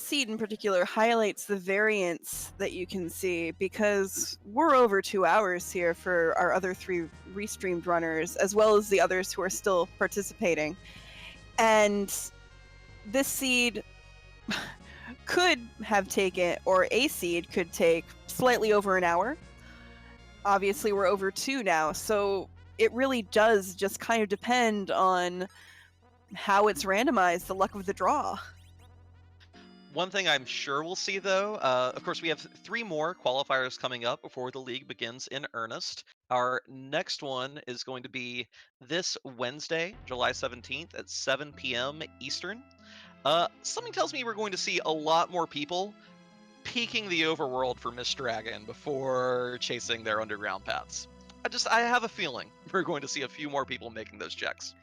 seed in particular highlights the variance that you can see, because we're over 2 hours here for our other 3 restreamed runners, as well as the others who are still participating. And this seed could have taken, or a seed could take, slightly over an hour. Obviously, we're over 2 now, so it really does just kind of depend on how it's randomized, the luck of the draw. One thing I'm sure we'll see, though, of course, we have 3 more qualifiers coming up before the league begins in earnest. Our next one is going to be this Wednesday, July 17th at 7 p.m. Eastern. Something tells me we're going to see a lot more people peeking the overworld for Miss Dragon before chasing their underground paths. I have a feeling we're going to see a few more people making those checks.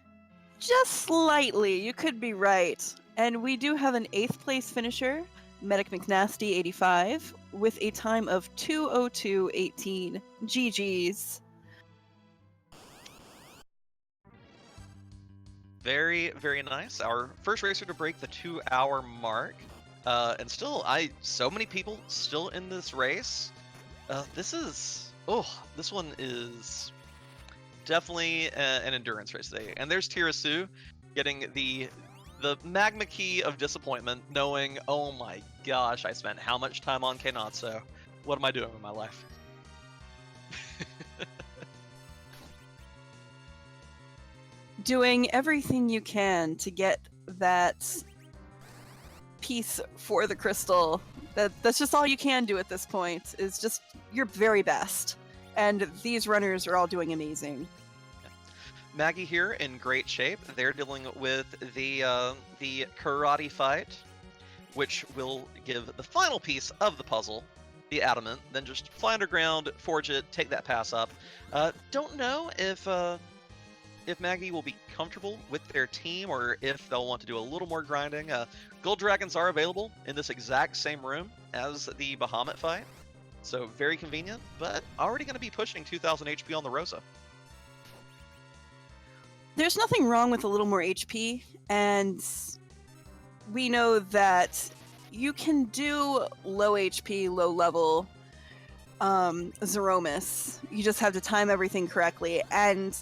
Just slightly, you could be right. And we do have an 8th place finisher, Medic McNasty 85, with a time of 2:02:18. GG's. Very, very nice. Our first racer to break the 2-hour mark. And still, so many people still in this race. This one is definitely an endurance race today. And there's Tirasu getting the magma key of disappointment, knowing, oh my gosh, I spent how much time on Kenatsu? What am I doing with my life? doing everything you can to get that piece for the crystal. That's just all you can do at this point, is just your very best. And these runners are all doing amazing. Maggie here in great shape. They're dealing with the karate fight, which will give the final piece of the puzzle, the adamant, then just fly underground, forge it, take that pass up. Don't know if Maggie will be comfortable with their team or if they'll want to do a little more grinding. Gold Dragons are available in this exact same room as the Bahamut fight, so very convenient, but already going to be pushing 2,000 HP on the Rosa. There's nothing wrong with a little more HP, and we know that you can do low HP, low level Zemus. You just have to time everything correctly, and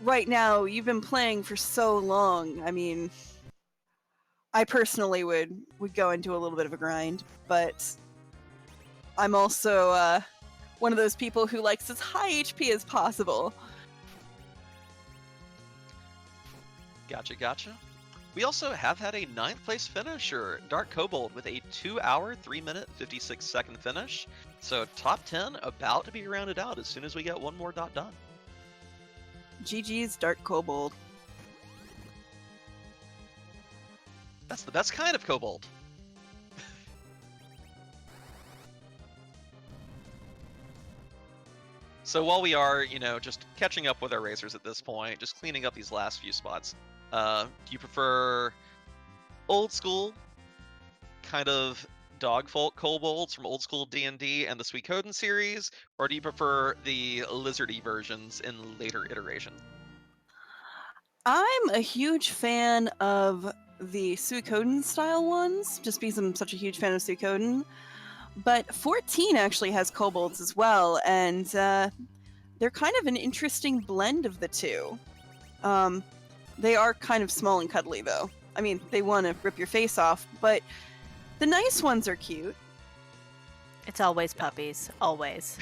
right now, you've been playing for so long. I mean, I personally would go into a little bit of a grind, but I'm also one of those people who likes as high HP as possible. Gotcha. We also have had a 9th place finisher, Dark Kobold, with a 2 hour, 3 minute, 56 second finish. So top 10 about to be rounded out as soon as we get one more dot done. GG's Dark Kobold. That's the best kind of kobold. So while we are, just catching up with our racers at this point, just cleaning up these last few spots, do you prefer old school, kind of dogfolk kobolds from old school D&D and the Suikoden series, or do you prefer the lizardy versions in later iterations? I'm a huge fan of the Suikoden style ones, just because I'm such a huge fan of Suikoden. But 14 actually has kobolds as well, and they're kind of an interesting blend of the two. They are kind of small and cuddly, though. I mean, they want to rip your face off, but the nice ones are cute. It's always puppies. Always.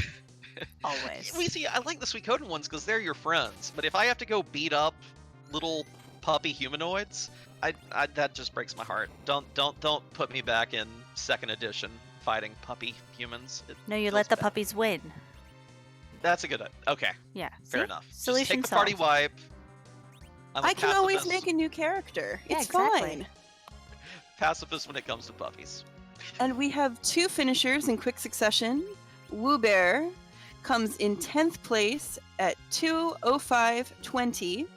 Always. We see, I like the Suikoden ones because they're your friends, but if I have to go beat up little puppy humanoids, that just breaks my heart. Don't put me back in 2nd edition fighting puppy humans. No, you let the puppies win. That's a good idea. Okay. Yeah. Fair see? enough. Solution just take the solved. party wipe. I can always make a new character. Yeah, it's exactly. fine. Pacifist when it comes to puppies. And we have 2 finishers in quick succession. Woo Bear comes in 10th place at 2:05:20,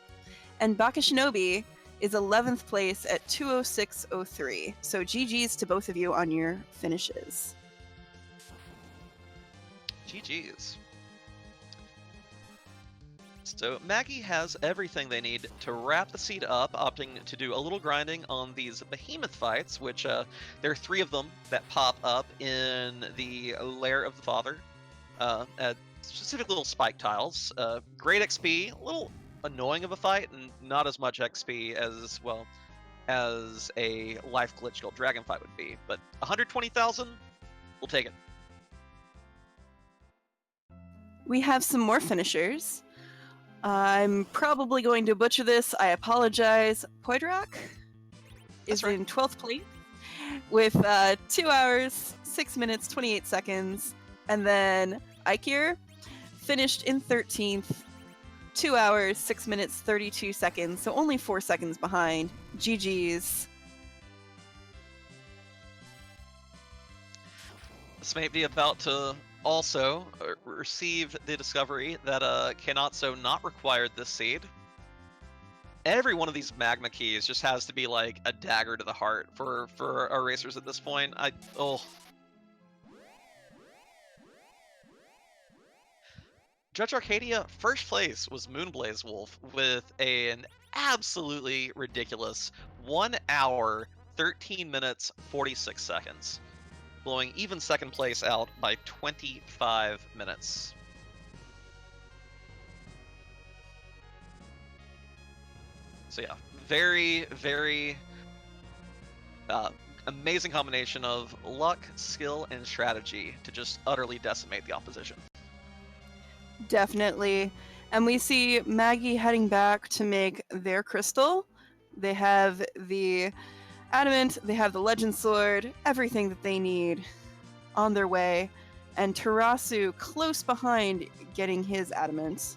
and Bakashinobi is 11th place at 2:06:03. So GG's to both of you on your finishes. GG's. So Maggie has everything they need to wrap the seed up, opting to do a little grinding on these behemoth fights, which there are 3 of them that pop up in the Lair of the Father. At specific little spike tiles. Great XP, a little annoying of a fight, and not as much XP as, well, as a life glitch gold dragon fight would be. But 120,000, we'll take it. We have some more finishers. I'm probably going to butcher this. I apologize. Poidrak is in 12th place with 2 hours, 6 minutes, 28 seconds. And then Aikir finished in 13th, 2 hours, 6 minutes, 32 seconds. So only 4 seconds behind. GG's. Smaepdii about to also receive the discovery that Kanatsu not required this seed. Every one of these magma keys just has to be like a dagger to the heart for our racers at this point. Judge Arcadia, first place was Moonblaze Wolf with an absolutely ridiculous 1 hour, 13 minutes, 46 seconds. Blowing even second place out by 25 minutes. So yeah, very, very amazing combination of luck, skill, and strategy to just utterly decimate the opposition. Definitely. And we see Maggie heading back to make their crystal. They have the adamant, they have the legend sword, everything that they need on their way. And Tarasu close behind getting his adamant.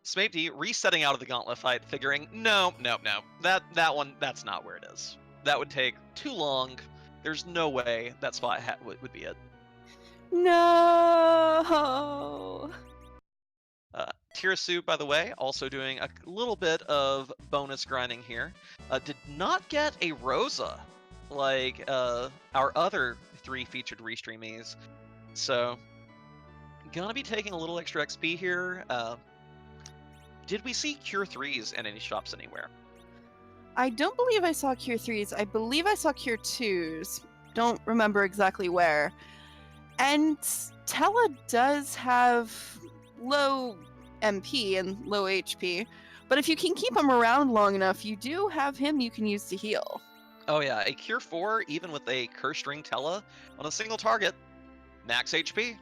Smaepdii resetting out of the gauntlet fight, figuring, no, that one, that's not where it is. That would take too long. There's no way that spot would be it. No. Tirasu, by the way, also doing a little bit of bonus grinding here. Did not get a Rosa like our other 3 featured restreamies. So, gonna be taking a little extra XP here. Did we see Cure 3s in any shops anywhere? I don't believe I saw Cure 3s. I believe I saw Cure 2s. Don't remember exactly where. And Tella does have low MP and low HP, but if you can keep him around long enough, you do have him you can use to heal. Oh yeah, a Cure 4, even with a Curse Ring Tella on a single target, max HP.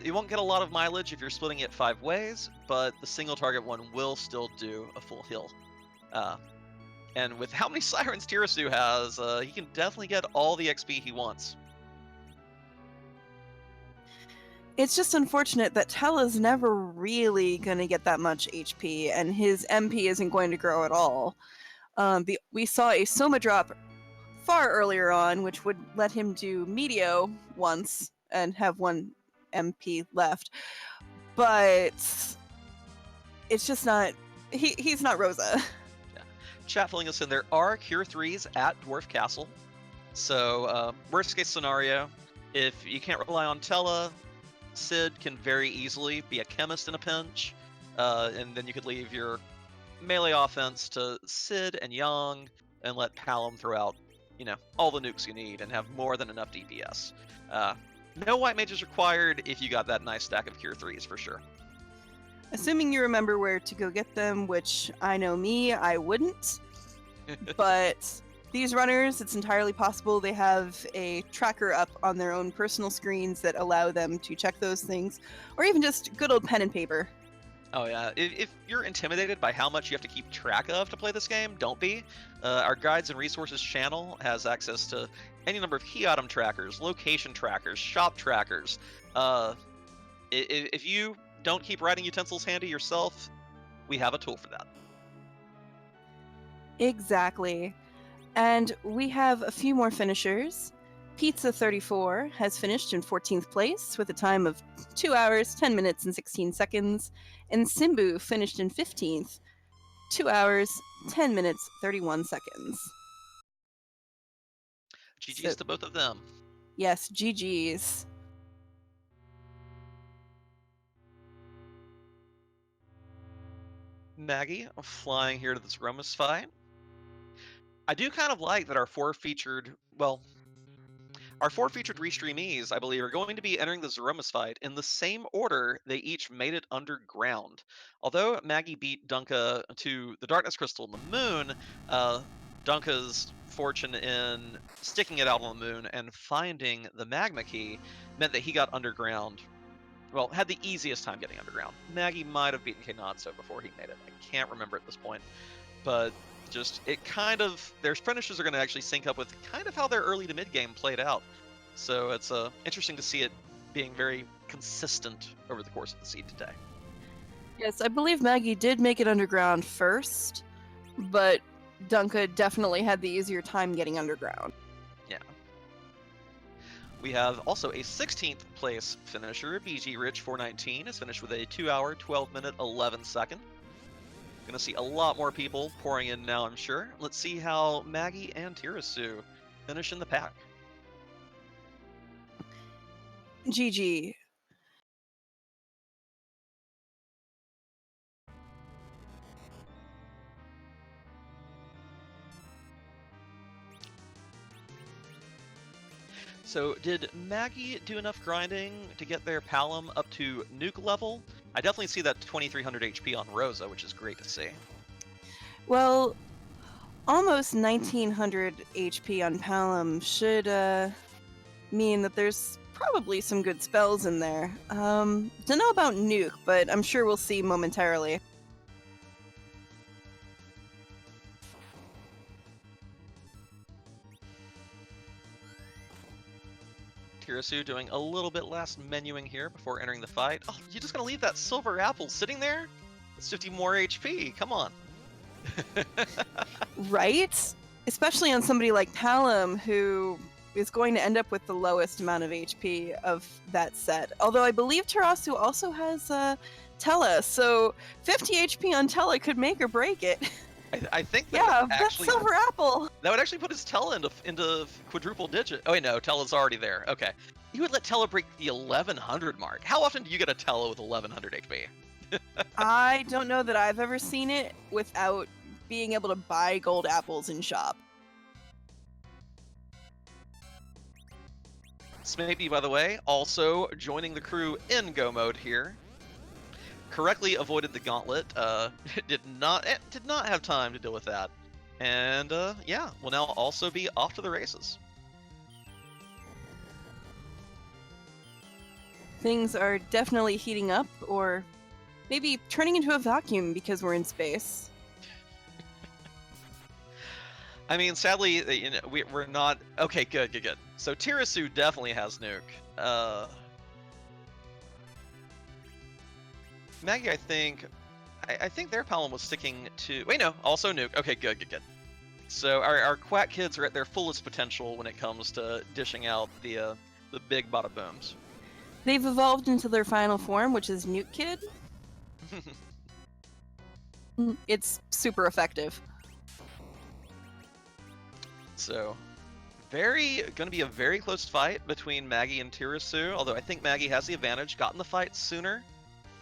You won't get a lot of mileage if you're splitting it 5 ways, but the single target one will still do a full heal. And with how many Sirens Tirasu has, he can definitely get all the XP he wants. It's just unfortunate that Tella's never really going to get that much HP, and his MP isn't going to grow at all. We saw a Soma drop far earlier on, which would let him do Meteo once and have 1 MP left. But it's just not... He's not Rosa. Yeah. Chat filling us in, there are Cure 3s at Dwarf Castle. So, worst case scenario, if you can't rely on Tella, Sid can very easily be a chemist in a pinch, and then you could leave your melee offense to Sid and Yang, and let Palom throw out, all the nukes you need and have more than enough DPS. No white mages required if you got that nice stack of Cure 3s for sure. Assuming you remember where to go get them, which I know me, I wouldn't. But these runners, it's entirely possible they have a tracker up on their own personal screens that allow them to check those things, or even just good old pen and paper. Oh yeah, if you're intimidated by how much you have to keep track of to play this game, don't be. Our Guides and Resources channel has access to any number of key item trackers, location trackers, shop trackers. If you don't keep writing utensils handy yourself, we have a tool for that. Exactly. And we have a few more finishers. Pizza34 has finished in 14th place with a time of 2 hours, 10 minutes, and 16 seconds. And Simbu finished in 15th, 2 hours, 10 minutes, 31 seconds. GG's to both of them. Yes, GG's. Maggie, flying here to this Zemus fight. I do kind of like that our 4 featured restreamees, I believe, are going to be entering the Zemus fight in the same order they each made it underground. Although Maggie beat Dunka to the Darkness Crystal and the Moon, Dunka's fortune in sticking it out on the Moon and finding the Magma Key meant that he got underground. Well, had the easiest time getting underground. Maggie might have beaten Kenatsu before he made it. I can't remember at this point. But just, their finishes are going to actually sync up with kind of how their early to mid game played out. So it's interesting to see it being very consistent over the course of the seed today. Yes, I believe Maggie did make it underground first, but Dunka definitely had the easier time getting underground. Yeah. We have also a 16th place finisher, BG Rich 419, is finished with a 2 hour, 12 minute, 11 second. Gonna see a lot more people pouring in now, I'm sure. Let's see how Maggie and Tirasu finish in the pack. GG. So did Maggie do enough grinding to get their Palom up to nuke level? I definitely see that 2300 HP on Rosa, which is great to see. Well, almost 1900 HP on Palom should mean that there's probably some good spells in there. Don't know about Nuke, but I'm sure we'll see momentarily. Tirasu doing a little bit last menuing here before entering the fight. Oh, you're just gonna leave that silver apple sitting there? It's 50 more HP, come on. Right? Especially on somebody like Palom, who is going to end up with the lowest amount of HP of that set. Although I believe Tarasu also has Tella, so 50 HP on Tella could make or break it. I think that Yeah, that actually silver apple. that would actually put his Tella into quadruple digit. Oh wait, no, Tella's already there. Okay, you would let Tella break the 1100 mark. How often do you get a Tella with 1100 HP? I don't know that I've ever seen it without being able to buy gold apples in shop. Smaepdii, by the way, also joining the crew in go mode here. Correctly avoided the gauntlet. Did not have time to deal with that, and yeah, will now also be off to the races. Things are definitely heating up, or maybe turning into a vacuum because we're in space. I mean, sadly, you know, we're not. Okay, good. So Tirasu definitely has Nuke. Maggie, I think their Palom was sticking to. Wait, no, also Nuke. Okay, good. So our Quack kids are at their fullest potential when it comes to dishing out the big bada booms. They've evolved into their final form, which is Nuke Kid. It's super effective. So, gonna be a very close fight between Maggie and Tirasu, although I think Maggie has the advantage, got in the fight sooner,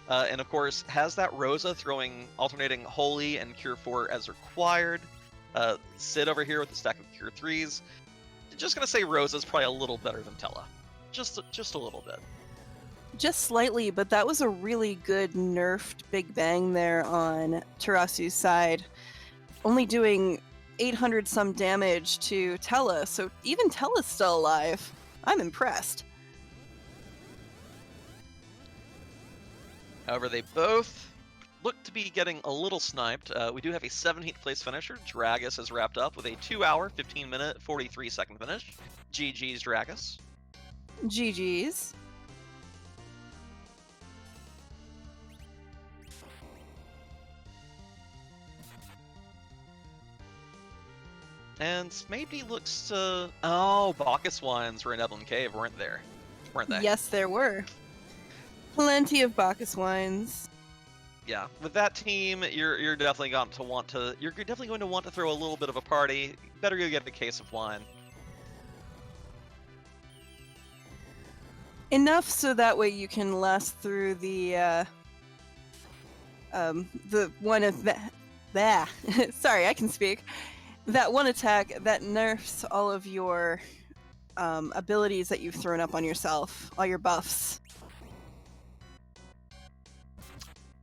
and of course has that Rosa throwing alternating Holy and Cure 4 as required. Sid over here with the stack of Cure 3s. Just gonna say Rosa's probably a little better than Tella. Just a little bit. Just slightly, but that was a really good nerfed Big Bang there on Tarasu's side. Only doing 800 some damage to Tella, so even Tella's still alive. I'm impressed. However, they both look to be getting a little sniped. We do have a 17th place finisher. Dragus has wrapped up with a 2 hour, 15 minute, 43 second finish. GG's Dragus. GG's. And Smaepdii looks to... Oh, Bacchus wines were in Evelyn Cave, weren't they? Yes, there were. Plenty of Bacchus wines. Yeah, with that team, you're definitely going to want to throw a little bit of a party. Better go get a case of wine. Enough so that way you can last through the one of that. Sorry, I can speak. That one attack that nerfs all of your abilities that you've thrown up on yourself, all your buffs.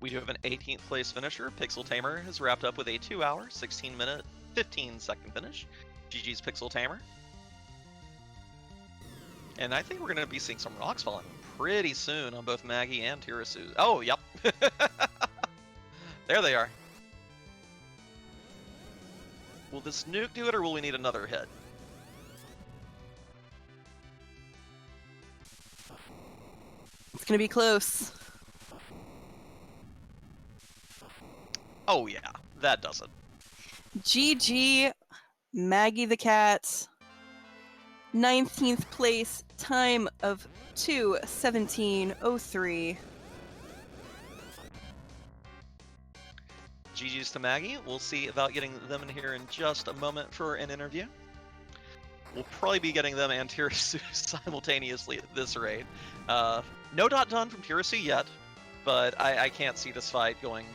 We do have an 18th place finisher. Pixel Tamer has wrapped up with a 2 hour, 16 minute, 15 second finish. GG's Pixel Tamer. And I think we're going to be seeing some rocks falling pretty soon on both Maggie and Tirasu. Oh, yep. There they are. Will this nuke do it, or will we need another hit? It's gonna be close. Oh yeah, that does it. GG, MaggieTheKatt. 19th place, time of 2:17:03. GG's to Maggie. We'll see about getting them in here in just a moment for an interview. We'll probably be getting them and Tirasu simultaneously at this rate. No dot done from Tirasu yet, but I can't see this fight going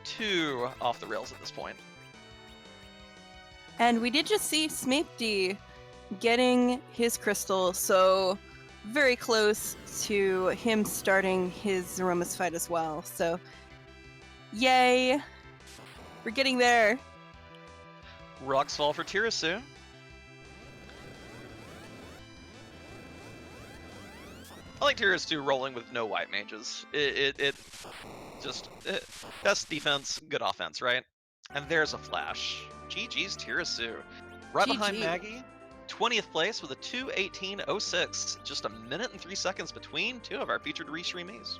too off the rails at this point. And we did just see Smaepdii getting his crystal, so very close to him starting his Zemus fight as well. So, yay! We're getting there. Rocks fall for Tirasu. I like Tirasu rolling with no white mages. It just best defense, good offense, right? And there's a flash. GG's Tirasu. Right behind GG. Maggie, 20th place with a 2:18.06. Just a minute and 3 seconds between two of our featured restreamees.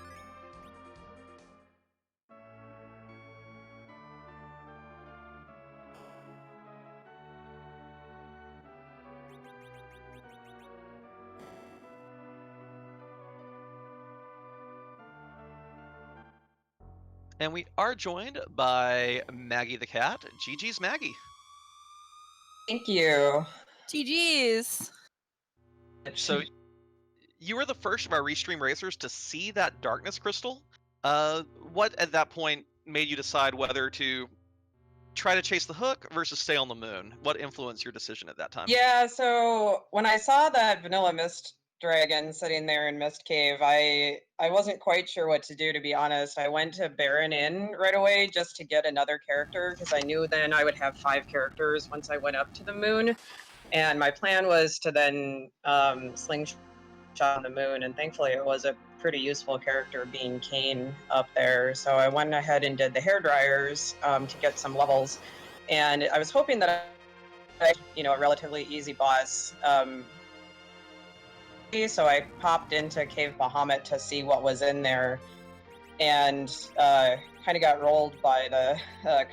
And we are joined by MaggieTheKatt. GG's Maggie. Thank you. GG's. So you were the first of our restream racers to see that darkness crystal. What at that point made you decide whether to try to chase the hook versus stay on the moon? What influenced your decision at that time? Yeah, so when I saw that vanilla mist dragon sitting there in Mist Cave, I wasn't quite sure what to do, to be honest. I went to Baron Inn right away just to get another character because I knew then I would have 5 characters once I went up to the moon. And my plan was to then slingshot on the moon, and thankfully it was a pretty useful character being Kane up there. So I went ahead and did the hair dryers to get some levels, and I was hoping that a relatively easy boss. So I popped into Cave Bahamut to see what was in there, and kind of got rolled by the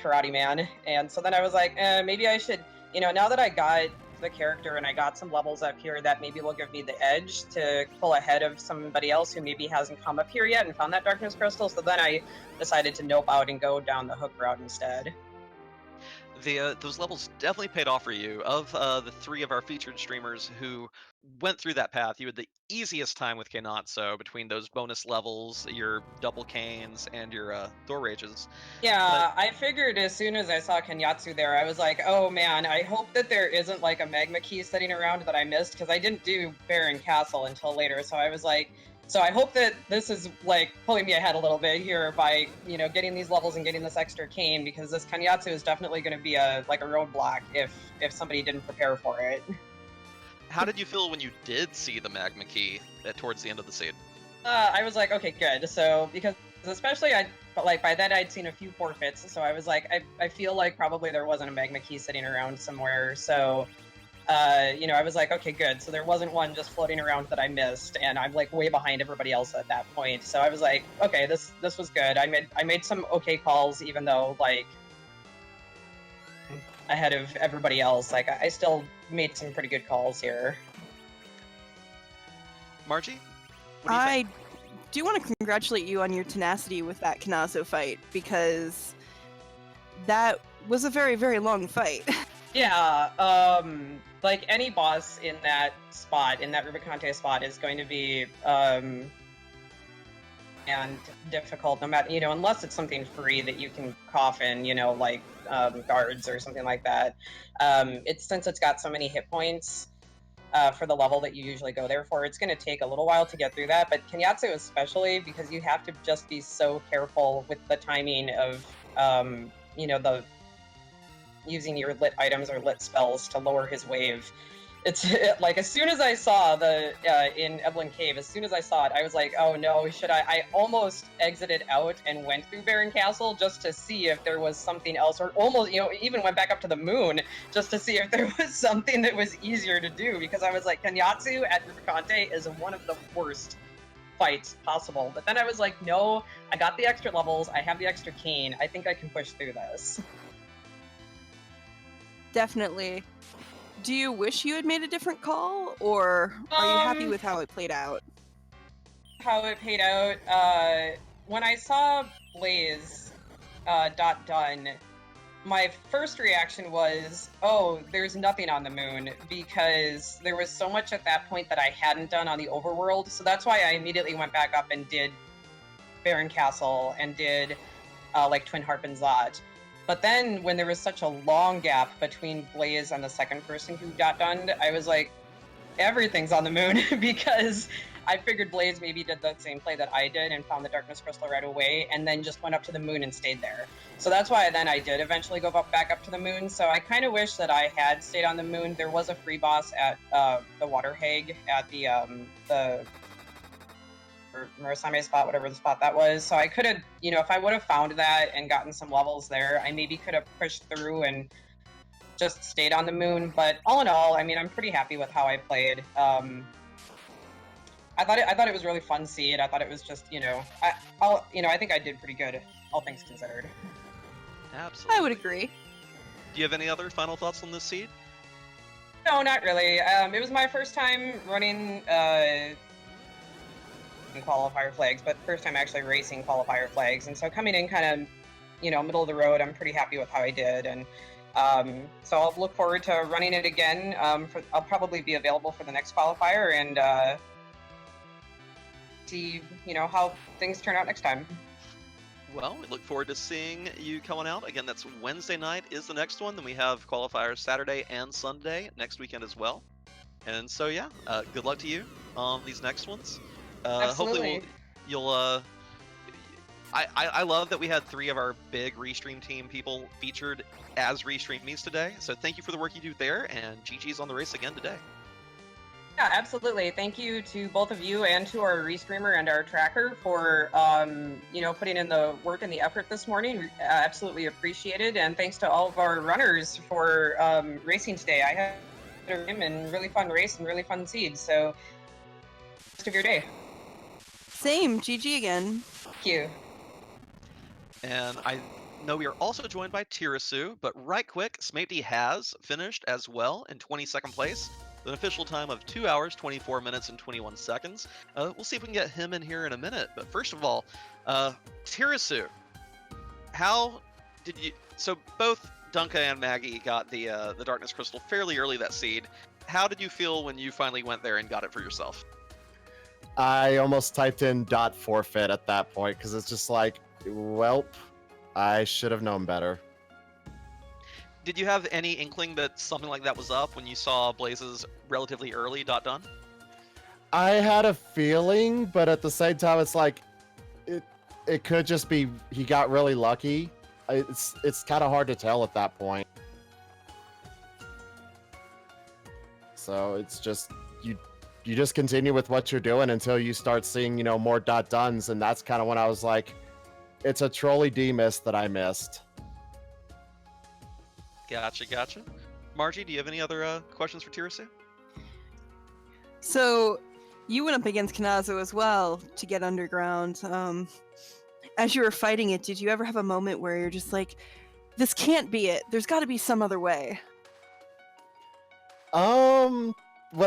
Karate Man. And so then I was like, maybe I should, now that I got the character and I got some levels up here, that maybe will give me the edge to pull ahead of somebody else who maybe hasn't come up here yet and found that darkness crystal. So then I decided to nope out and go down the hook route instead. Those levels definitely paid off for you. Of the 3 of our featured streamers who went through that path, you had the easiest time with Kenatsu between those bonus levels, your double canes, and your Thor Rages. Yeah, I figured as soon as I saw Kenyatsu there, I was like, oh man, I hope that there isn't like a magma key sitting around that I missed, because I didn't do Baron Castle until later, so I was like, so I hope that this is like pulling me ahead a little bit here by, getting these levels and getting this extra cane, because this Kenyatsu is definitely going to be a roadblock if somebody didn't prepare for it. How did you feel when you did see the magma key towards the end of the scene? I was like, okay, good. So because especially by then I'd seen a few forfeits, so I was like, I feel like probably there wasn't a magma key sitting around somewhere. So I was like, okay, good. So there wasn't one just floating around that I missed, and I'm like way behind everybody else at that point. So I was like, okay, this was good. I made some okay calls, even though like ahead of everybody else. Like I still made some pretty good calls here. Margie, what do you think? I do want to congratulate you on your tenacity with that Kanazo fight, because that was a very, very long fight. Yeah, like any boss in that spot, in that Rubicante spot, is going to be and difficult, no matter, unless it's something free that you can coffin, like guards or something like that. Since it's got so many hit points for the level that you usually go there for, it's going to take a little while to get through that. But Kenyatsu especially, because you have to just be so careful with the timing of, the using your lit items or lit spells to lower his wave. Like as soon as I saw the in Evelyn Cave, as soon as I saw it, I was like, oh no, I almost exited out and went through Baron Castle just to see if there was something else, or almost, even went back up to the moon just to see if there was something that was easier to do, because I was like, Kenyatsu at Rubicante is one of the worst fights possible. But then I was like, no, I got the extra levels, I have the extra cane, I think I can push through this. Definitely. Do you wish you had made a different call, or are you happy with how it played out? How it played out, when I saw Blaze done, my first reaction was, oh, there's nothing on the moon, because there was so much at that point that I hadn't done on the overworld. So that's why I immediately went back up and did Baron Castle and did like Twin Harp and Zot. But then when there was such a long gap between Blaze and the second person who got done, I was like, everything's on the moon, because I figured Blaze maybe did the same play that I did and found the Darkness Crystal right away, and then just went up to the moon and stayed there. So that's why then I did eventually go back up to the moon. So I kind of wish that I had stayed on the moon. There was a free boss at the Water Hag at the or Murasame spot, whatever the spot that was. So I could have, if I would have found that and gotten some levels there, I maybe could have pushed through and just stayed on the moon. But all in all, I mean, I'm pretty happy with how I played. I thought it was really fun seed. I thought it was just, I think I did pretty good, all things considered. Absolutely. I would agree. Do you have any other final thoughts on this seed? No, not really. It was my first time running qualifier flags, but first time actually racing qualifier flags. And so coming in kind of, middle of the road, I'm pretty happy with how I did. And so I'll look forward to running it again. I'll probably be available for the next qualifier and see, how things turn out next time. Well, we look forward to seeing you coming out. Again, that's Wednesday night is the next one. Then we have qualifiers Saturday and Sunday next weekend as well. And so, yeah, good luck to you on these next ones. Absolutely. Hopefully you'll... I love that we had 3 of our big Restream team people featured as Restreamies today. So thank you for the work you do there, and GG's on the race again today. Yeah, absolutely. Thank you to both of you and to our restreamer and our tracker for, putting in the work and the effort this morning. Absolutely appreciated. And thanks to all of our runners for racing today. I had a really fun race and really fun seeds. So, rest of your day. Same. GG again. Thank you. And I know we are also joined by Tirasu, but right quick, Smaepdii has finished as well in 22nd place. An official time of 2 hours, 24 minutes, and 21 seconds. We'll see if we can get him in here in a minute. But first of all, Tirasu, how did you... So both Dunka and Maggie got the Darkness Crystal fairly early that seed. How did you feel when you finally went there and got it for yourself? I almost typed in .forfeit at that point, because it's just like, welp, I should have known better. Did you have any inkling that something like that was up when you saw Blaze's relatively early done? I had a feeling, but at the same time, it's like, it could just be he got really lucky. It's kind of hard to tell at that point. So it's just, you just continue with what you're doing until you start seeing, more dones, and that's kind of when I was like, it's a trolley D-miss that I missed. Gotcha. Margie, do you have any other questions for Tirasu? So, you went up against Kanazo as well to get underground. As you were fighting it, did you ever have a moment where you're just like, this can't be it. There's got to be some other way? When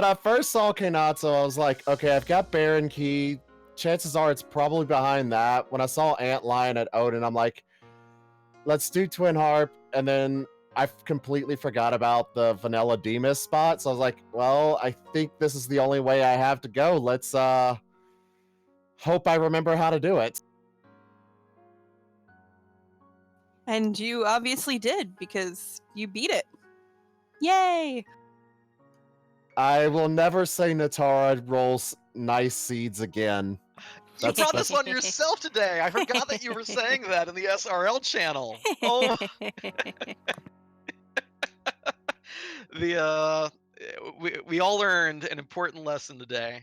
I first saw Kanazo, I was like, okay, I've got Baron Key. Chances are it's probably behind that. When I saw Antlion at Odin, I'm like, let's do Twin Harp, and then I completely forgot about the Vanilla Demus spot, so I was like, well, I think this is the only way I have to go. Let's, hope I remember how to do it. And you obviously did, because you beat it. Yay! I will never say Natara rolls nice seeds again. You brought this on yourself today! I forgot that you were saying that in the SRL channel! Oh! We all learned an important lesson today.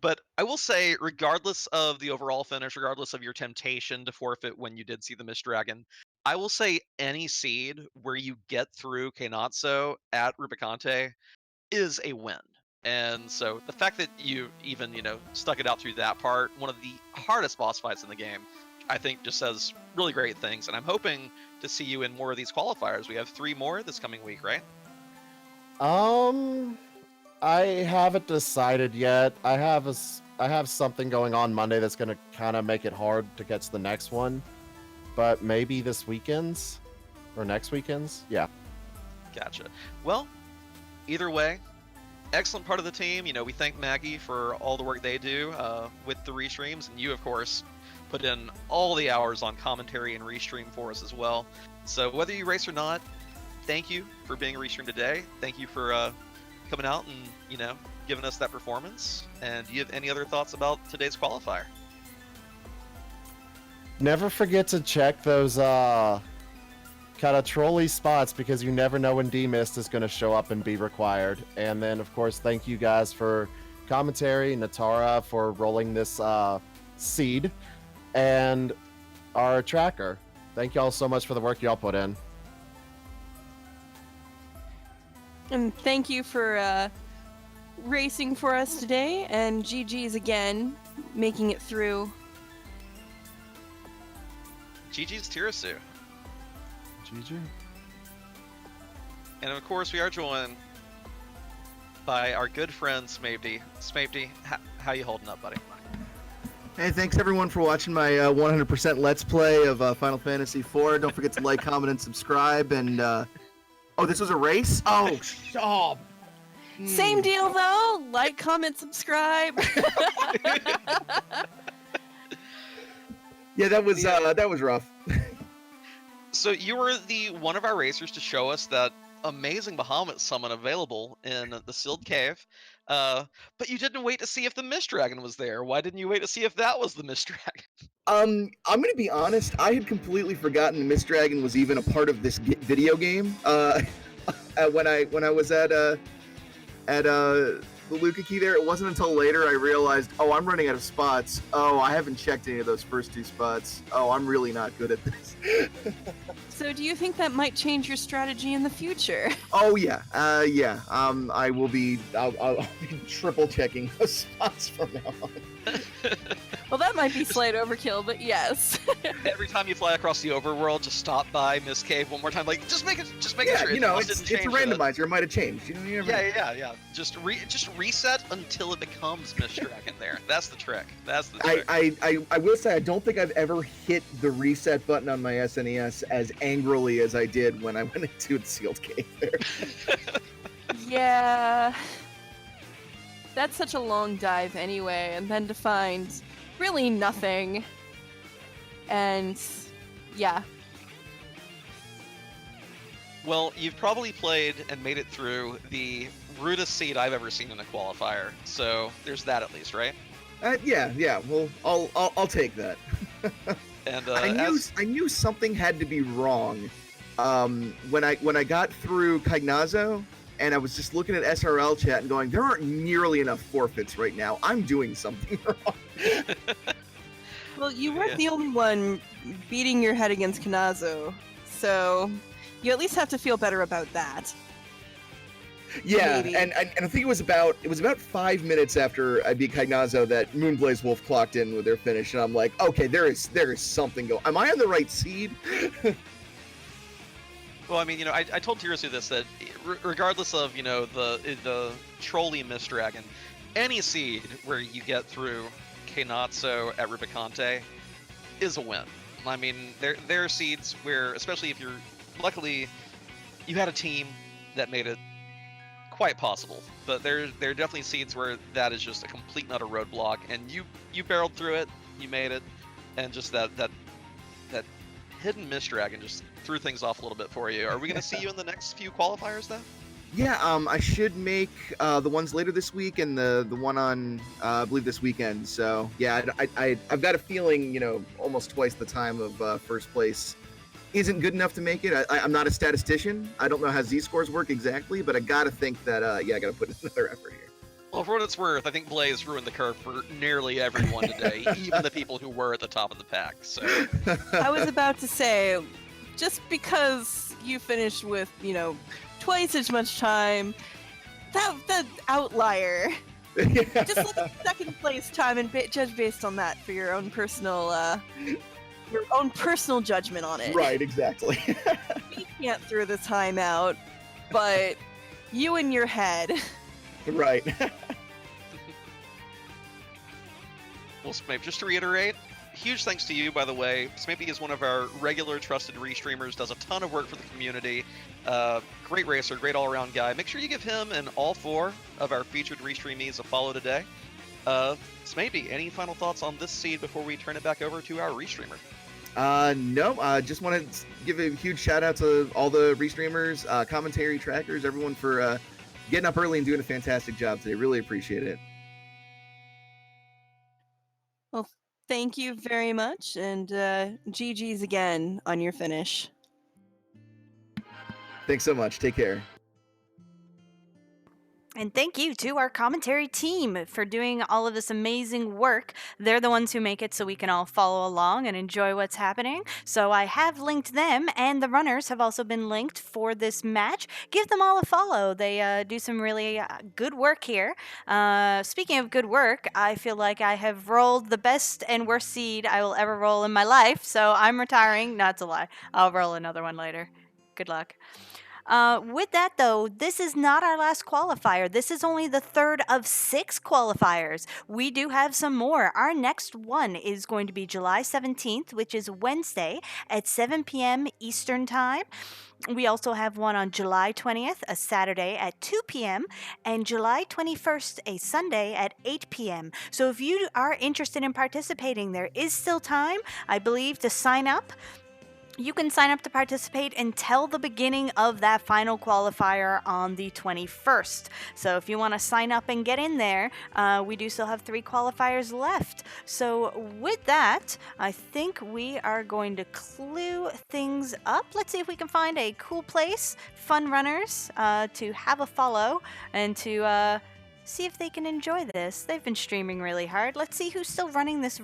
But I will say, regardless of the overall finish, regardless of your temptation to forfeit when you did see the Mist Dragon, I will say any seed where you get through Keinatsu at Rubicante is a win. And so the fact that you even, stuck it out through that part, one of the hardest boss fights in the game, I think just says really great things. And I'm hoping to see you in more of these qualifiers. We have 3 more this coming week, right? I haven't decided yet. I have something going on Monday that's going to kind of make it hard to get to the next one. But maybe this weekend's or next weekend's. Yeah. Gotcha. Well, either way, excellent part of the team. We thank Maggie for all the work they do with the restreams, and you, of course, put in all the hours on commentary and restream for us as well. So whether you race or not, thank you for being a restream today. Thank you for coming out and, giving us that performance. And do you have any other thoughts about today's qualifier? Never forget to check those kind of trolley spots, because you never know when D-Mist is going to show up and be required. And then, of course, thank you guys for commentary, Natara for rolling this seed, and our tracker. Thank y'all so much for the work y'all put in. And thank you for racing for us today, and GG's again, making it through. GG's Tirasu. GG. And of course, we are joined by our good friend Smaepdii. Smaepdii, how you holding up, buddy? Hey, thanks everyone for watching my 100% Let's Play of Final Fantasy IV. Don't forget to like, comment, and subscribe. And oh, this was a race? Oh, stop. Same deal though. Like, comment, subscribe. Yeah, that was rough. So you were the one of our racers to show us that amazing Bahamut summon available in the sealed cave, but you didn't wait to see if the Mist Dragon was there. Why didn't you wait to see if that was the Mist Dragon? I'm gonna be honest. I had completely forgotten the Mist Dragon was even a part of this video game. When I was at the Luca key there, it wasn't until later I realized, oh, I'm running out of spots. Oh, I haven't checked any of those first 2 spots. Oh, I'm really not good at this. So do you think that might change your strategy in the future? Oh yeah, yeah. I'll be triple checking those spots from now on. Well, that might be slight overkill, but yes. Every time you fly across the overworld, just stop by Mist Cave one more time. Like, just make it Yeah, sure. you know, it's a randomizer. It might have changed. You know, you never know. Yeah. Just reset until it becomes Mist Dragon. There, that's the trick. That's the trick. I will say I don't think I've ever hit the reset button on my SNES as angrily as I did when I went into the sealed cave there. Yeah. That's such a long dive anyway, and then to find really nothing. And yeah. Well, you've probably played and made it through the rudest seed I've ever seen in a qualifier, so there's that at least, right? Yeah. Well, I'll take that. And I knew something had to be wrong. When I got through Caignazo, and I was just looking at SRL chat and going, there aren't nearly enough forfeits right now. I'm doing something wrong. Well, you weren't the only one beating your head against Kanazo, so you at least have to feel better about that. Yeah, Maybe. and I think it was about 5 minutes after I beat Caignazo that Moonblaze Wolf clocked in with their finish, and I'm like, okay, there is something going. Am I on the right seed? Well, I mean, you know, I told Tirasu this, that regardless of, you know, the trolley Mist Dragon, any seed where you get through Kainatsu at Rubicante is a win. I mean, there are seeds where, especially if you're, luckily, you had a team that made it quite possible, but there are definitely seeds where that is just a complete and utter roadblock, and you barreled through it, you made it, and just that hidden Mist Dragon just threw things off a little bit for you. Are we going to see you in the next few qualifiers, then? Yeah, I should make the ones later this week and the one on I believe this weekend. So yeah, I've got a feeling, you know, almost twice the time of first place isn't good enough to make it. I'm not a statistician. I don't know how Z-scores work exactly, but I gotta think that yeah, I gotta put in another effort here. Well, for what it's worth, I think Blaze ruined the curve for nearly everyone today, even the people who were at the top of the pack. So I was about to say, just because you finished with, you know, twice as much time, that outlier. Just look at the second place time and judge based on that for your own personal judgment on it. Right, exactly. We can't throw the time out, but you in your head. Right. Well, Smape, just to reiterate, huge thanks to you, by the way. Smaepdii is one of our regular trusted restreamers, does a ton of work for the community. Great racer, great all-around guy. Make sure you give him and all 4 of our featured restreamees a follow today. Smaepdii, any final thoughts on this seed before we turn it back over to our restreamer? No, just want to give a huge shout out to all the restreamers, commentary trackers, everyone for getting up early and doing a fantastic job today. Really appreciate it. Well, thank you very much, and GG's again on your finish. Thanks so much. Take care. And thank you to our commentary team for doing all of this amazing work. They're the ones who make it so we can all follow along and enjoy what's happening. So I have linked them, and the runners have also been linked for this match. Give them all a follow. They do some really good work here. Speaking of good work, I feel like I have rolled the best and worst seed I will ever roll in my life. So I'm retiring. Not to lie. I'll roll another one later. Good luck. With that, though, this is not our last qualifier. This is only the third of 6 qualifiers. We do have some more. Our next one is going to be July 17th, which is Wednesday at 7 p.m. Eastern Time. We also have one on July 20th, a Saturday at 2 p.m., and July 21st, a Sunday at 8 p.m. So if you are interested in participating, there is still time, I believe, to sign up. You can sign up to participate until the beginning of that final qualifier on the 21st. So if you want to sign up and get in there, we do still have 3 qualifiers left. So with that, I think we are going to clue things up. Let's see if we can find a cool place, fun runners, to have a follow and to see if they can enjoy this. They've been streaming really hard. Let's see who's still running this